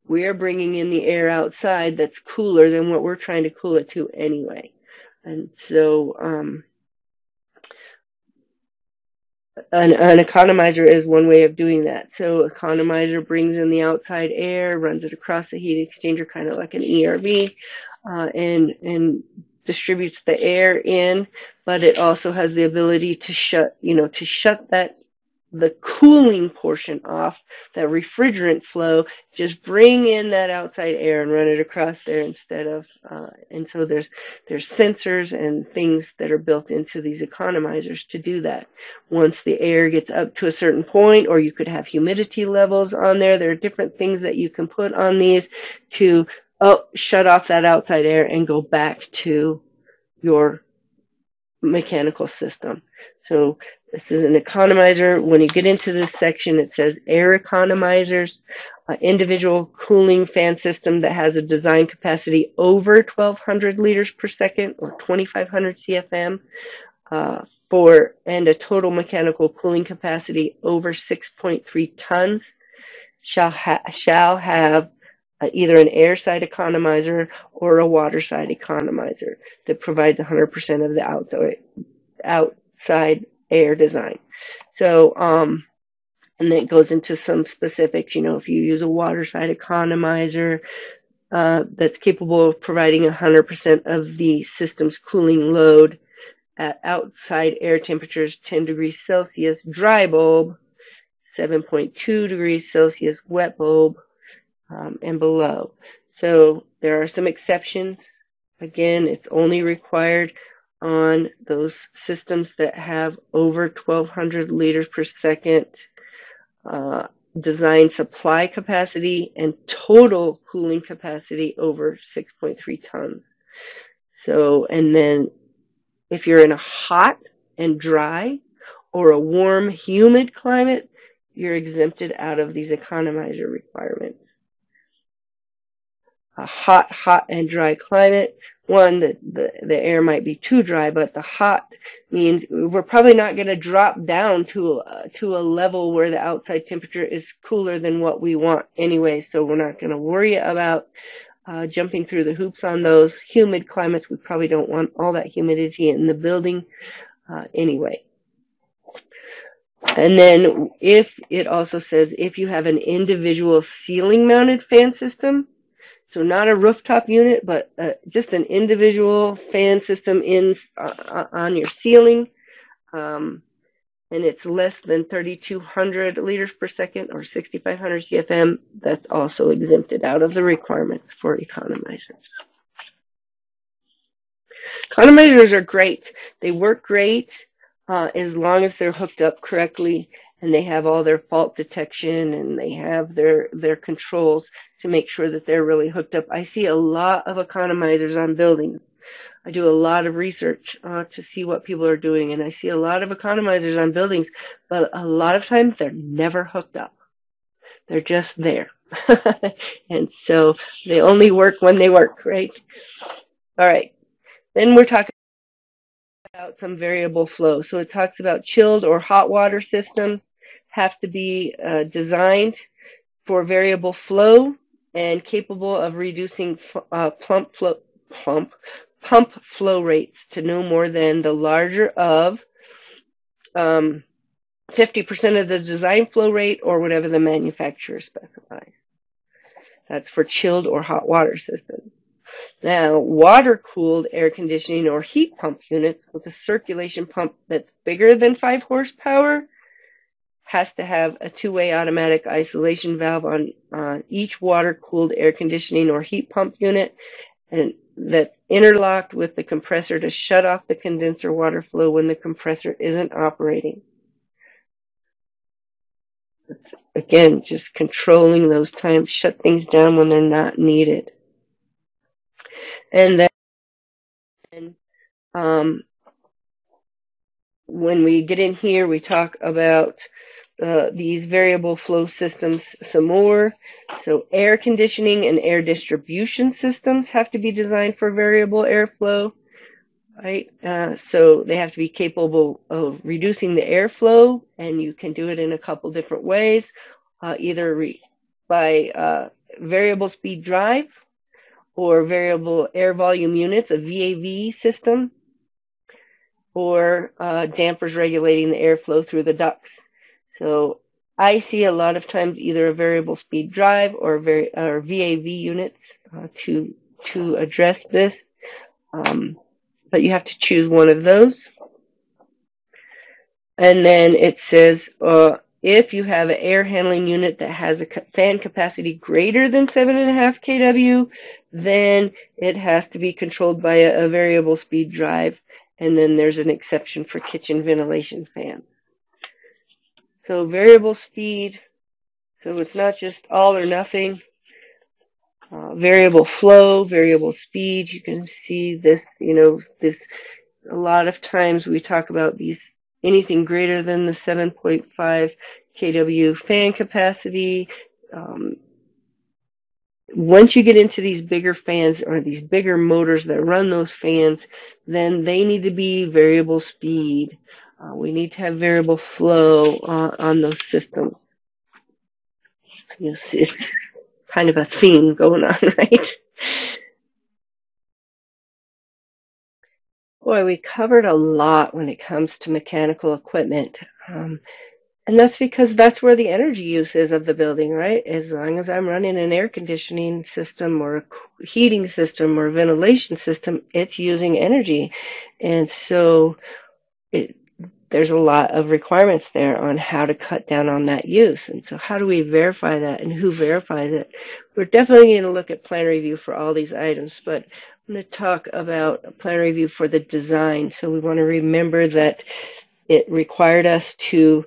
we're bringing in the air outside that's cooler than what we're trying to cool it to anyway. And so an economizer is one way of doing that. So economizer brings in the outside air, runs it across the heat exchanger, kind of like an ERV, and distributes the air in, but it also has the ability to shut that, the cooling portion off, that refrigerant flow, just bring in that outside air and run it across there instead of, and so there's sensors and things that are built into these economizers to do that. Once the air gets up to a certain point, or you could have humidity levels on there, there are different things that you can put on these to shut off that outside air and go back to your mechanical system. So this is an economizer. When you get into this section, it says air economizers, individual cooling fan system that has a design capacity over 1,200 liters per second or 2,500 CFM, and a total mechanical cooling capacity over 6.3 tons shall have either an air side economizer or a water side economizer that provides 100% of the outside air design. So, and then it goes into some specifics. If you use a water side economizer that's capable of providing 100% of the system's cooling load at outside air temperatures 10 degrees Celsius, dry bulb, 7.2 degrees Celsius, wet bulb, and below. So there are some exceptions. Again, it's only required on those systems that have over 1,200 liters per second design supply capacity and total cooling capacity over 6.3 tons. So, and then if you're in a hot and dry or a warm, humid climate, you're exempted out of these economizer requirements. A hot and dry climate, one, the air might be too dry, but the hot means we're probably not going to drop down to a level where the outside temperature is cooler than what we want anyway, so we're not going to worry about jumping through the hoops on those. Humid climates, we probably don't want all that humidity in the building anyway. And then it also says if you have an individual ceiling mounted fan system, so not a rooftop unit, but just an individual fan system on your ceiling, and it's less than 3,200 liters per second or 6,500 CFM, that's also exempted out of the requirements for economizers. Economizers are great. They work great as long as they're hooked up correctly and they have all their fault detection and they have their controls to make sure that they're really hooked up. I see a lot of economizers on buildings. I do a lot of research to see what people are doing, and I see a lot of economizers on buildings, but a lot of times they're never hooked up. They're just there. And so they only work when they work, right? All right. Then we're talking about some variable flow. So it talks about chilled or hot water systems have to be designed for variable flow and capable of reducing pump flow rates to no more than the larger of 50% of the design flow rate or whatever the manufacturer specifies. That's for chilled or hot water systems. Now, water-cooled air conditioning or heat pump units with a circulation pump that's bigger than 5 horsepower has to have a two-way automatic isolation valve on each water-cooled air conditioning or heat pump unit, and that's interlocked with the compressor to shut off the condenser water flow when the compressor isn't operating. It's, again, just controlling those times, shut things down when they're not needed. And then when we get in here, we talk about these variable flow systems some more. So air conditioning and air distribution systems have to be designed for variable airflow. right? So they have to be capable of reducing the airflow, and you can do it in a couple different ways, either by variable speed drive or variable air volume units, a VAV system, or dampers regulating the airflow through the ducts. So I see a lot of times either a variable speed drive or VAV units to address this, but you have to choose one of those. And then it says if you have an air handling unit that has a fan capacity greater than 7.5 kW, then it has to be controlled by a variable speed drive. And then there's an exception for kitchen ventilation fans. So variable speed, so it's not just all or nothing. Variable flow, variable speed. You can see this, this a lot of times we talk about these anything greater than the 7.5 kW fan capacity. Once you get into these bigger fans or these bigger motors that run those fans, then they need to be variable speed. We need to have variable flow on those systems. It's kind of a theme going on, right? Boy, we covered a lot when it comes to mechanical equipment. And that's because that's where the energy use is of the building, right? As long as I'm running an air conditioning system or a heating system or ventilation system, it's using energy. And so there's a lot of requirements there on how to cut down on that use. And so how do we verify that and who verifies it? We're definitely going to look at plan review for all these items, but I'm going to talk about plan review for the design. So we want to remember that it required us to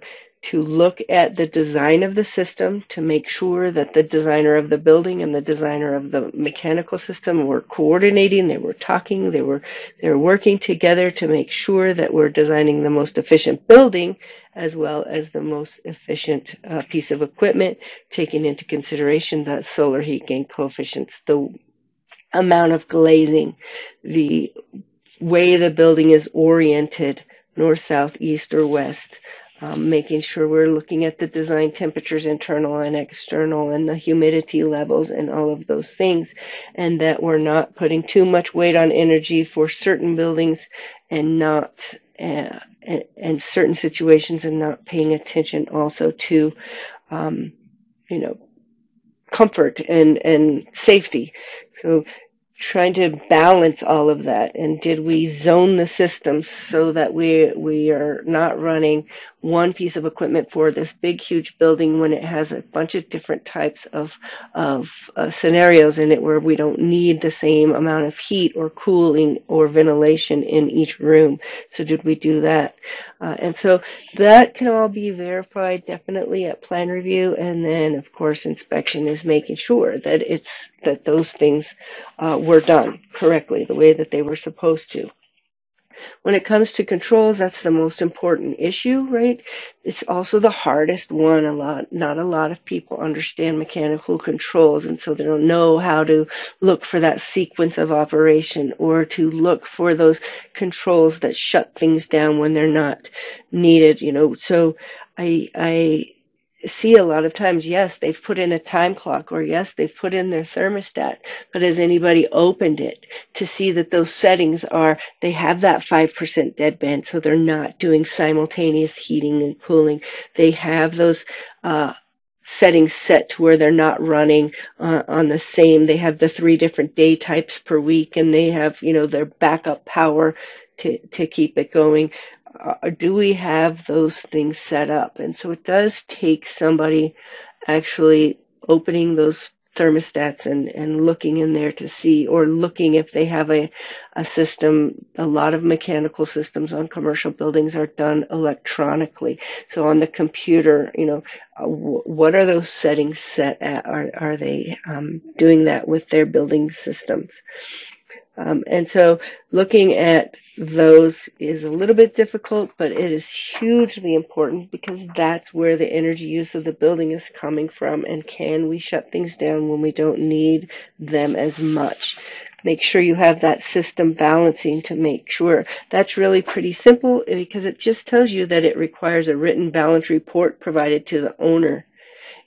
look at the design of the system to make sure that the designer of the building and the designer of the mechanical system were coordinating, they were talking, they were working together to make sure that we're designing the most efficient building as well as the most efficient piece of equipment, taking into consideration that solar heat gain coefficients, the amount of glazing, the way the building is oriented, north, south, east, or west, making sure we're looking at the design temperatures, internal and external, and the humidity levels and all of those things, and that we're not putting too much weight on energy for certain buildings and not and certain situations, and not paying attention also to comfort and safety. So trying to balance all of that, and did we zone the systems so that we are not running one piece of equipment for this big huge building when it has a bunch of different types of scenarios in it where we don't need the same amount of heat or cooling or ventilation in each room. So did we do that? And so that can all be verified definitely at plan review, and then of course inspection is making sure that those things were done correctly, the way that they were supposed to. When it comes to controls, that's the most important issue, right? It's also the hardest one. Not a lot of people understand mechanical controls, and so they don't know how to look for that sequence of operation or to look for those controls that shut things down when they're not needed, So I see a lot of times, yes, they've put in a time clock, or yes, they've put in their thermostat, but has anybody opened it to see that those settings they have that 5% deadband, so they're not doing simultaneous heating and cooling. They have those settings set to where they're not running on the same. They have the 3 different day types per week, and they have, their backup power to keep it going. Do we have those things set up? And so it does take somebody actually opening those thermostats and looking in there to see, or looking if they have a system. A lot of mechanical systems on commercial buildings are done electronically. So on the computer, what are those settings set at? Are they doing that with their building systems? And so looking at those is a little bit difficult, but it is hugely important because that's where the energy use of the building is coming from. And can we shut things down when we don't need them as much? make sure you have that system balancing to make sure. That's really pretty simple because it just tells you that it requires a written balance report provided to the owner.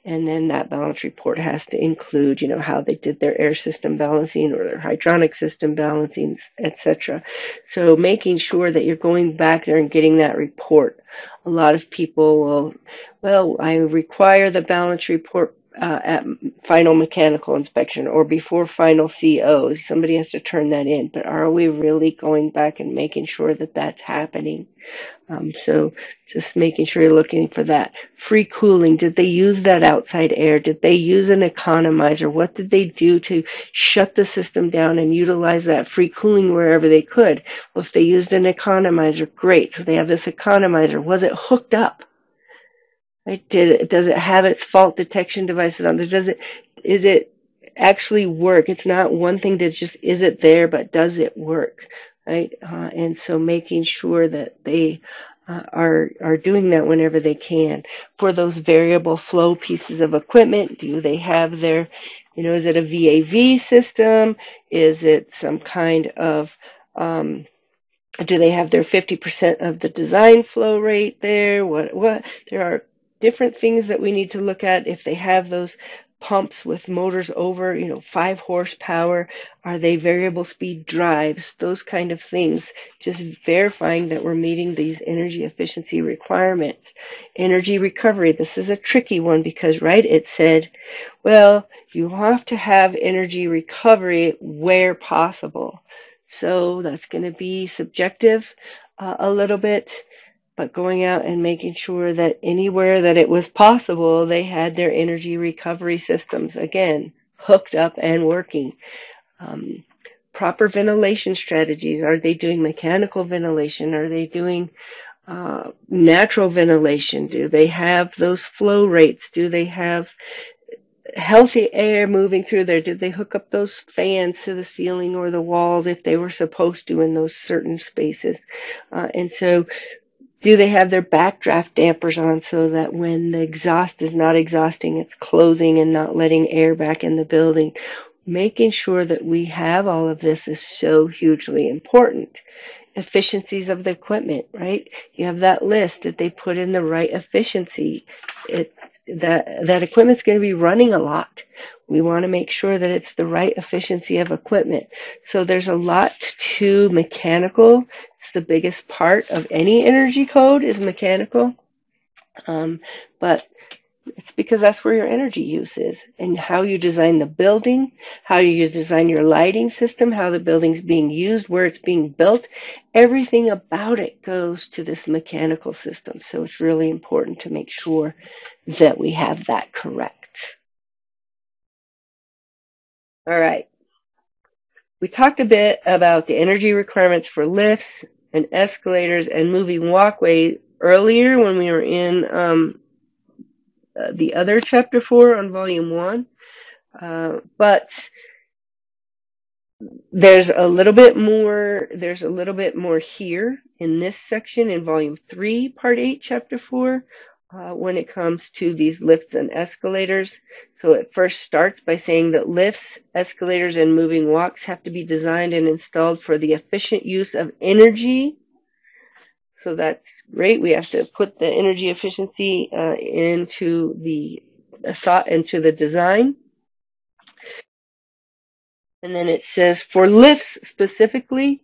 And then that balance report has to include, how they did their air system balancing or their hydronic system balancing, etc. So making sure that you're going back there and getting that report. A lot of people will, well, I require the balance report at final mechanical inspection or before final CO. Somebody has to turn that in. But are we really going back and making sure that that's happening? So just making sure you're looking for that. Free cooling. Did they use that outside air? Did they use an economizer? What did they do to shut the system down and utilize that free cooling wherever they could? Well, if they used an economizer, great. So they have this economizer. Was it hooked up? Right? Does it have its fault detection devices on there? Is it actually work? It's not one thing that just, is it there, but does it work? Right? And so making sure that they are doing that whenever they can. For those variable flow pieces of equipment, do they have their, is it a VAV system? Is it some kind of, do they have their 50% of the design flow rate there? What? There are different things that we need to look at. If they have those pumps with motors over, 5 horsepower, are they variable speed drives? Those kind of things. Just verifying that we're meeting these energy efficiency requirements. Energy recovery. This is a tricky one because, right, it said, well, you have to have energy recovery where possible. So that's going to be subjective a little bit, but going out and making sure that anywhere that it was possible, they had their energy recovery systems, again, hooked up and working. Proper ventilation strategies. Are they doing mechanical ventilation? Are they doing natural ventilation? Do they have those flow rates? Do they have healthy air moving through there? Did they hook up those fans to the ceiling or the walls if they were supposed to in those certain spaces? And so do they have their backdraft dampers on so that when the exhaust is not exhausting, it's closing and not letting air back in the building? Making sure that we have all of this is so hugely important. Efficiencies of the equipment, right? You have that list that they put in the right efficiency. That equipment's going to be running a lot. We want to make sure that it's the right efficiency of equipment. So there's a lot to mechanical. It's the biggest part of any energy code is mechanical. But it's because that's where your energy use is, and how you design the building, how you design your lighting system, how the building's being used, where it's being built. Everything about it goes to this mechanical system. So it's really important to make sure that we have that correct. All right. We talked a bit about the energy requirements for lifts and escalators and moving walkways earlier when we were in the other chapter 4 on volume 1. But there's a little bit more here in this section in volume 3, part 8, chapter 4, when it comes to these lifts and escalators. So it first starts by saying that lifts, escalators, and moving walks have to be designed and installed for the efficient use of energy. So that's great. We have to put the energy efficiency into the thought, into the design. And then it says for lifts specifically,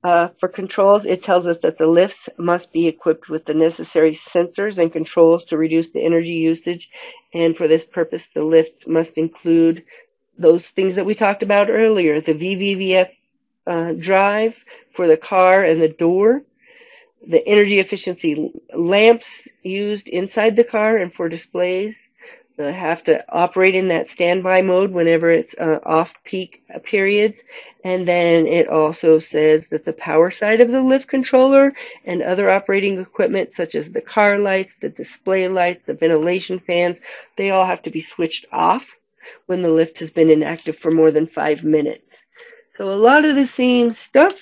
for controls, it tells us that the lifts must be equipped with the necessary sensors and controls to reduce the energy usage. And for this purpose, the lift must include those things that we talked about earlier, the VVVF drive for the car and the door, the energy efficiency lamps used inside the car and for displays. They have to operate in that standby mode whenever it's off-peak periods. And then it also says that the power side of the lift controller and other operating equipment, such as the car lights, the display lights, the ventilation fans, they all have to be switched off when the lift has been inactive for more than 5 minutes. So a lot of the same stuff,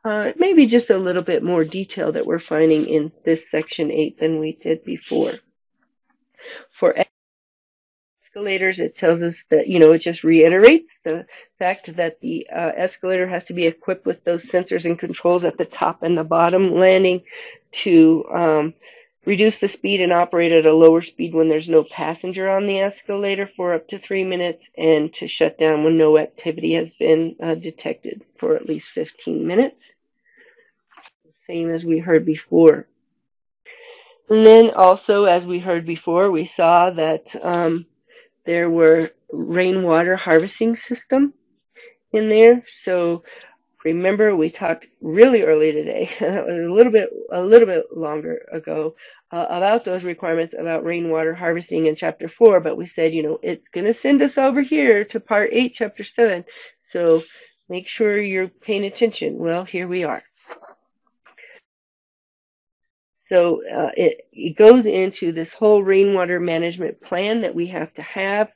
maybe just a little bit more detail that we're finding in this section 8 than we did before. For escalators, it tells us that, it just reiterates the fact that the escalator has to be equipped with those sensors and controls at the top and the bottom landing to reduce the speed and operate at a lower speed when there's no passenger on the escalator for up to 3 minutes, and to shut down when no activity has been detected for at least 15 minutes. Same as we heard before. And then also, as we heard before, we saw that there were rainwater harvesting system in there. So remember, we talked really early today, that was a little bit longer ago, about those requirements about rainwater harvesting in Chapter 4. But we said, it's going to send us over here to Part 8, Chapter 7. So make sure you're paying attention. Well, here we are. So it goes into this whole rainwater management plan that we have to have.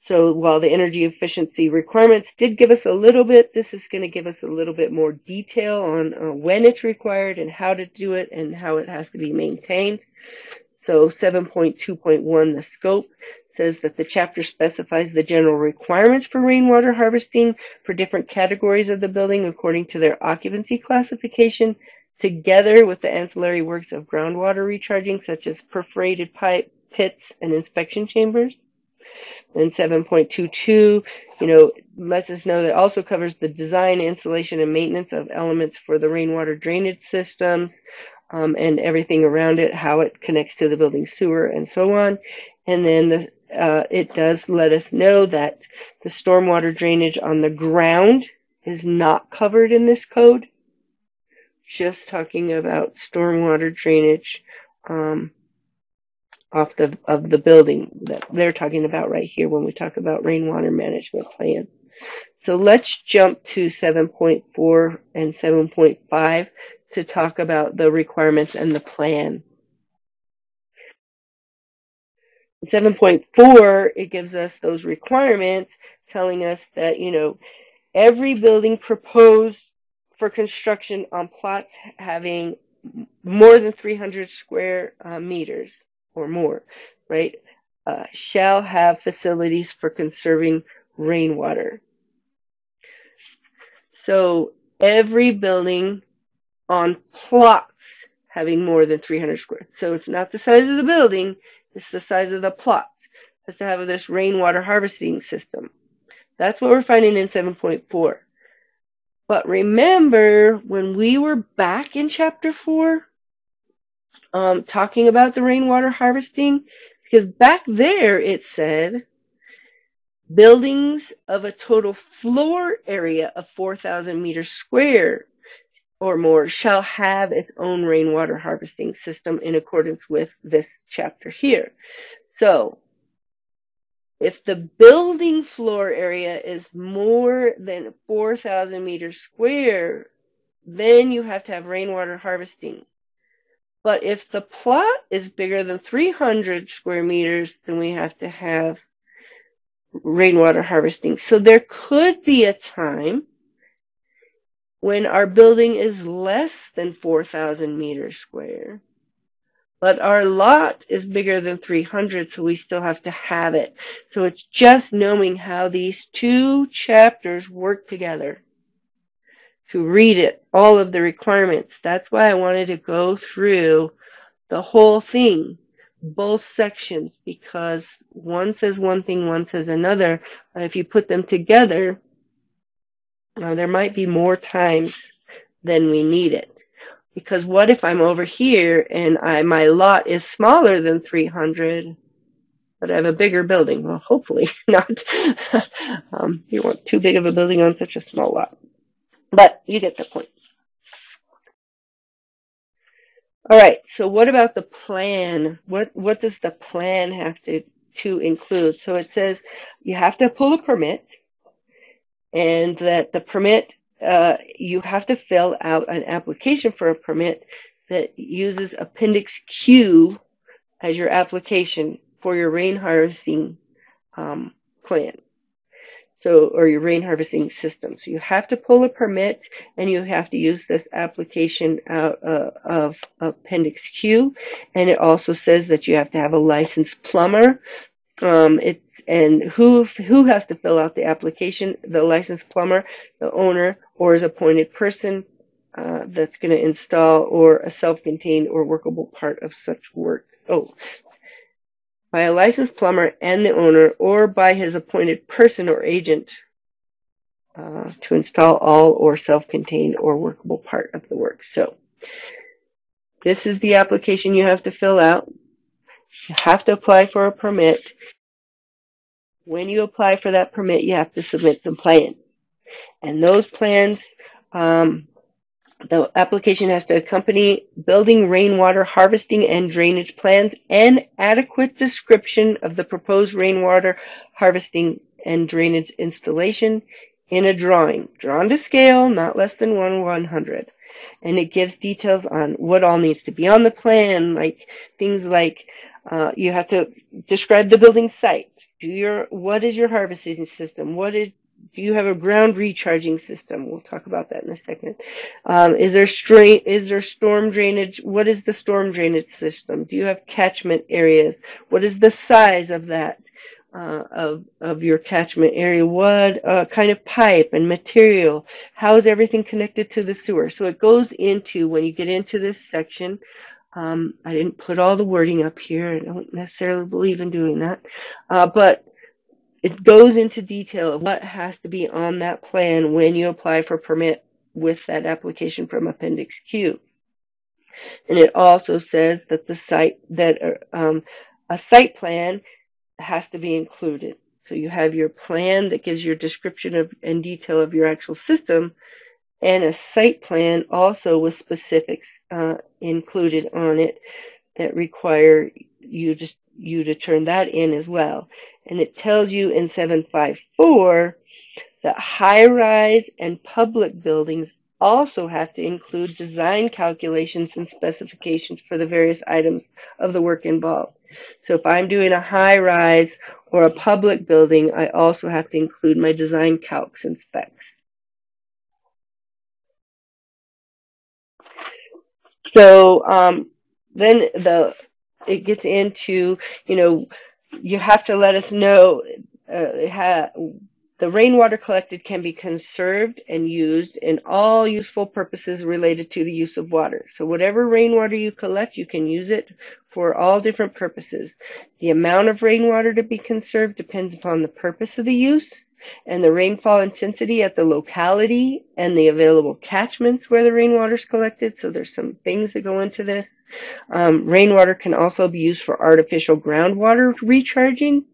So while the energy efficiency requirements did give us a little bit, this is going to give us a little bit more detail on when it's required and how to do it and how it has to be maintained. So 7.2.1, the scope, says that the chapter specifies the general requirements for rainwater harvesting for different categories of the building according to their occupancy classification, together with the ancillary works of groundwater recharging, such as perforated pipe, pits, and inspection chambers. And 7.22, lets us know that it also covers the design, installation, and maintenance of elements for the rainwater drainage systems, and everything around it, how it connects to the building sewer, and so on. And then it does let us know that the stormwater drainage on the ground is not covered in this code. Just talking about stormwater drainage of the building that they're talking about right here when we talk about rainwater management plan. So let's jump to 7.4 and 7.5 to talk about the requirements and the plan. 7.4, it gives us those requirements telling us that, every building proposed for construction on plots having more than 300 square meters or more, right, shall have facilities for conserving rainwater. So every building on plots having more than 300 square. So it's not the size of the building, it's the size of the plot. It has to have this rainwater harvesting system. That's what we're finding in 7.4. But remember, when we were back in Chapter 4, talking about the rainwater harvesting, because back there it said buildings of a total floor area of 4,000 meters square or more shall have its own rainwater harvesting system in accordance with this chapter here. So if the building floor area is more than 4,000 meters square, then you have to have rainwater harvesting. But if the plot is bigger than 300 square meters, then we have to have rainwater harvesting. So there could be a time when our building is less than 4,000 meters square, but our lot is bigger than 300, so we still have to have it. So it's just knowing how these two chapters work together to read it, all of the requirements. That's why I wanted to go through the whole thing, both sections, because one says one thing, one says another. If you put them together, there might be more times than we need it. Because what if I'm over here and my lot is smaller than 300, but I have a bigger building? Well, hopefully not. You want too big of a building on such a small lot. But you get the point. All right, so what about the plan? What does the plan have to include? So it says you have to pull a permit, and that the permit, you have to fill out an application for a permit that uses Appendix Q as your application for your rain harvesting plan. So, or your rain harvesting system. So you have to pull a permit, and you have to use this application out of Appendix Q. And it also says that you have to have a licensed plumber And who has to fill out the application? The licensed plumber, the owner, or his appointed person that's going to install, or a self-contained or workable part of such work. Oh, by a licensed plumber and the owner, or by his appointed person or agent to install all or self-contained or workable part of the work. So this is the application you have to fill out. You have to apply for a permit. When you apply for that permit, you have to submit the plan. And those plans, the application has to accompany building rainwater harvesting and drainage plans and adequate description of the proposed rainwater harvesting and drainage installation in a drawing, drawn to scale, not less than 1/100. And it gives details on what all needs to be on the plan, like things like you have to describe the building site. What is your harvesting system? Do you have a ground recharging system? We'll talk about that in a second. Is there storm drainage? What is the storm drainage system? Do you have catchment areas? What is the size of that, of your catchment area? What kind of pipe and material? How is everything connected to the sewer? So it goes into, when you get into this section, I didn't put all the wording up here. I don't necessarily believe in doing that. But it goes into detail of what has to be on that plan when you apply for permit with that application from Appendix Q. And it also says that a site plan has to be included. So you have your plan that gives your description of and detail of your actual system, and a site plan also with specifics included on it that require you to turn that in as well. And it tells you in 754 that high-rise and public buildings also have to include design calculations and specifications for the various items of the work involved. So if I'm doing a high-rise or a public building, I also have to include my design calcs and specs. So then it gets into, you have to let us know the rainwater collected can be conserved and used in all useful purposes related to the use of water. So whatever rainwater you collect, you can use it for all different purposes. The amount of rainwater to be conserved depends upon the purpose of the use and the rainfall intensity at the locality and the available catchments where the rainwater is collected. So there's some things that go into this. Rainwater can also be used for artificial groundwater recharging,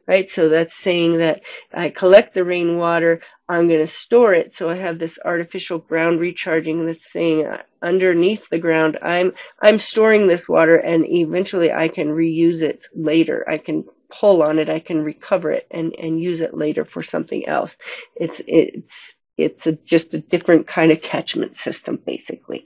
right? So that's saying that I collect the rainwater, I'm going to store it. So I have this artificial ground recharging that's saying underneath the ground, I'm storing this water, and eventually I can reuse it later. I can pull on it, I can recover it and use it later for something else. It's just a different kind of catchment system, basically.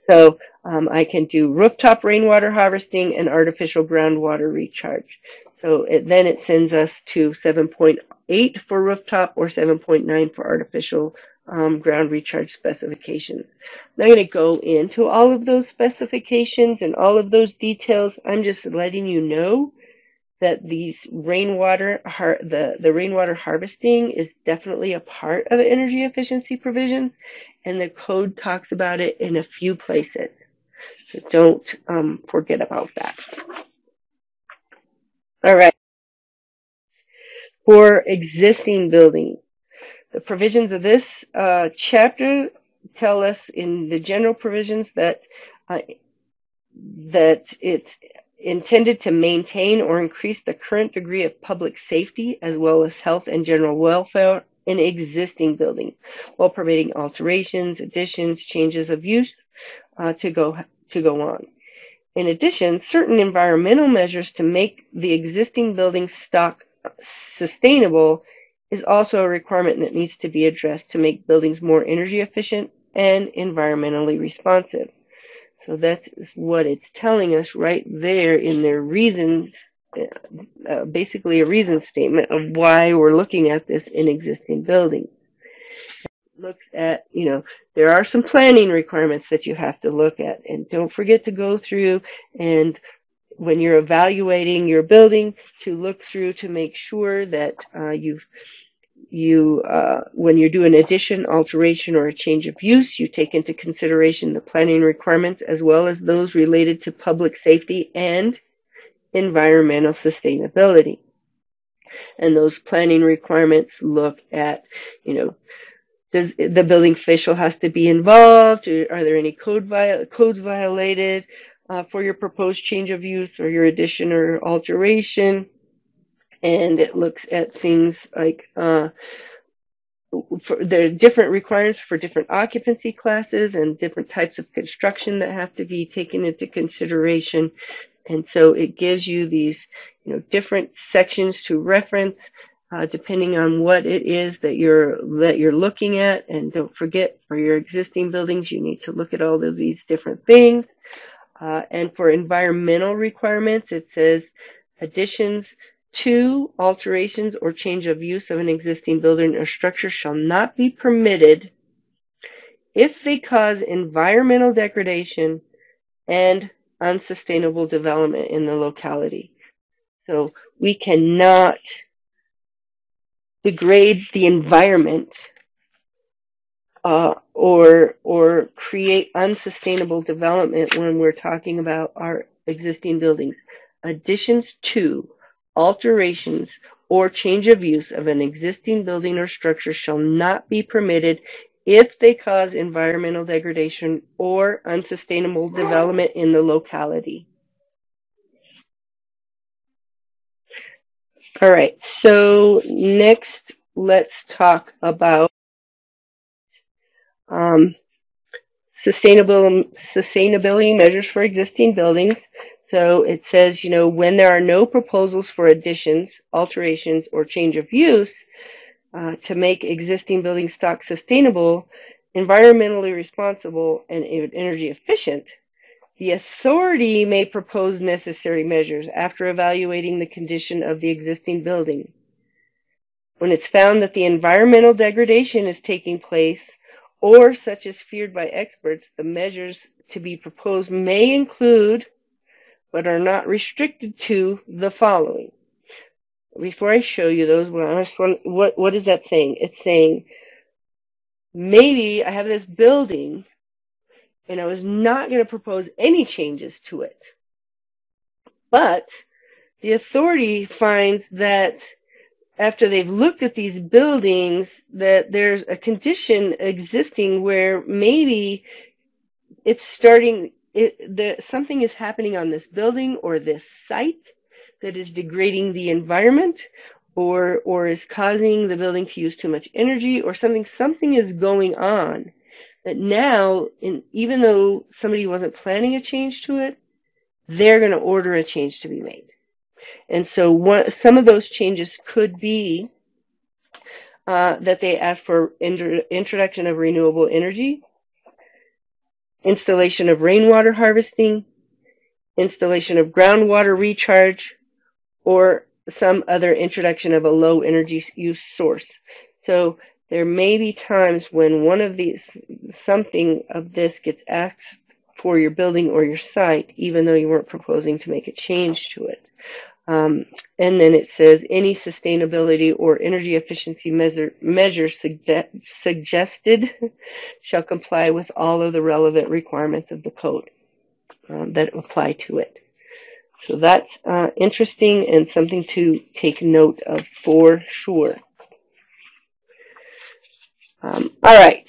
So I can do rooftop rainwater harvesting and artificial groundwater recharge. So then it sends us to 7.8 for rooftop or 7.9 for artificial ground recharge specifications. I'm not going to go into all of those specifications and all of those details. I'm just letting you know that these the rainwater harvesting is definitely a part of energy efficiency provision, and the code talks about it in a few places. So don't forget about that. All right. For existing buildings, the provisions of this chapter tell us in the general provisions that it's intended to maintain or increase the current degree of public safety as well as health and general welfare in existing buildings, while permitting alterations, additions, changes of use to go on. In addition, certain environmental measures to make the existing building stock sustainable is also a requirement that needs to be addressed to make buildings more energy efficient and environmentally responsive. So that's what it's telling us right there in their reasons, basically a reason statement of why we're looking at this in existing buildings. It looks at, there are some planning requirements that you have to look at, and don't forget to go through and when you're evaluating your building, to look through to make sure that when you do an addition, alteration, or a change of use, you take into consideration the planning requirements as well as those related to public safety and environmental sustainability. And those planning requirements look at, does the building official has to be involved? Are there any codes violated for your proposed change of use or your addition or alteration? And it looks at things like there are different requirements for different occupancy classes and different types of construction that have to be taken into consideration. And so it gives you these, different sections to reference depending on what it is that you're looking at. And don't forget, for your existing buildings, you need to look at all of these different things. And for environmental requirements, it says additions to, alterations, or change of use of an existing building or structure shall not be permitted if they cause environmental degradation and unsustainable development in the locality. So we cannot degrade the environment or create unsustainable development when we're talking about our existing buildings. Additions to, alterations, or change of use of an existing building or structure shall not be permitted if they cause environmental degradation or unsustainable development in the locality. All right, so next let's talk about sustainability measures for existing buildings. So it says, when there are no proposals for additions, alterations, or change of use to make existing building stock sustainable, environmentally responsible, and energy efficient, the authority may propose necessary measures after evaluating the condition of the existing building. When it's found that the environmental degradation is taking place, or such as feared by experts, the measures to be proposed may include, but are not restricted to, the following. Before I show you those, what is that saying? It's saying, maybe I have this building and I was not going to propose any changes to it. But the authority finds that after they've looked at these buildings, that there's a condition existing where maybe it's starting, something is happening on this building or this site that is degrading the environment or is causing the building to use too much energy, or something is going on that now, even though somebody wasn't planning a change to it, they're going to order a change to be made. And so some of those changes could be that they ask for introduction of renewable energy, installation of rainwater harvesting, installation of groundwater recharge, or some other introduction of a low energy use source. So there may be times when something of this gets asked for your building or your site, even though you weren't proposing to make a change to it. And then it says any sustainability or energy efficiency measures suggested shall comply with all of the relevant requirements of the code that apply to it. So that's interesting and something to take note of for sure. All right.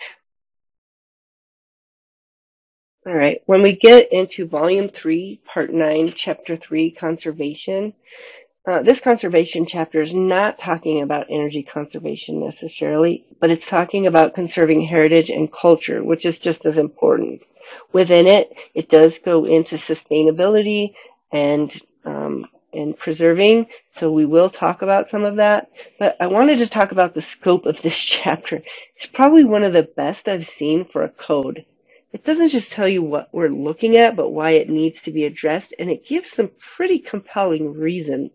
When we get into Volume 3, Part 9, Chapter 3, Conservation, this conservation chapter is not talking about energy conservation necessarily, but it's talking about conserving heritage and culture, which is just as important. Within it, it does go into sustainability and preserving, so we will talk about some of that. But I wanted to talk about the scope of this chapter. It's probably one of the best I've seen for a code. It doesn't just tell you what we're looking at, but why it needs to be addressed, and it gives some pretty compelling reasons.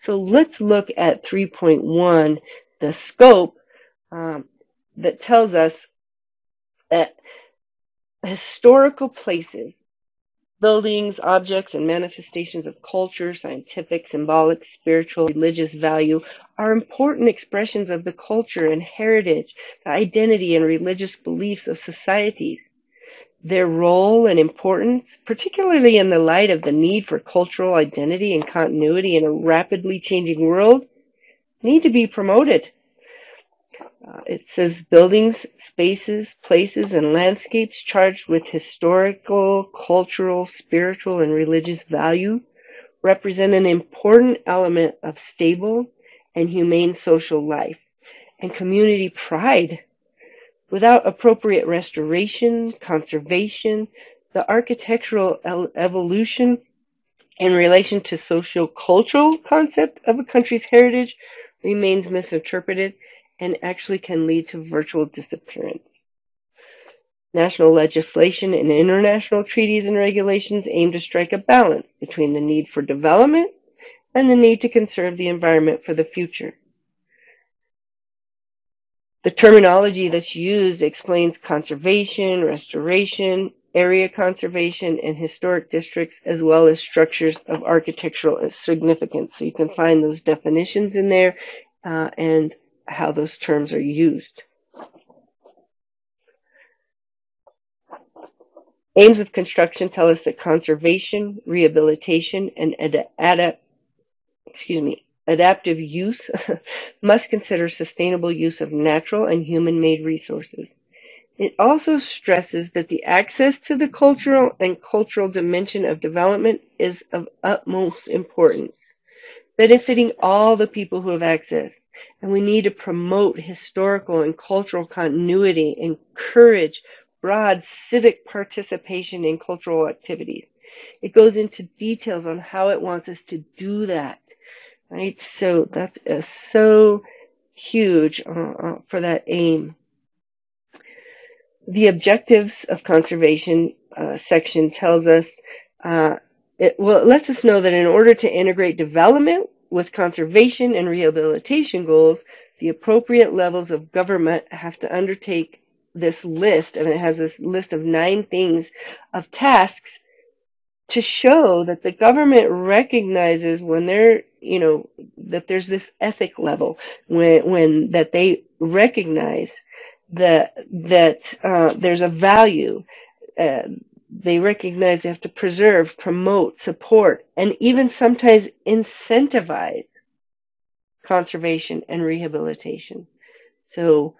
So let's look at 3.1, the scope that tells us that historical places Buildings, objects, and manifestations of culture, scientific, symbolic, spiritual, religious value are important expressions of the culture and heritage, the identity and religious beliefs of societies. Their role and importance, particularly in the light of the need for cultural identity and continuity in a rapidly changing world, need to be promoted. It says buildings, spaces, places, and landscapes charged with historical, cultural, spiritual, and religious value represent an important element of stable and humane social life and community pride. Without appropriate restoration, conservation, the architectural evolution in relation to socio-cultural concept of a country's heritage remains misinterpreted and actually can lead to virtual disappearance. National legislation and international treaties and regulations aim to strike a balance between the need for development and the need to conserve the environment for the future. The terminology that's used explains conservation, restoration, area conservation, and historic districts, as well as structures of architectural significance. So you can find those definitions in there and how those terms are used. Aims of construction tell us that conservation, rehabilitation, and adaptive use must consider sustainable use of natural and human-made resources. It also stresses that the access to the cultural and cultural dimension of development is of utmost importance, benefiting all the people who have access. And we need to promote historical and cultural continuity, encourage broad civic participation in cultural activities. It goes into details on how it wants us to do that, right? So that's so huge for that aim. The objectives of conservation section tells us, it lets us know that in order to integrate development with conservation and rehabilitation goals, the appropriate levels of government have to undertake this list, and it has this list of 9 things of tasks to show that the government recognizes when they're, that there's this ethic level, when that they recognize that there's a value. They recognize they have to preserve, promote, support, and even sometimes incentivize conservation and rehabilitation. So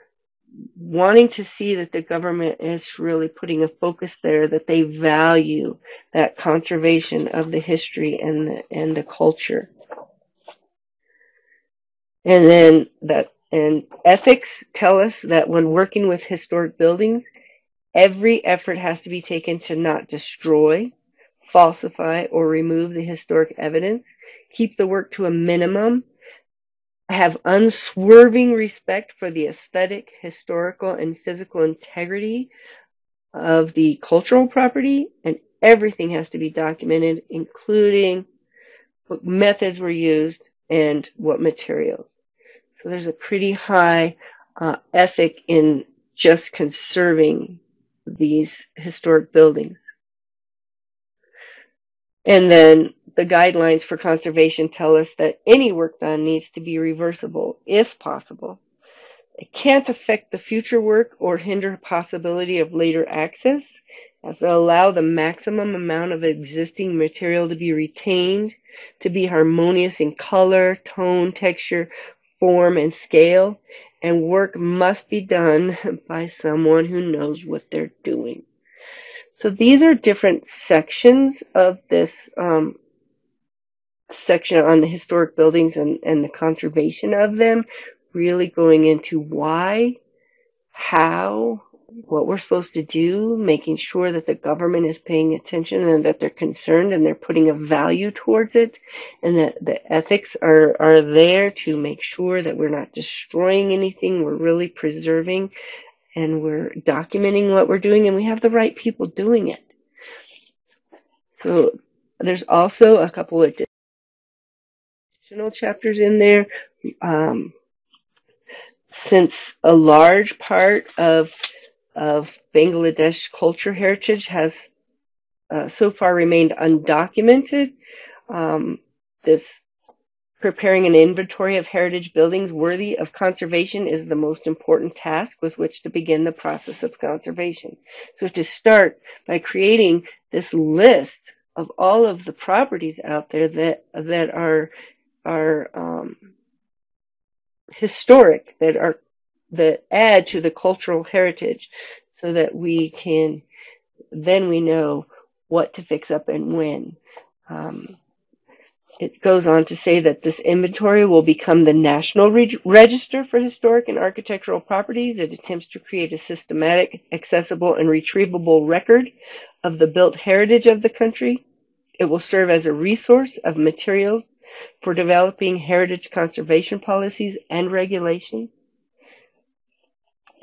wanting to see that the government is really putting a focus there, that they value that conservation of the history and the culture. And then ethics tell us that when working with historic buildings, every effort has to be taken to not destroy, falsify, or remove the historic evidence, keep the work to a minimum, have unswerving respect for the aesthetic, historical, and physical integrity of the cultural property, and everything has to be documented, including what methods were used and what materials. So there's a pretty high ethic in just conserving these historic buildings. And then the guidelines for conservation tell us that any work done needs to be reversible, if possible. It can't affect the future work or hinder possibility of later access, as they allow the maximum amount of existing material to be retained, to be harmonious in color, tone, texture, form, and scale, and work must be done by someone who knows what they're doing. So these are different sections of this section on the historic buildings and the conservation of them, really going into why, how, what we're supposed to do, making sure that the government is paying attention and that they're concerned and they're putting a value towards it, and that the ethics are there to make sure that we're not destroying anything, we're really preserving, and we're documenting what we're doing, and we have the right people doing it. So there's also a couple of additional chapters in there. Since a large part of Bangladesh culture heritage has so far remained undocumented. This preparing an inventory of heritage buildings worthy of conservation is the most important task with which to begin the process of conservation. So to start by creating this list of all of the properties out there that are historic, that add to the cultural heritage, so that we know what to fix up and when. It goes on to say that this inventory will become the National Register for Historic and Architectural Properties. It attempts to create a systematic, accessible, and retrievable record of the built heritage of the country. It will serve as a resource of materials for developing heritage conservation policies and regulations.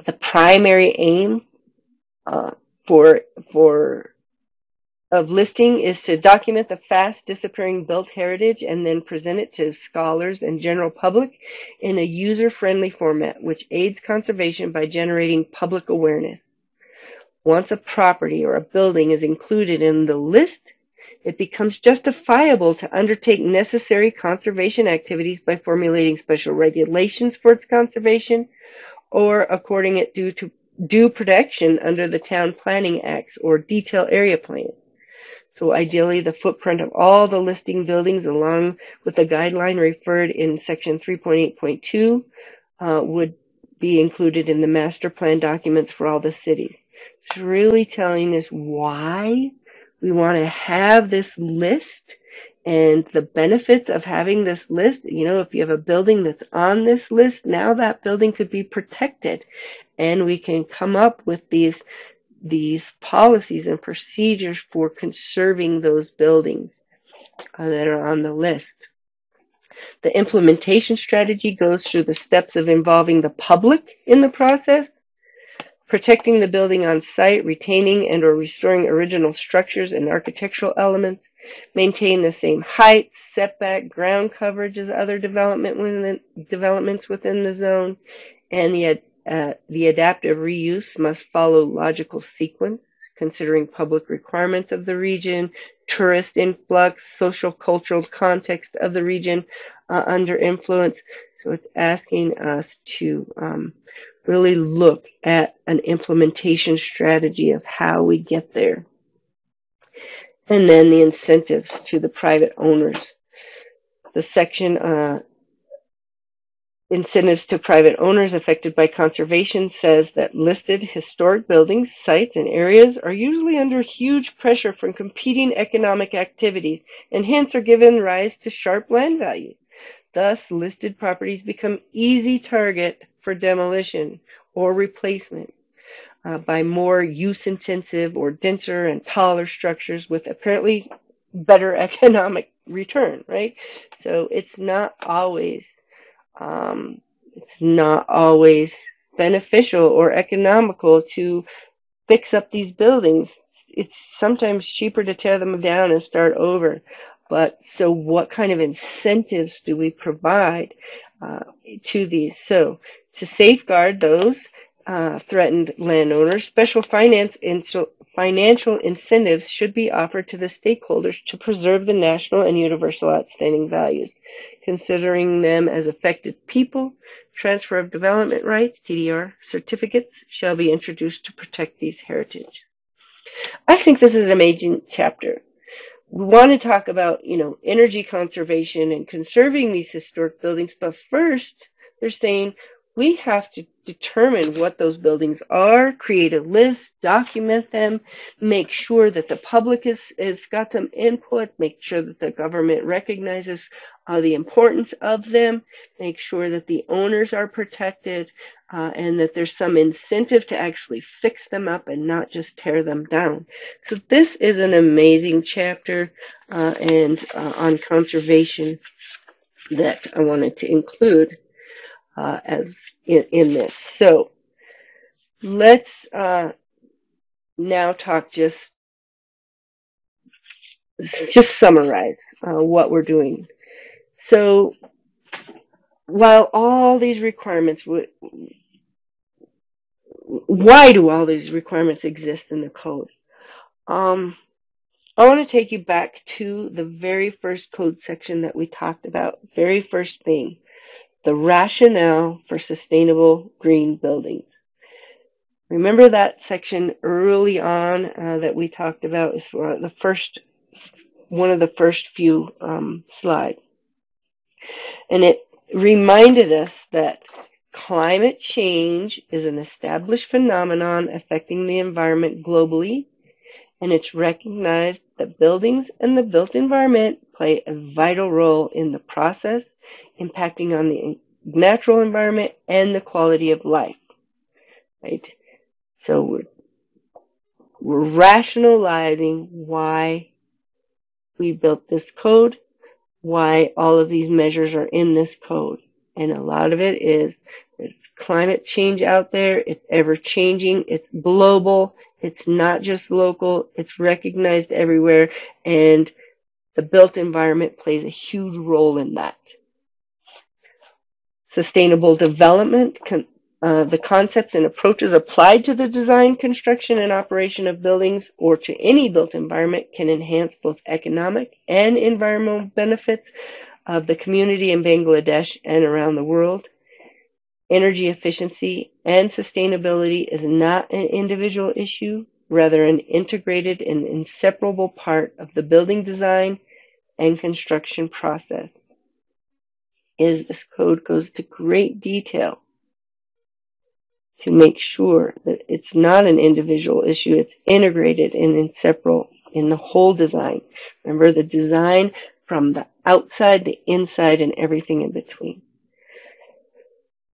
The primary aim of listing is to document the fast disappearing built heritage and then present it to scholars and general public in a user-friendly format which aids conservation by generating public awareness. Once a property or a building is included in the list, it becomes justifiable to undertake necessary conservation activities by formulating special regulations for its conservation or according it due protection under the Town Planning Acts or detailed area plans. So ideally, the footprint of all the listing buildings along with the guideline referred in section 3.8.2 would be included in the master plan documents for all the cities. It's really telling us why we want to have this list and the benefits of having this list. You know, if you have a building that's on this list, now that building could be protected, and we can come up with these policies and procedures for conserving those buildings that are on the list. The implementation strategy goes through the steps of involving the public in the process, protecting the building on site, retaining and or restoring original structures and architectural elements, maintain the same height, setback, ground coverage as other developments within the zone, and the adaptive reuse must follow logical sequence, considering public requirements of the region, tourist influx, social cultural context of the region under influence. So it's asking us to really look at an implementation strategy of how we get there. And then the incentives to the private owners. The section Incentives to private owners affected by conservation says that listed historic buildings, sites, and areas are usually under huge pressure from competing economic activities and hence are given rise to sharp land values. Thus, listed properties become easy target for demolition or replacement by more use-intensive or denser and taller structures with apparently better economic return, right? So it's not always beneficial or economical to fix up these buildings. It's sometimes cheaper to tear them down and start over. But so what kind of incentives do we provide to these? So to safeguard those threatened landowners, special financial incentives should be offered to the stakeholders to preserve the national and universal outstanding values. Considering them as affected people, transfer of development rights, TDR, certificates shall be introduced to protect these heritage. I think this is an amazing chapter. We want to talk about, energy conservation and conserving these historic buildings, but first they're saying we have to determine what those buildings are, create a list, document them, make sure that the public has got some input, make sure that the government recognizes the importance of them, make sure that the owners are protected, and that there's some incentive to actually fix them up and not just tear them down. So this is an amazing chapter on conservation that I wanted to include as in this. So let's now talk, just summarize what we're doing. So while all these requirements, why do all these requirements exist in the code? I want to take you back to the very first code section that we talked about, very first thing, the rationale for sustainable green buildings. Remember that section early on that we talked about is one of the first few slides. And it reminded us that climate change is an established phenomenon affecting the environment globally, and it's recognized that buildings and the built environment play a vital role in the process, impacting on the natural environment and the quality of life. Right? So we're rationalizing why we built this code, why all of these measures are in this code. And a lot of it is there's climate change out there. It's ever changing. It's global. It's not just local. It's recognized everywhere. And the built environment plays a huge role in that. Sustainable development, the concepts and approaches applied to the design, construction, and operation of buildings or to any built environment can enhance both economic and environmental benefits of the community in Bangladesh and around the world. Energy efficiency and sustainability is not an individual issue, rather an integrated and inseparable part of the building design and construction process. This code goes to great detail to make sure that it's not an individual issue, it's integrated and inseparable in the whole design. Remember the design from the outside, the inside, and everything in between.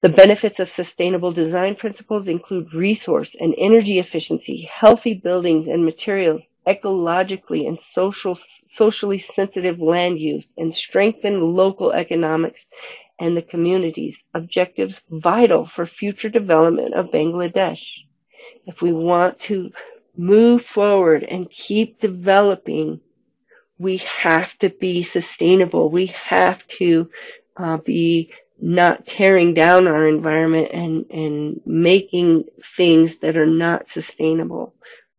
The benefits of sustainable design principles include resource and energy efficiency, healthy buildings and materials, ecologically and socially sensitive land use, and strengthen local economics and the communities, objectives vital for future development of Bangladesh. If we want to move forward and keep developing, we have to be sustainable. We have to be not tearing down our environment and making things that are not sustainable.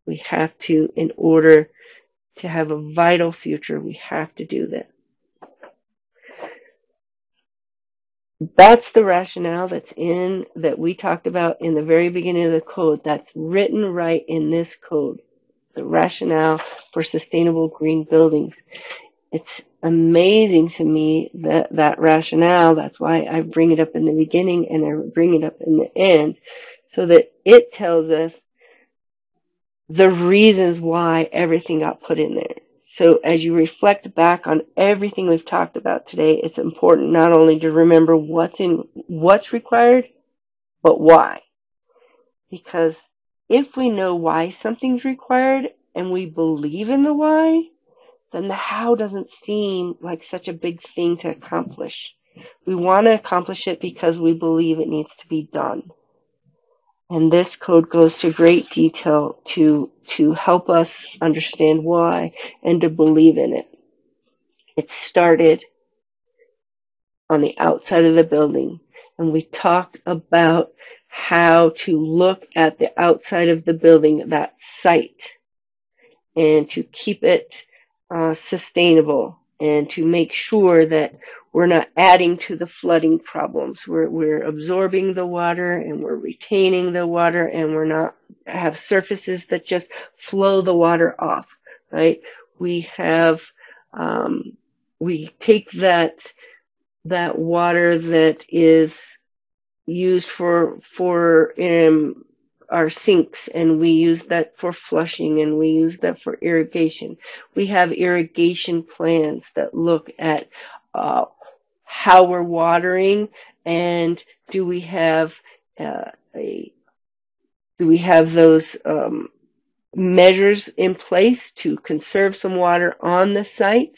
We have to, in order to have a vital future, we have to do that. That's the rationale that we talked about in the very beginning of the code. That's written right in this code. The rationale for sustainable green buildings. It's amazing to me that rationale. That's why I bring it up in the beginning and I bring it up in the end, so that it tells us the reasons why everything got put in there. So as you reflect back on everything we've talked about today, it's important not only to remember what's required, but why. Because if we know why something's required and we believe in the why, then the how doesn't seem like such a big thing to accomplish. We want to accomplish it because we believe it needs to be done. And this code goes to great detail to help us understand why and to believe in it. It started on the outside of the building, and we talked about how to look at the outside of the building, that site, and to keep it sustainable and to make sure that we're not adding to the flooding problems. We're absorbing the water and we're retaining the water, and we're not have surfaces that just flow the water off, right? We take that water that is used for our sinks, and we use that for flushing, and we use that for irrigation. We have irrigation plans that look at how we're watering, and do we have those measures in place to conserve some water on the site.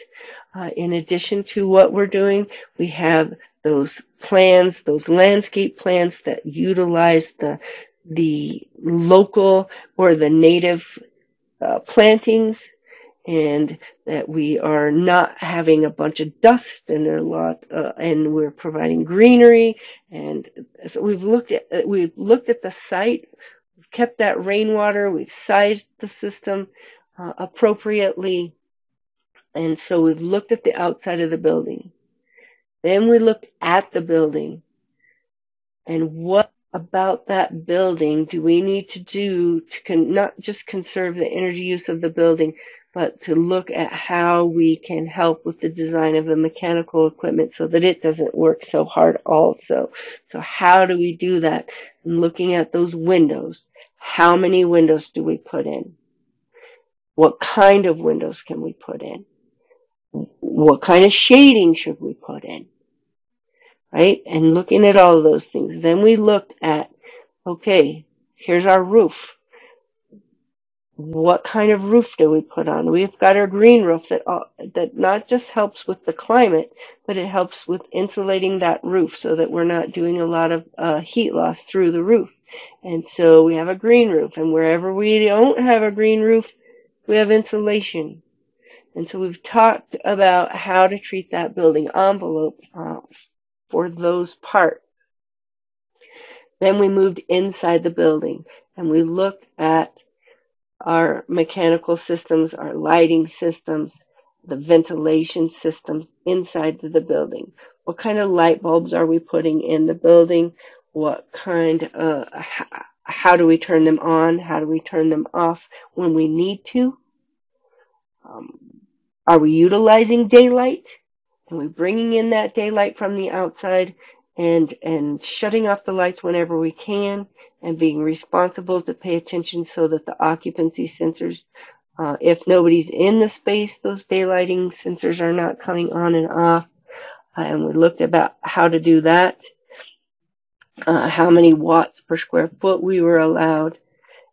In addition to what we're doing, we have those plans, those landscape plans that utilize the local or the native plantings, and that we are not having a bunch of dust and and we're providing greenery. And so we've looked at the site, we've kept that rainwater, we've sized the system, appropriately. And so we've looked at the outside of the building. Then we looked at the building and what about that building do we need to do to not just conserve the energy use of the building, but to look at how we can help with the design of the mechanical equipment so that it doesn't work so hard also. So how do we do that? And looking at those windows, how many windows do we put in? What kind of windows can we put in? What kind of shading should we put in? Right? And looking at all of those things. Then we looked at, okay, here's our roof. What kind of roof do we put on? We've got our green roof that not just helps with the climate, but it helps with insulating that roof so that we're not doing a lot of heat loss through the roof. And so we have a green roof, and wherever we don't have a green roof, we have insulation. And so we've talked about how to treat that building envelope for those parts. Then we moved inside the building and we looked at our mechanical systems, our lighting systems, the ventilation systems inside the building. What kind of light bulbs are we putting in the building? What kind of, how do we turn them on? How do we turn them off when we need to? Are we utilizing daylight? And we're bringing in that daylight from the outside and shutting off the lights whenever we can and being responsible to pay attention so that the occupancy sensors, if nobody's in the space, those daylighting sensors are not coming on and off. And we looked about how to do that, how many watts per square foot we were allowed.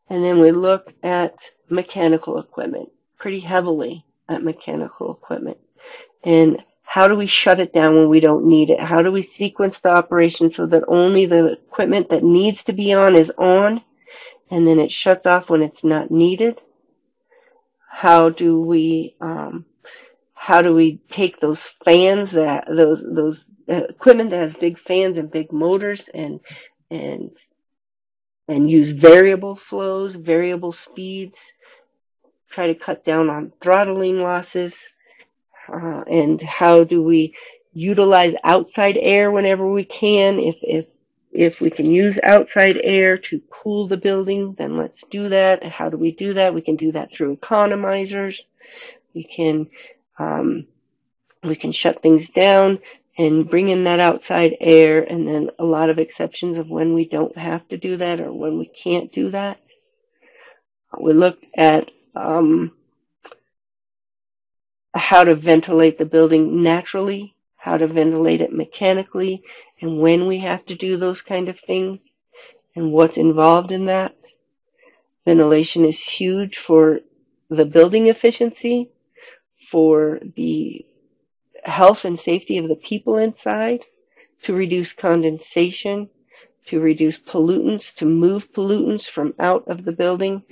And then we looked at mechanical equipment, pretty heavily at mechanical equipment. And how do we shut it down when we don't need it? How do we sequence the operation so that only the equipment that needs to be on is on, and then it shuts off when it's not needed? How do we take those fans those equipment that has big fans and big motors and use variable flows, variable speeds, try to cut down on throttling losses? And how do we utilize outside air whenever we can? If we can use outside air to cool the building, then let's do that. How do we do that? We can do that through economizers. We can shut things down and bring in that outside air, and then a lot of exceptions of when we don't have to do that or when we can't do that. We looked at how to ventilate the building naturally, how to ventilate it mechanically, and when we have to do those kind of things, and what's involved in that. Ventilation is huge for the building efficiency, for the health and safety of the people inside, to reduce condensation, to reduce pollutants, to move pollutants from out of the building,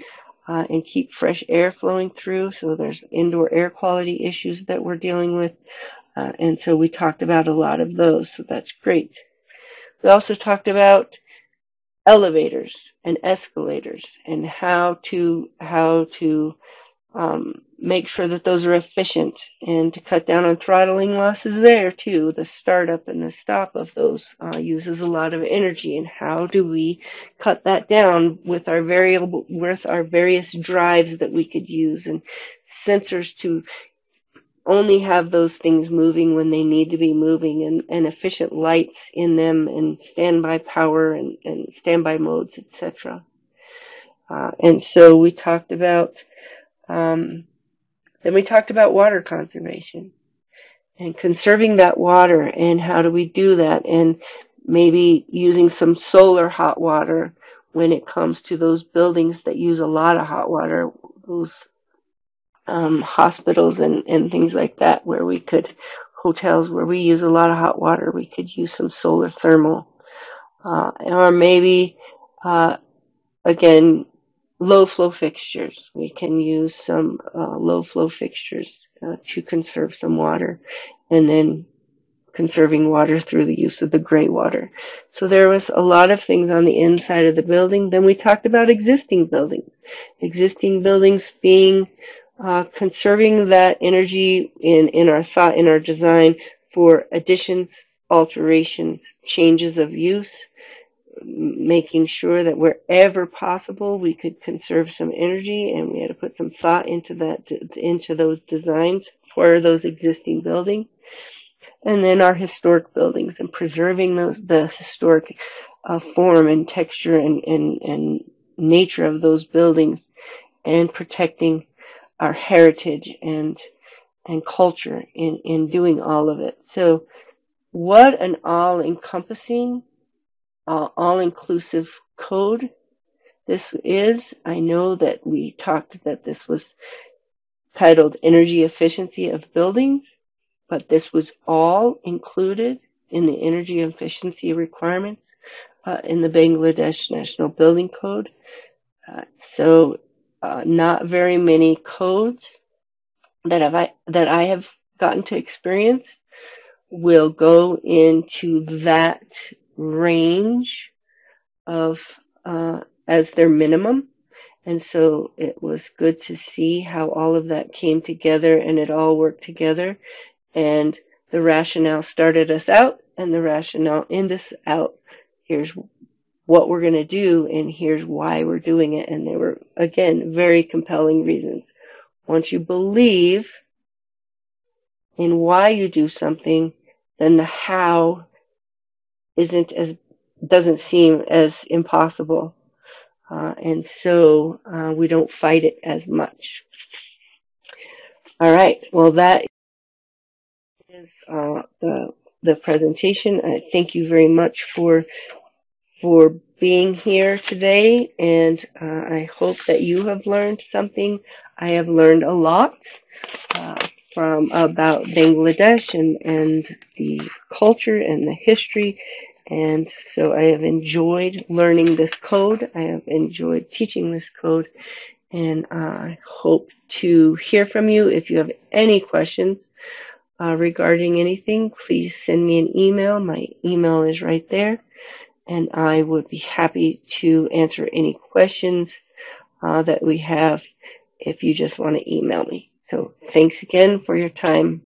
and keep fresh air flowing through. So there's indoor air quality issues that we're dealing with. And so we talked about a lot of those. So that's great. We also talked about elevators and escalators and how to make sure that those are efficient and to cut down on throttling losses there too. The startup and the stop of those uses a lot of energy, and how do we cut that down with our various drives that we could use and sensors to only have those things moving when they need to be moving, and efficient lights in them, and standby power and standby modes, etc. And so we talked about then we talked about water conservation and conserving that water, and how do we do that, and maybe using some solar hot water when it comes to those buildings that use a lot of hot water, those hospitals and things like that, hotels where we use a lot of hot water, we could use some solar thermal. Or maybe, again, low flow fixtures. We can use some low flow fixtures to conserve some water, and then conserving water through the use of the gray water. So there was a lot of things on the inside of the building. Then we talked about existing buildings. Existing buildings being conserving that energy in our thought, in our design for additions, alterations, changes of use, making sure that wherever possible we could conserve some energy, and we had to put some thought into those designs for those existing buildings. And then our historic buildings and preserving the historic form and texture and nature of those buildings, and protecting our heritage and culture in doing all of it. So what an all-encompassing, all-inclusive code this is. I know that we talked that this was titled Energy Efficiency of Buildings, but this was all included in the energy efficiency requirements in the Bangladesh National Building Code. So not very many codes that I have gotten to experience will go into that range of as their minimum. And so it was good to see how all of that came together and it all worked together. And the rationale started us out, and the rationale ended us out. Here's what we're going to do, and here's why we're doing it. And they were, again, very compelling reasons. Once you believe in why you do something, then the how doesn't seem as impossible. And so we don't fight it as much. All right. Well, that is the presentation. Thank you very much for being here today, and I hope that you have learned something. I have learned a lot from about Bangladesh and the culture and the history, and so I have enjoyed learning this code. I have enjoyed teaching this code, and I hope to hear from you. If you have any questions regarding anything, please send me an email. My email is right there, and I would be happy to answer any questions that we have if you just want to email me. So thanks again for your time.